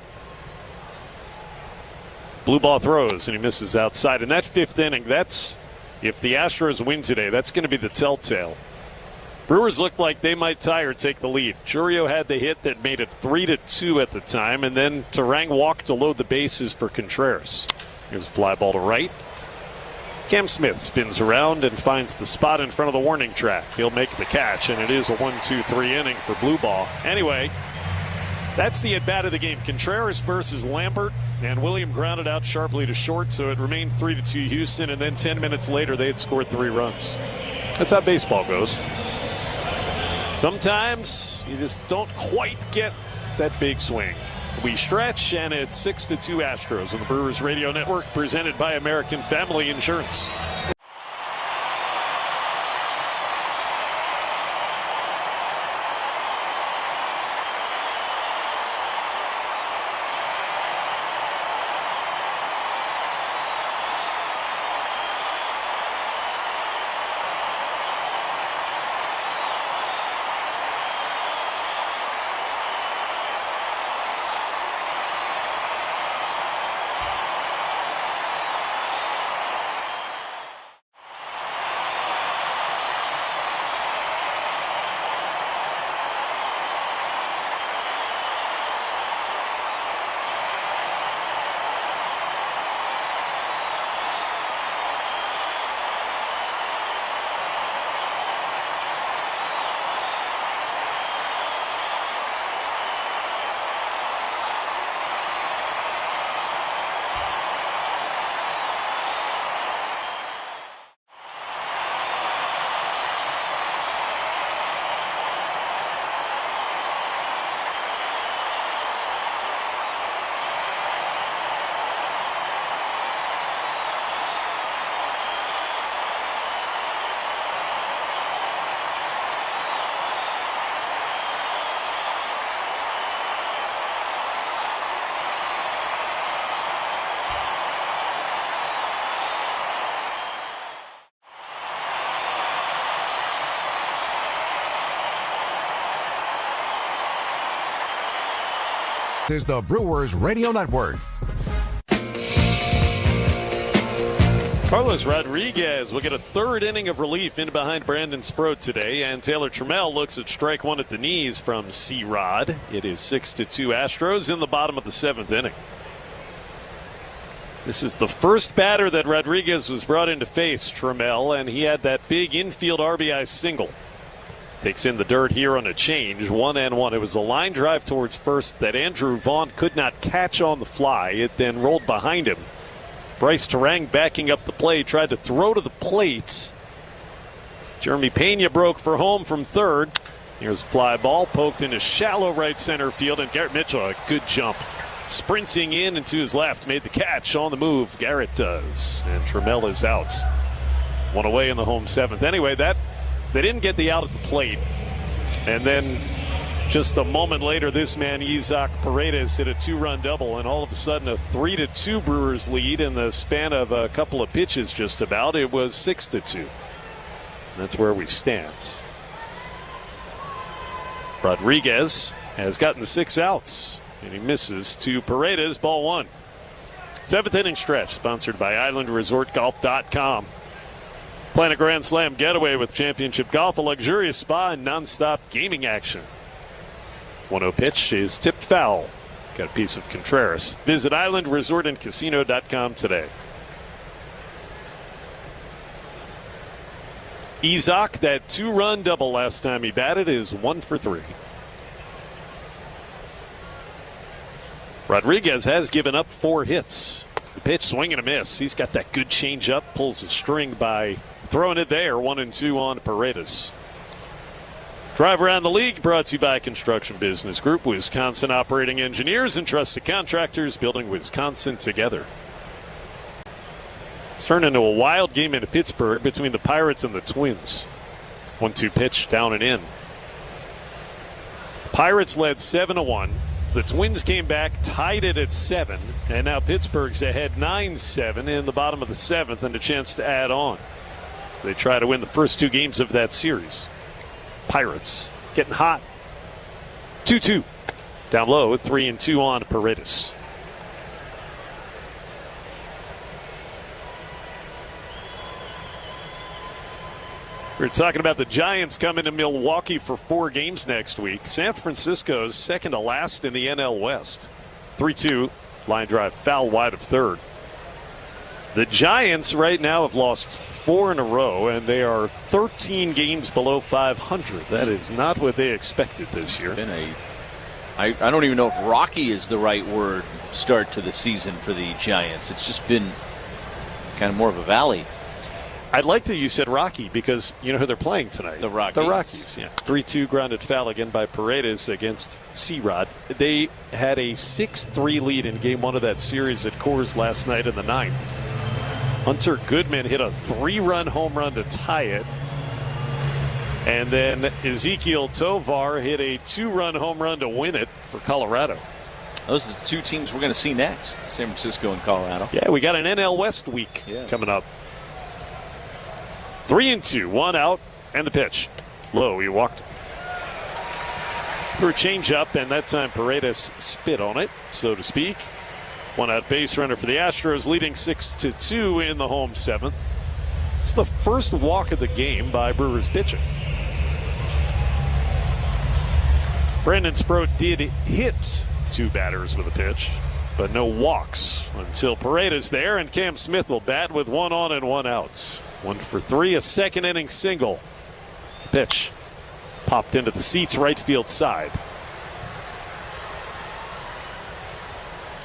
Blue Ball throws, and he misses outside. In that 5th inning, that's, if the Astros win today, that's going to be the telltale. Brewers looked like they might tie or take the lead. Churio had the hit that made it 3-2 at the time, and then Turang walked to load the bases for Contreras. Here's a fly ball to right. Cam Smith spins around and finds the spot in front of the warning track. He'll make the catch, and it is a 1-2-3 inning for Blue Ball. Anyway, that's the at-bat of the game. Contreras versus Lambert, and William grounded out sharply to short, so it remained 3-2 Houston, and then 10 minutes later they had scored 3 runs. That's how baseball goes. Sometimes you just don't quite get that big swing. We stretch, and it's 6-2 Astros on the Brewers Radio Network, presented by American Family Insurance. is the Brewers Radio Network. Carlos Rodriguez will get a third inning of relief in behind Brandon Sproat today, and Taylor Trammell looks at strike one at the knees from C-Rod. It is 6-2 Astros in the bottom of the seventh inning. This is the first batter that Rodriguez was brought in to face Trammell, and he had that big infield RBI single. Takes in the dirt here on a change, 1-1. It was a line drive towards first that Andrew Vaughn could not catch on the fly. It then rolled behind him. Bryce Terang backing up the play, tried to throw to the plate. Jeremy Pena broke for home from third. Here's a fly ball poked into shallow right center field, and Garrett Mitchell, a good jump. Sprinting in and to his left, made the catch on the move. Garrett does, and Trammell is out. One away in the home seventh. Anyway, they didn't get the out at the plate. And then just a moment later, this man, Isaac Paredes, hit a two-run double, and all of a sudden a 3-2 Brewers lead in the span of a couple of pitches just about. It was 6-2. That's where we stand. Rodriguez has gotten 6 outs. And he misses to Paredes, ball one. Seventh inning stretch, sponsored by IslandResortGolf.com. Plan a Grand Slam getaway with Championship Golf, a luxurious spa, and nonstop gaming action. 1-0 pitch is tipped foul. Got a piece of Contreras. Visit IslandResortAndCasino.com today. Isaac, that two-run double last time he batted, is 1 for 3. Rodriguez has given up 4 hits. The pitch, swing and a miss. He's got that good changeup, pulls the string by throwing it there. 1-2 on Paredes. Drive Around the League brought to you by Construction Business Group, Wisconsin operating engineers and trusted contractors, building Wisconsin together. It's turned into a wild game in Pittsburgh between the Pirates and the Twins. 1-2 pitch, down and in. Pirates led 7-1. The Twins came back, tied it at 7, and now Pittsburgh's ahead 9-7 in the bottom of the 7th and a chance to add on. So they try to win the first 2 games of that series. Pirates getting hot. 2-2. Down low with 3-2 on Paredes. We're talking about the Giants coming to Milwaukee for 4 games next week. San Francisco's second to last in the NL West. 3-2, line drive foul wide of third. The Giants right now have lost 4 in a row, and they are 13 games below 500. That is not what they expected this year. I don't even know if rocky is the right word, start to the season for the Giants. It's just been kind of more of a valley. I like that you said Rocky because you know who they're playing tonight. The Rockies. The Rockies, yeah. 3-2 grounded foul again by Paredes against C-Rod. They had a 6-3 lead in game 1 of that series at Coors last night in the 9th. Hunter Goodman hit a 3-run home run to tie it. And then Ezekiel Tovar hit a 2-run home run to win it for Colorado. Those are the 2 teams we're going to see next, San Francisco and Colorado. Yeah, we got an NL West week coming up. 3-2, 1 out, and the pitch. Low, he walked through a changeup, and that time Paredes spit on it, so to speak. 1 out base runner for the Astros, leading 6-2 in the home 7th. It's the first walk of the game by Brewers pitching. Brandon Sproat did hit 2 batters with a pitch, but no walks until Paredes there, and Cam Smith will bat with 1 on and 1 out. 1 for 3, a second inning single. Pitch popped into the seats right field side.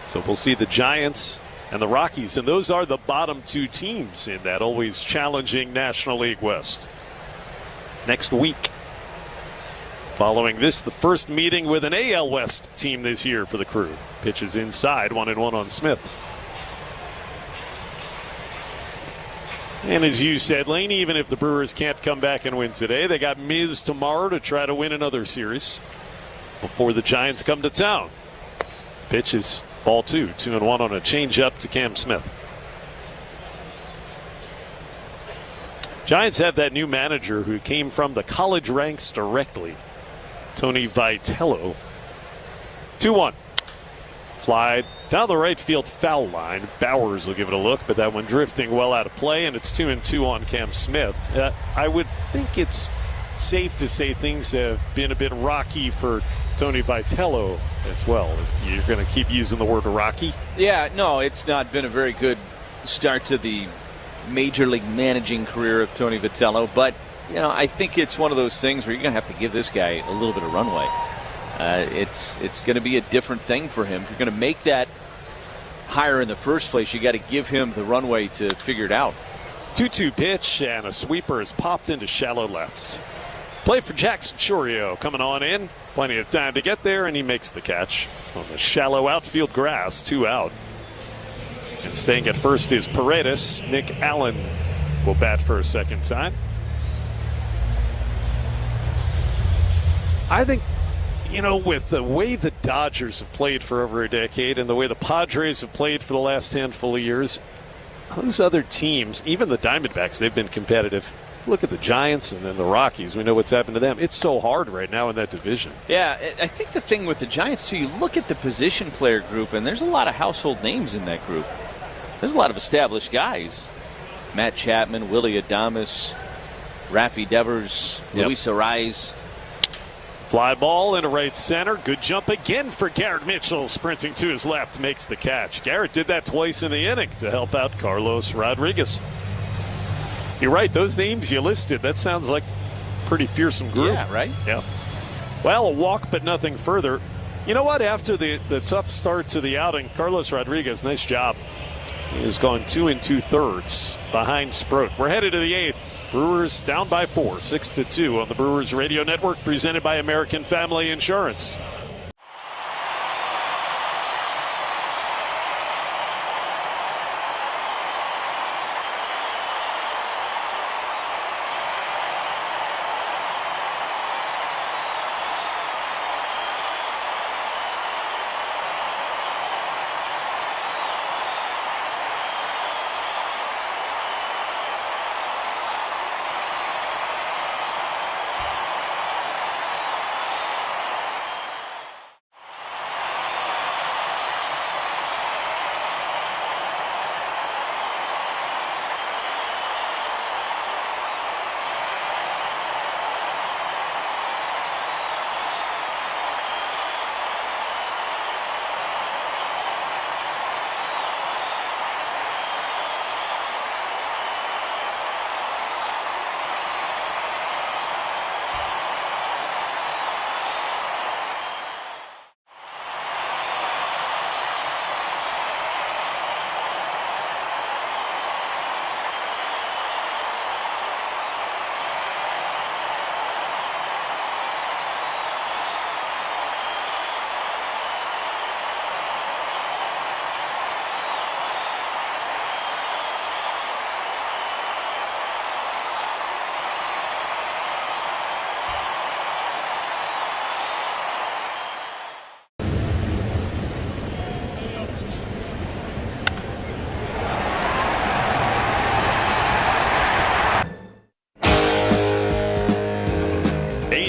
So we'll see the Giants and the Rockies, and those are the bottom 2 teams in that always challenging National League West. Next week, following this, the first meeting with an AL West team this year for the Crew. Pitches inside, 1-1 on Smith. And as you said, Lane, even if the Brewers can't come back and win today, they got Miz tomorrow to try to win another series before the Giants come to town. Pitch is ball 2, 2-1 on a changeup to Cam Smith. Giants have that new manager who came from the college ranks directly, Tony Vitello. 2-1. Fly down the right field foul line. Bowers will give it a look, but that one drifting well out of play, and it's 2-2 on Cam Smith. I would think it's safe to say things have been a bit rocky for Tony Vitello as well, if you're going to keep using the word rocky. Yeah, no, it's not been a very good start to the major league managing career of Tony Vitello, but I think it's one of those things where you're going to have to give this guy a little bit of runway. It's going to be a different thing for him. If you're going to make that hire in the first place, you got to give him the runway to figure it out. 2-2 pitch, and a sweeper is popped into shallow left. Play for Jackson Chourio coming on in. Plenty of time to get there, and he makes the catch on the shallow outfield grass. 2 out. And staying at first is Paredes. Nick Allen will bat for a second time. I think, with the way the Dodgers have played for over a decade and the way the Padres have played for the last handful of years, those other teams, even the Diamondbacks, they've been competitive. Look at the Giants and then the Rockies. We know what's happened to them. It's so hard right now in that division. Yeah, I think the thing with the Giants, too, you look at the position player group, and there's a lot of household names in that group. There's a lot of established guys. Matt Chapman, Willie Adames, Rafi Devers, Luis Arraez. Fly ball into right center. Good jump again for Garrett Mitchell. Sprinting to his left, makes the catch. Garrett did that twice in the inning to help out Carlos Rodriguez. You're right, those names you listed, that sounds like a pretty fearsome group. Yeah, right? Yeah. Well, a walk, but nothing further. You know what? After the tough start to the outing, Carlos Rodriguez, nice job. He has gone 2 2/3 behind Sproat. We're headed to the 8th. Brewers down by 4, 6-2 on the Brewers Radio Network, presented by American Family Insurance.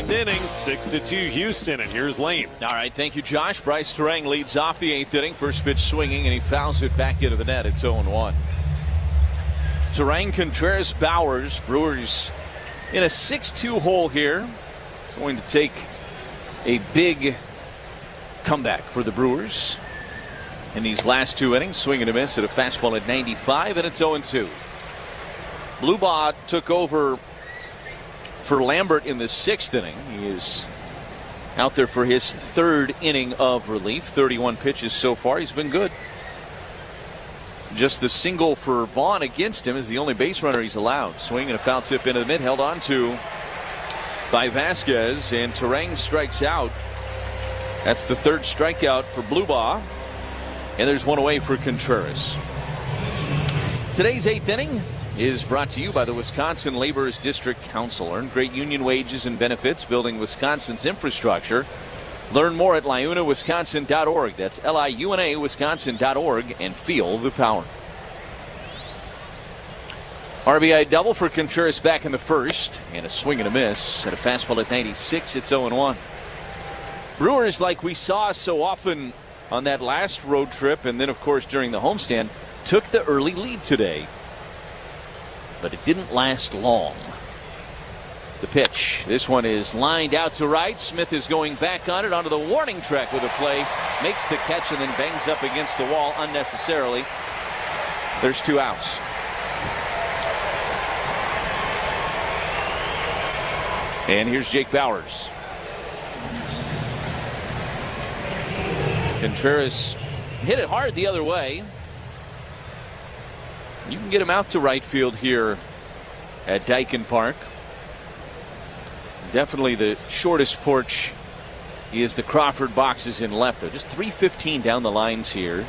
Inning, 6-2 Houston, and here's Lane. All right, thank you, Josh. Bryce Terang leads off the 8th inning. First pitch swinging, and he fouls it back into the net. It's 0-1. Terang, Contreras, Bowers. Brewers in a 6-2 hole here. Going to take a big comeback for the Brewers in these last 2 innings. Swing and a miss at a fastball at 95, and it's 0-2. Bluebaugh took over for Lambert in the 6th inning. He is out there for his 3rd inning of relief. 31 pitches so far. He's been good. Just the single for Vaughn against him is the only base runner he's allowed. Swing and a foul tip into the mid, held on to by Vasquez, and Terang strikes out. That's the 3rd strikeout for Bluebaugh, and there's one away for Contreras. Today's 8th inning is brought to you by the Wisconsin Laborers District Council. Earn great union wages and benefits, building Wisconsin's infrastructure. Learn more at liunawisconsin.org. That's liunawisconsin.org, and feel the power. RBI double for Contreras back in the 1st, and a swing and a miss at a fastball at 96. It's 0-1. Brewers, like we saw so often on that last road trip, and then, of course, during the homestand, took the early lead today. But it didn't last long. The pitch. This one is lined out to right. Smith is going back on it onto the warning track with a play. Makes the catch and then bangs up against the wall unnecessarily. There's 2 outs. And here's Jake Bauers. Contreras hit it hard the other way. You can get him out to right field here at Daikin Park. Definitely the shortest porch is the Crawford boxes in left, though. Just 315 down the lines here,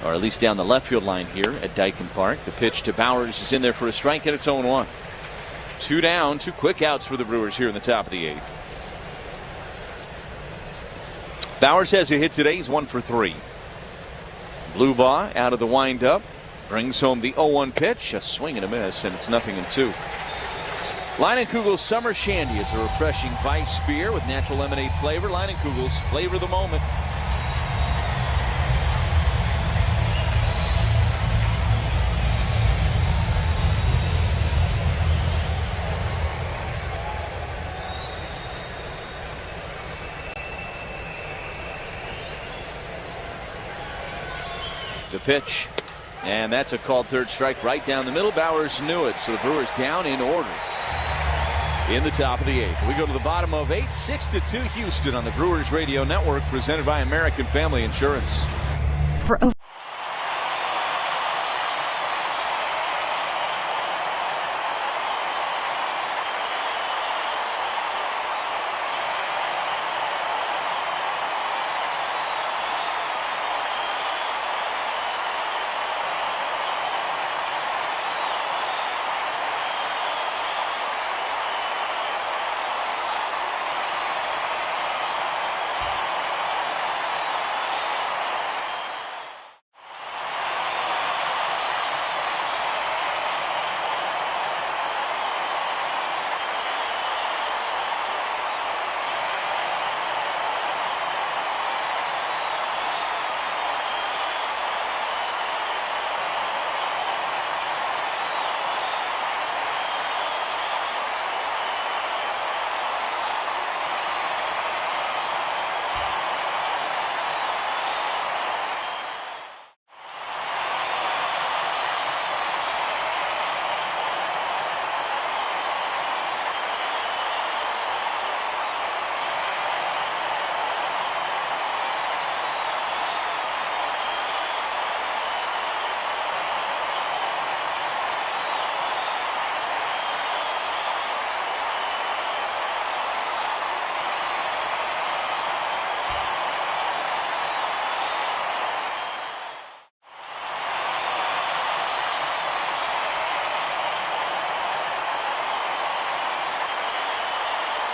or at least down the left field line here at Daikin Park. The pitch to Bauers is in there for a strike, and it's 0-1. 2 down, 2 quick outs for the Brewers here in the top of the 8th. Bauers has a hit today. He's 1 for 3. Blue ball out of the windup. Brings home the 0-1 pitch. A swing and a miss, and it's 0-2. Leinenkugel's Summer Shandy is a refreshing Weiss beer with natural lemonade flavor. Leinenkugel's, flavor the moment. The pitch, and that's a called third strike right down the middle. Bauers knew it, so the Brewers down in order in the top of the 8th. We go to the bottom of 8, 6-2 Houston on the Brewers Radio Network, presented by American Family Insurance. For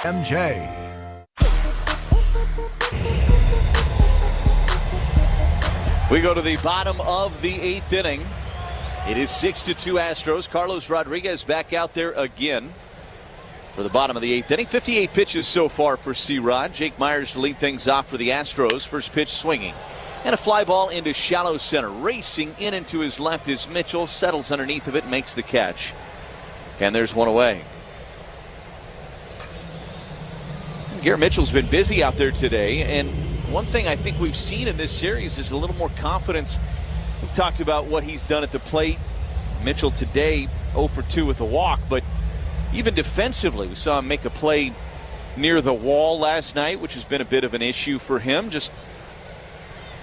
MJ. We go to the bottom of the 8th inning. It is 6-2 Astros. Carlos Rodriguez back out there again for the bottom of the 8th inning. 58 pitches so far for C-Rod. Jake Meyers to lead things off for the Astros. First pitch swinging. And a fly ball into shallow center. Racing in into his left is Mitchell. Settles underneath of it, makes the catch. And there's one away. Garrett Mitchell's been busy out there today, and one thing I think we've seen in this series is a little more confidence. We've talked about what he's done at the plate. Mitchell today 0 for 2 with a walk, but even defensively, we saw him make a play near the wall last night, which has been a bit of an issue for him. Just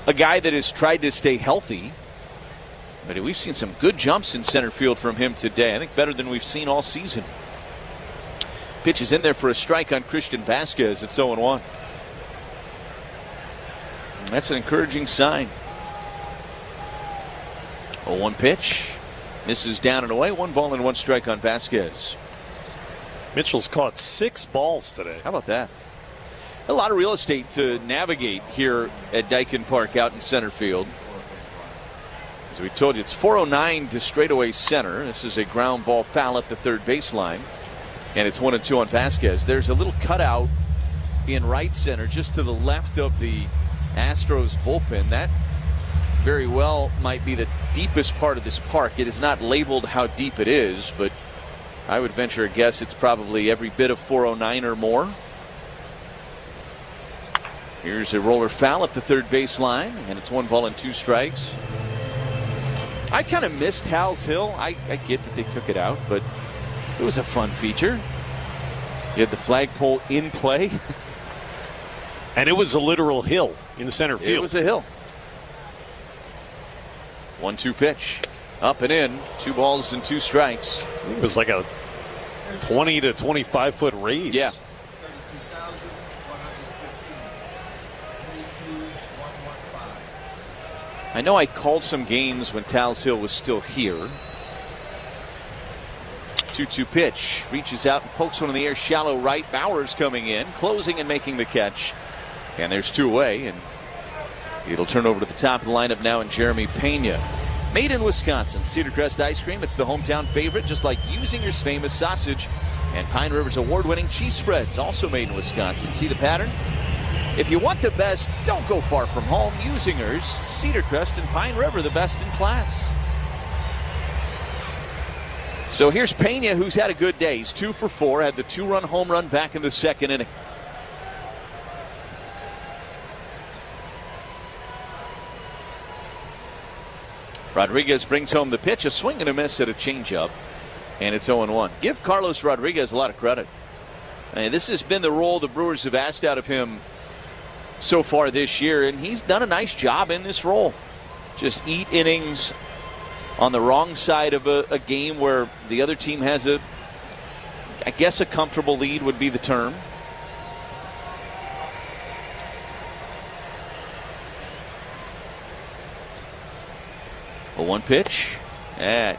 a guy that has tried to stay healthy, but we've seen some good jumps in center field from him today. I think better than we've seen all season. Pitch is in there for a strike on Christian Vasquez. It's 0-1. That's an encouraging sign. 0-1 pitch. Misses down and away. 1 ball and 1 strike on Vasquez. Mitchell's caught 6 balls today. How about that? A lot of real estate to navigate here at Daikin Park out in center field. As we told you, it's 409 to straightaway center. This is a ground ball foul up the third baseline. And it's 1-2 on Vasquez. There's a little cutout in right center just to the left of the Astros bullpen. That very well might be the deepest part of this park. It is not labeled how deep it is, but I would venture a guess it's probably every bit of 409 or more. Here's a roller foul at the third baseline, and it's 1 ball and 2 strikes. I kind of missed Tal's Hill. I get that they took it out, but it was a fun feature. You had the flagpole in play. And it was a literal hill in the center field. It was a hill. 1-2 pitch. Up and in. 2 balls and 2 strikes. It was like a 20 to 25 foot raise. Yeah. I know I called some games when Tal's Hill was still here. 2-2 pitch. Reaches out and pokes one in the air. Shallow right. Bauer's coming in. Closing and making the catch. And there's 2 away. And it'll turn over to the top of the lineup now in Jeremy Pena. Made in Wisconsin. Cedar Crest Ice Cream. It's the hometown favorite, just like Usinger's famous sausage. And Pine River's award-winning cheese spreads. Also made in Wisconsin. See the pattern? If you want the best, don't go far from home. Usinger's, Cedar Crest, and Pine River, the best in class. So here's Pena, who's had a good day. He's 2 for 4, had the 2-run home run back in the second inning. Rodriguez brings home the pitch, a swing and a miss at a changeup, and it's 0-1. Give Carlos Rodriguez a lot of credit. This has been the role the Brewers have asked out of him so far this year, and he's done a nice job in this role. Just eat innings on the wrong side of a game where the other team has a comfortable lead would be the term. A 1 pitch.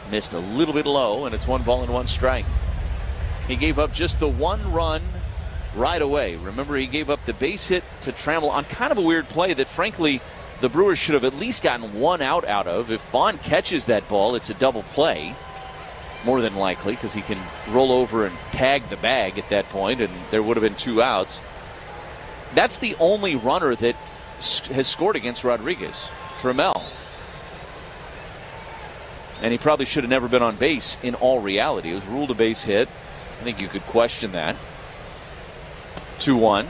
Missed a little bit low, and it's 1 ball and 1 strike. He gave up just the 1 run right away. Remember, he gave up the base hit to Trammell on kind of a weird play that, frankly, the Brewers should have at least gotten 1 out of. If Vaughn catches that ball, it's a double play, more than likely, because he can roll over and tag the bag at that point, and there would have been 2 outs. That's the only runner that has scored against Rodriguez, Trammell. And he probably should have never been on base in all reality. It was ruled a base hit. I think you could question that. 2-1,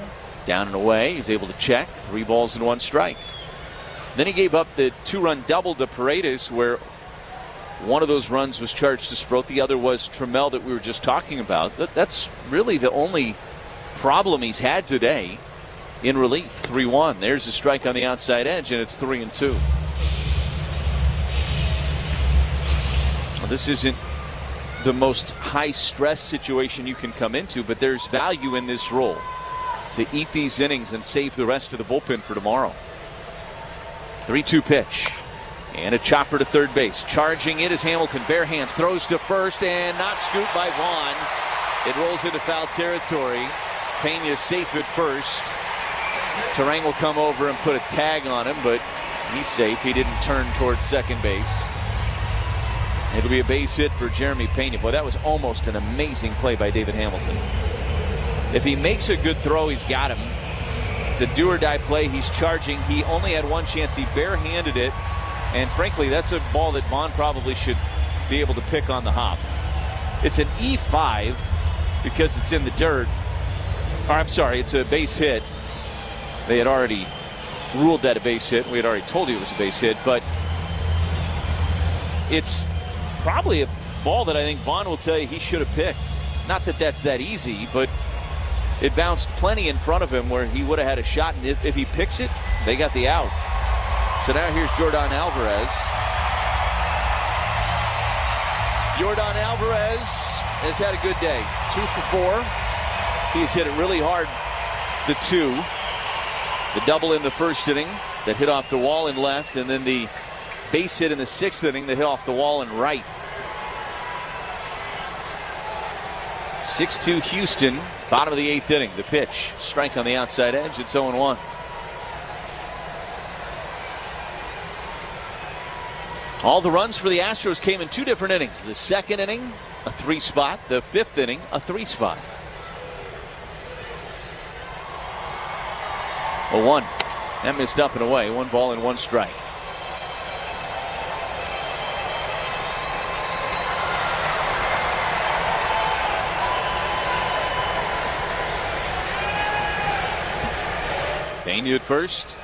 down and away. He's able to check. 3 balls and 1 strike. Then he gave up the 2-run double to Paredes, where one of those runs was charged to Sproat. The other was Trammell that we were just talking about. That's really the only problem he's had today in relief. 3-1. There's a strike on the outside edge, and it's 3-2. This isn't the most high-stress situation you can come into, but there's value in this role to eat these innings and save the rest of the bullpen for tomorrow. 3-2 pitch. And a chopper to third base. Charging it is Hamilton. Bare hands. Throws to first and not scooped by Vaughn. It rolls into foul territory. Pena's safe at first. Terang will come over and put a tag on him, but he's safe. He didn't turn towards second base. It'll be a base hit for Jeremy Pena. Boy, that was almost an amazing play by David Hamilton. If he makes a good throw, he's got him. It's a do-or-die play. He's charging. He only had 1 chance. He barehanded it. And frankly, that's a ball that Vaughn probably should be able to pick on the hop. It's an E5 because it's in the dirt. Or I'm sorry, it's a base hit. They had already ruled that a base hit. We had already told you it was a base hit. But it's probably a ball that I think Vaughn will tell you he should have picked. Not that that's that easy, but it bounced plenty in front of him where he would have had a shot. And if he picks it, they got the out. So now here's Jordan Alvarez. Jordan Alvarez has had a good day. 2 for 4. He's hit it really hard. The 2. The double in the first inning that hit off the wall in left, and then the base hit in the 6th inning that hit off the wall in right. 6-2 Houston, bottom of the 8th inning. The pitch, strike on the outside edge. It's 0-1. All the runs for the Astros came in 2 different innings. The 2nd inning, a 3-spot. The 5th inning, a 3-spot. 0-1. That missed up and away. 1 ball and 1 strike. Pena at first.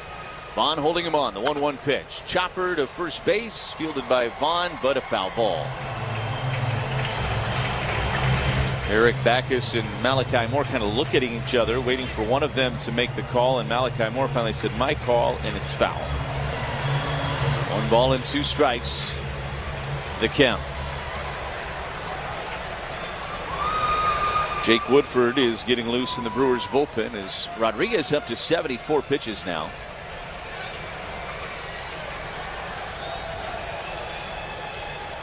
Vaughn holding him on. The 1-1 pitch. Chopper to first base. Fielded by Vaughn, but a foul ball. Eric Backus and Malachi Moore kind of look at each other, waiting for one of them to make the call, and Malachi Moore finally said, "My call," and it's foul. 1 ball and 2 strikes. The count. Jake Woodford is getting loose in the Brewers bullpen as Rodriguez up to 74 pitches now.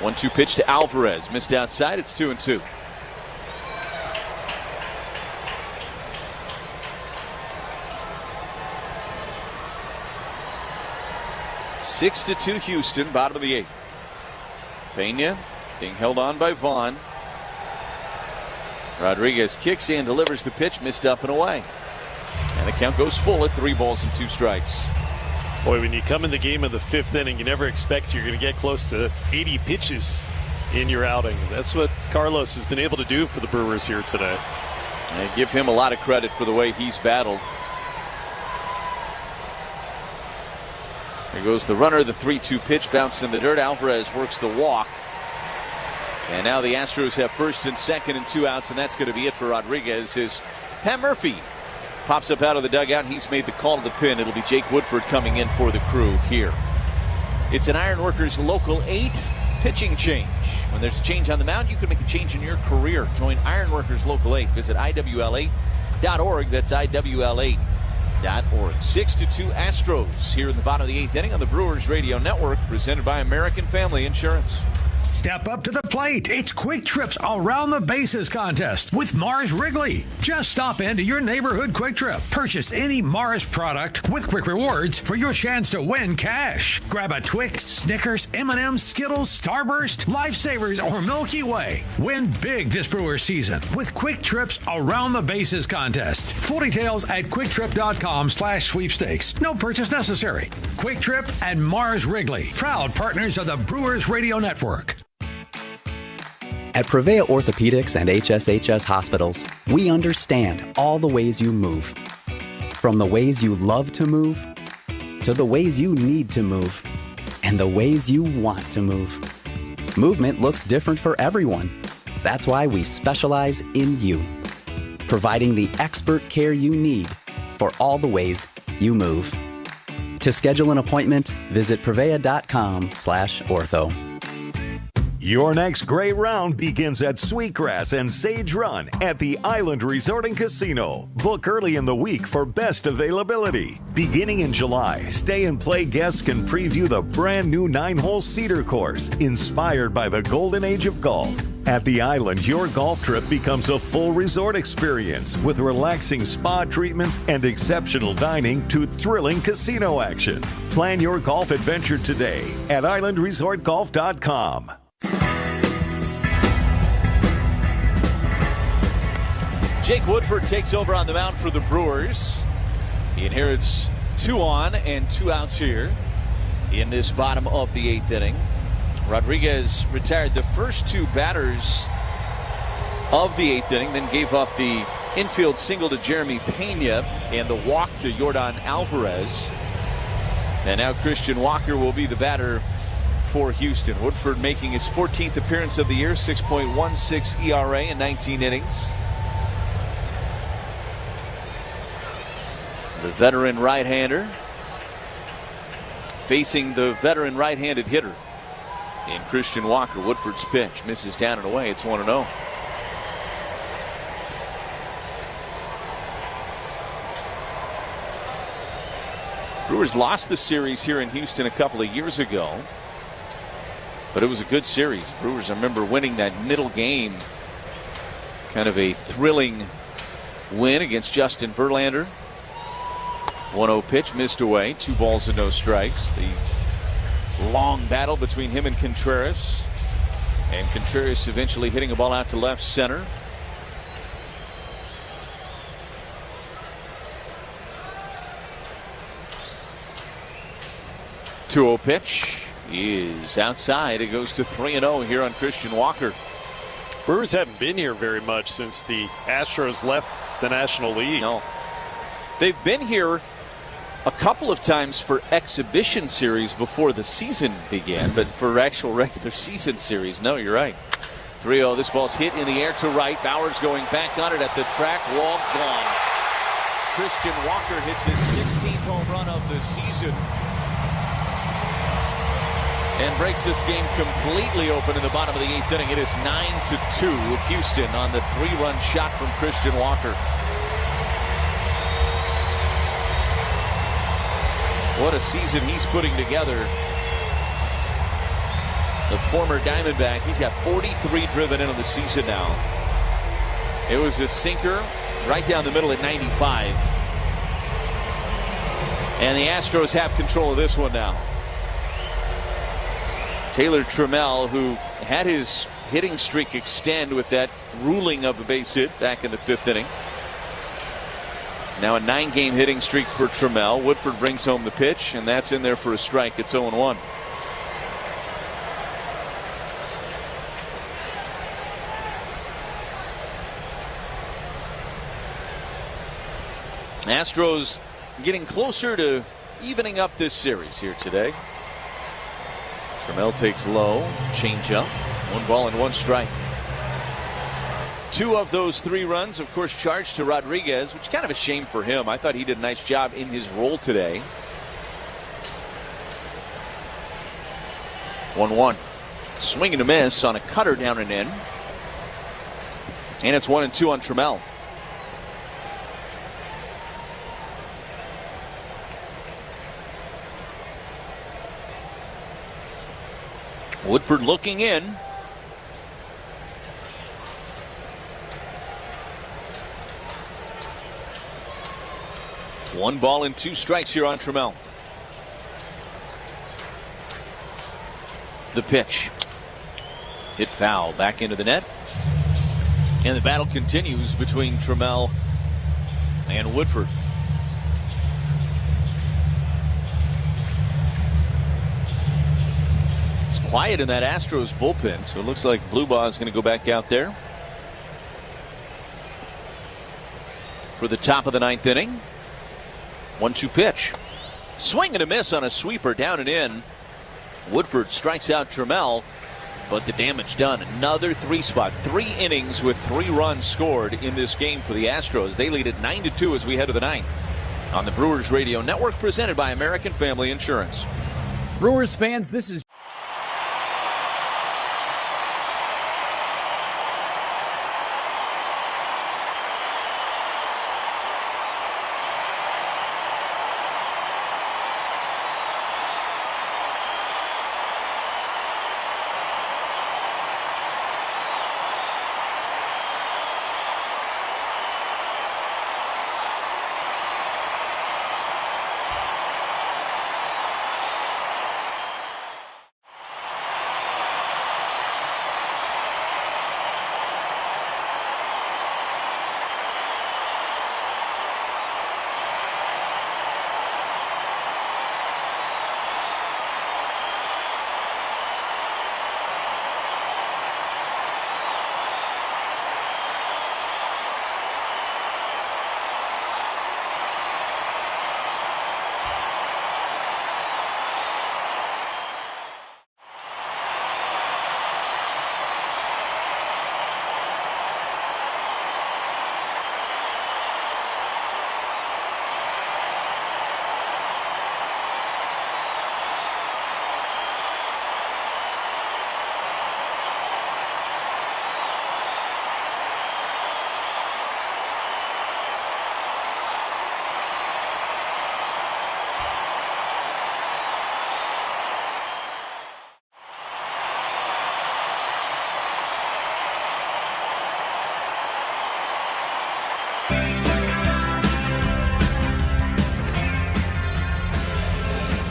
One-two pitch to Alvarez. Missed outside. It's 2-2. Six to 2 Houston, bottom of the 8th. Pena being held on by Vaughn. Rodriguez kicks in, delivers the pitch, missed up and away. And the count goes full at 3 balls and 2 strikes. Boy, when you come in the game of the 5th inning, you never expect you're going to get close to 80 pitches in your outing. That's what Carlos has been able to do for the Brewers here today. And give him a lot of credit for the way he's battled. Here goes the runner. The 3-2 pitch bounced in the dirt. Alvarez works the walk. And now the Astros have first and second and 2 outs, and that's going to be it for Rodriguez. As Pat Murphy pops up out of the dugout, he's made the call to the pin. It'll be Jake Woodford coming in for the crew here. It's an Ironworkers Local 8 pitching change. When there's a change on the mound, you can make a change in your career. Join Ironworkers Local 8. Visit IWL8.org. That's IWL8.org. 6-2 Astros here in the bottom of the 8th inning on the Brewers Radio Network, presented by American Family Insurance. Step up to the plate. It's Quick Trip's Around the Bases contest with Mars Wrigley. Just stop into your neighborhood Quick Trip. Purchase any Mars product with Quick Rewards for your chance to win cash. Grab a Twix, Snickers, M&M's, Skittles, Starburst, Lifesavers, or Milky Way. Win big this Brewer season with Quick Trip's Around the Bases contest. Full details at quicktrip.com/sweepstakes. No purchase necessary. Quick Trip and Mars Wrigley, proud partners of the Brewers Radio Network. At Prevea Orthopedics and HSHS Hospitals, we understand all the ways you move. From the ways you love to move, to the ways you need to move, and the ways you want to move. Movement looks different for everyone. That's why we specialize in you, providing the expert care you need for all the ways you move. To schedule an appointment, visit prevea.com/ortho. Your next great round begins at Sweetgrass and Sage Run at the Island Resort and Casino. Book early in the week for best availability. Beginning in July, stay and play guests can preview the brand new 9-hole Cedar course, inspired by the golden age of golf. At the Island, your golf trip becomes a full resort experience with relaxing spa treatments and exceptional dining to thrilling casino action. Plan your golf adventure today at islandresortgolf.com. Jake Woodford takes over on the mound for the Brewers. He inherits 2 on and 2 outs here in this bottom of the 8th inning. Rodriguez retired the first 2 batters of the 8th inning, then gave up the infield single to Jeremy Pena and the walk to Yordan Alvarez. And now Christian Walker will be the batter for Houston. Woodford making his 14th appearance of the year, 6.16 ERA in 19 innings. The veteran right-hander facing the veteran right-handed hitter in Christian Walker. Woodford's pitch misses down and away. It's 1-0. Brewers lost the series here in Houston a couple of years ago, but it was a good series. Brewers, I remember winning that middle game. Kind of a thrilling win against Justin Verlander. 1-0 pitch missed away. 2 balls and no strikes. The long battle between him and Contreras. And Contreras eventually hitting a ball out to left center. 2-0 pitch is outside. It goes to 3-0 here on Christian Walker. Brewers haven't been here very much since the Astros left the National League. No. They've been here a couple of times for exhibition series before the season began, but for actual regular season series, no, you're right. 3-0, this ball's hit in the air to right. Bauer's going back on it at the track. Wall gone. Christian Walker hits his 16th home run of the season and breaks this game completely open in the bottom of the 8th inning. It is 9-2 Houston on the 3-run shot from Christian Walker. What a season he's putting together. The former Diamondback, he's got 43 driven in on the season now. It was a sinker right down the middle at 95. And the Astros have control of this one now. Taylor Trammell, who had his hitting streak extend with that ruling of a base hit back in the 5th inning. Now a 9-game hitting streak for Trammell. Woodford brings home the pitch, and that's in there for a strike. It's 0-1. Astros getting closer to evening up this series here today. Trammell takes low, changeup, 1 ball and 1 strike. 2 of those 3 runs, of course, charged to Rodriguez, which is kind of a shame for him. I thought he did a nice job in his role today. 1-1. Swing and a miss on a cutter down and in. And it's 1-2 on Trammell. Woodford looking in. One ball and 2 strikes here on Trammell. The pitch. Hit foul back into the net. And the battle continues between Trammell and Woodford. It's quiet in that Astros bullpen, so it looks like Bluebaugh is going to go back out there for the top of the 9th inning. 1-2 pitch. Swing and a miss on a sweeper down and in. Woodford strikes out Trammell, but the damage done. Another 3-spot. 3 innings with 3 runs scored in this game for the Astros. They lead at 9-2 as we head to the 9th. On the Brewers Radio Network, presented by American Family Insurance. Brewers fans, this is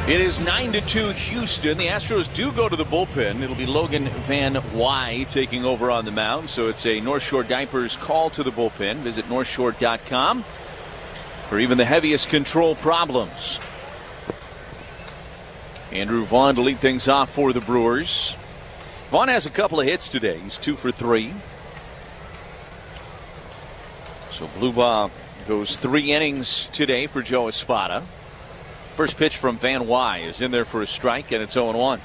It is 9-2 Houston. The Astros do go to the bullpen. It'll be Logan Van Wy taking over on the mound. So it's a North Shore Diapers call to the bullpen. Visit northshore.com for even the heaviest control problems. Andrew Vaughn to lead things off for the Brewers. Vaughn has a couple of hits today. He's 2 for 3. So Blubaugh goes 3 innings today for Joe Espada. First pitch from Van Wy is in there for a strike, and it's 0-1.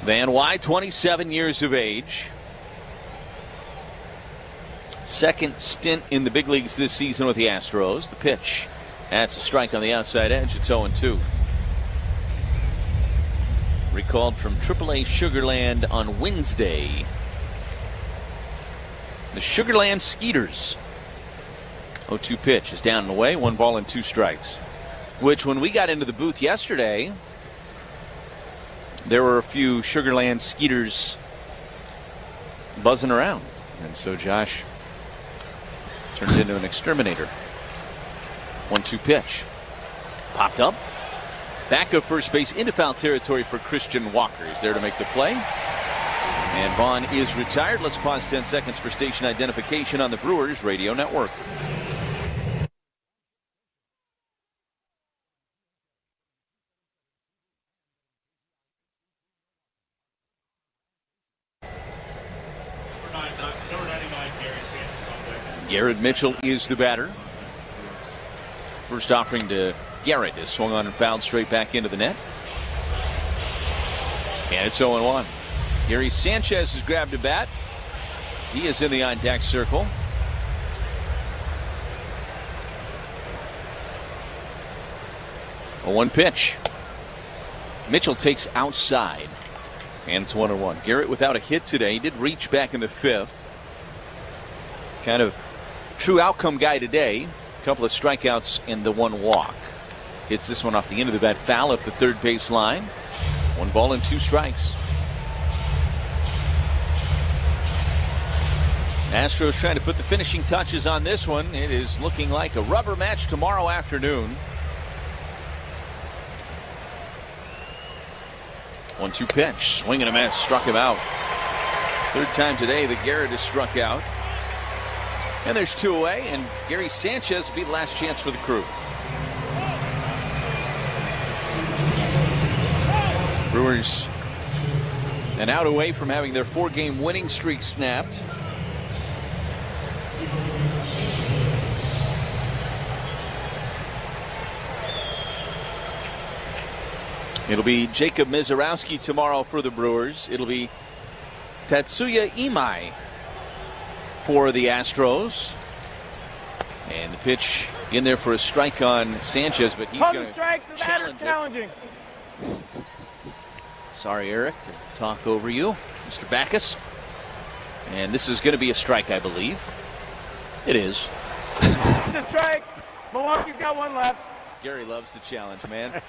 Van Wy, 27 years of age. Second stint in the big leagues this season with the Astros. The pitch, that's a strike on the outside edge. It's 0-2. Recalled from AAA Sugarland on Wednesday. The Sugarland Skeeters. 0-2 pitch is down and away. 1 ball and 2 strikes. Which, when we got into the booth yesterday, there were a few Sugarland Skeeters buzzing around. And so Josh turns into an exterminator. 1-2 pitch. Popped up. Back of first base into foul territory for Christian Walker. He's there to make the play. And Vaughn is retired. Let's pause 10 seconds for station identification on the Brewers Radio Network. Garrett Mitchell is the batter. First offering to Garrett is swung on and fouled straight back into the net. And it's 0-1. Gary Sanchez has grabbed a bat. He is in the on-deck circle. A 1 pitch. Mitchell takes outside. And it's 1-1. Garrett without a hit today. He did reach back in the 5th. Kind of true outcome guy today. A couple of strikeouts and the 1 walk. Hits this one off the end of the bat, foul up the third base line. 1 ball and 2 strikes. Astros trying to put the finishing touches on this one. It is looking like a rubber match tomorrow afternoon. 1-2 pitch, swing and a miss, struck him out. Third time today that Garrett is struck out. And there's 2 away, and Gary Sanchez will be the last chance for the Crew. Brewers an out away from having their 4-game winning streak snapped. It'll be Jacob Mizorowski tomorrow for the Brewers. It'll be Tatsuya Imai for the Astros. And the pitch in there for a strike on Sanchez, but he's going to challenge it. Sorry, Eric, to talk over you, Mr. Backus. And this is going to be a strike, I believe. It is. It's a strike. Milwaukee's got 1 left. Gary loves to challenge, man.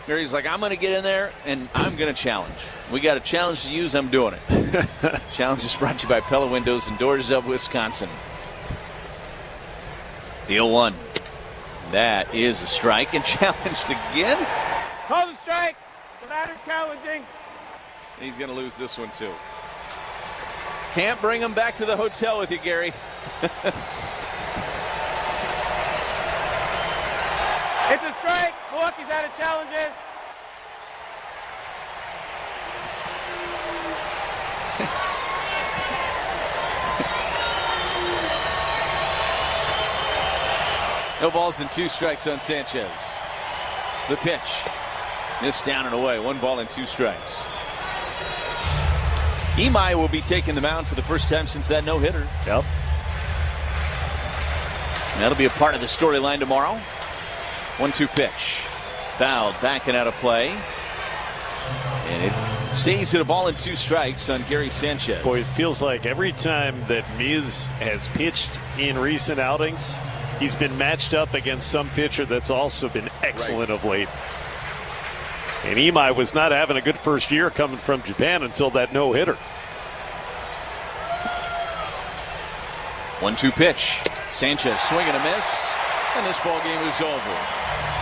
Gary's like, I'm going to get in there, and I'm going to challenge. We got a challenge to use, I'm doing it. Challenge is brought to you by Pella Windows and Doors of Wisconsin. The 0-1. That is a strike, and challenged again. Call the strike. The batter's challenging. He's going to lose this one, too. Can't bring him back to the hotel with you, Gary. It's a strike. Milwaukee's out of challenges. No balls and 2 strikes on Sanchez. The pitch. Missed down and away. 1 ball and 2 strikes. Imai will be taking the mound for the first time since that no-hitter. Yep. And that'll be a part of the storyline tomorrow. 1-2 pitch. Fouled, back and out of play. And it stays at 1 ball and 2 strikes on Gary Sanchez. Boy, it feels like every time that Miz has pitched in recent outings, he's been matched up against some pitcher that's also been excellent of late. And Imai was not having a good first year coming from Japan until that no-hitter. 1-2 pitch. Sanchez swing and a miss. And this ball game is over.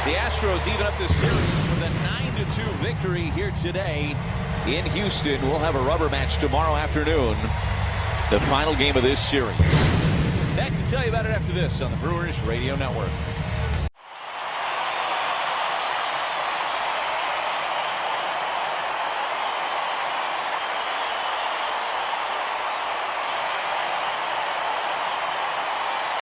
The Astros even up this series with a 9-2 victory here today in Houston. We'll have a rubber match tomorrow afternoon. The final game of this series. Back to tell you about it after this on the Brewers Radio Network.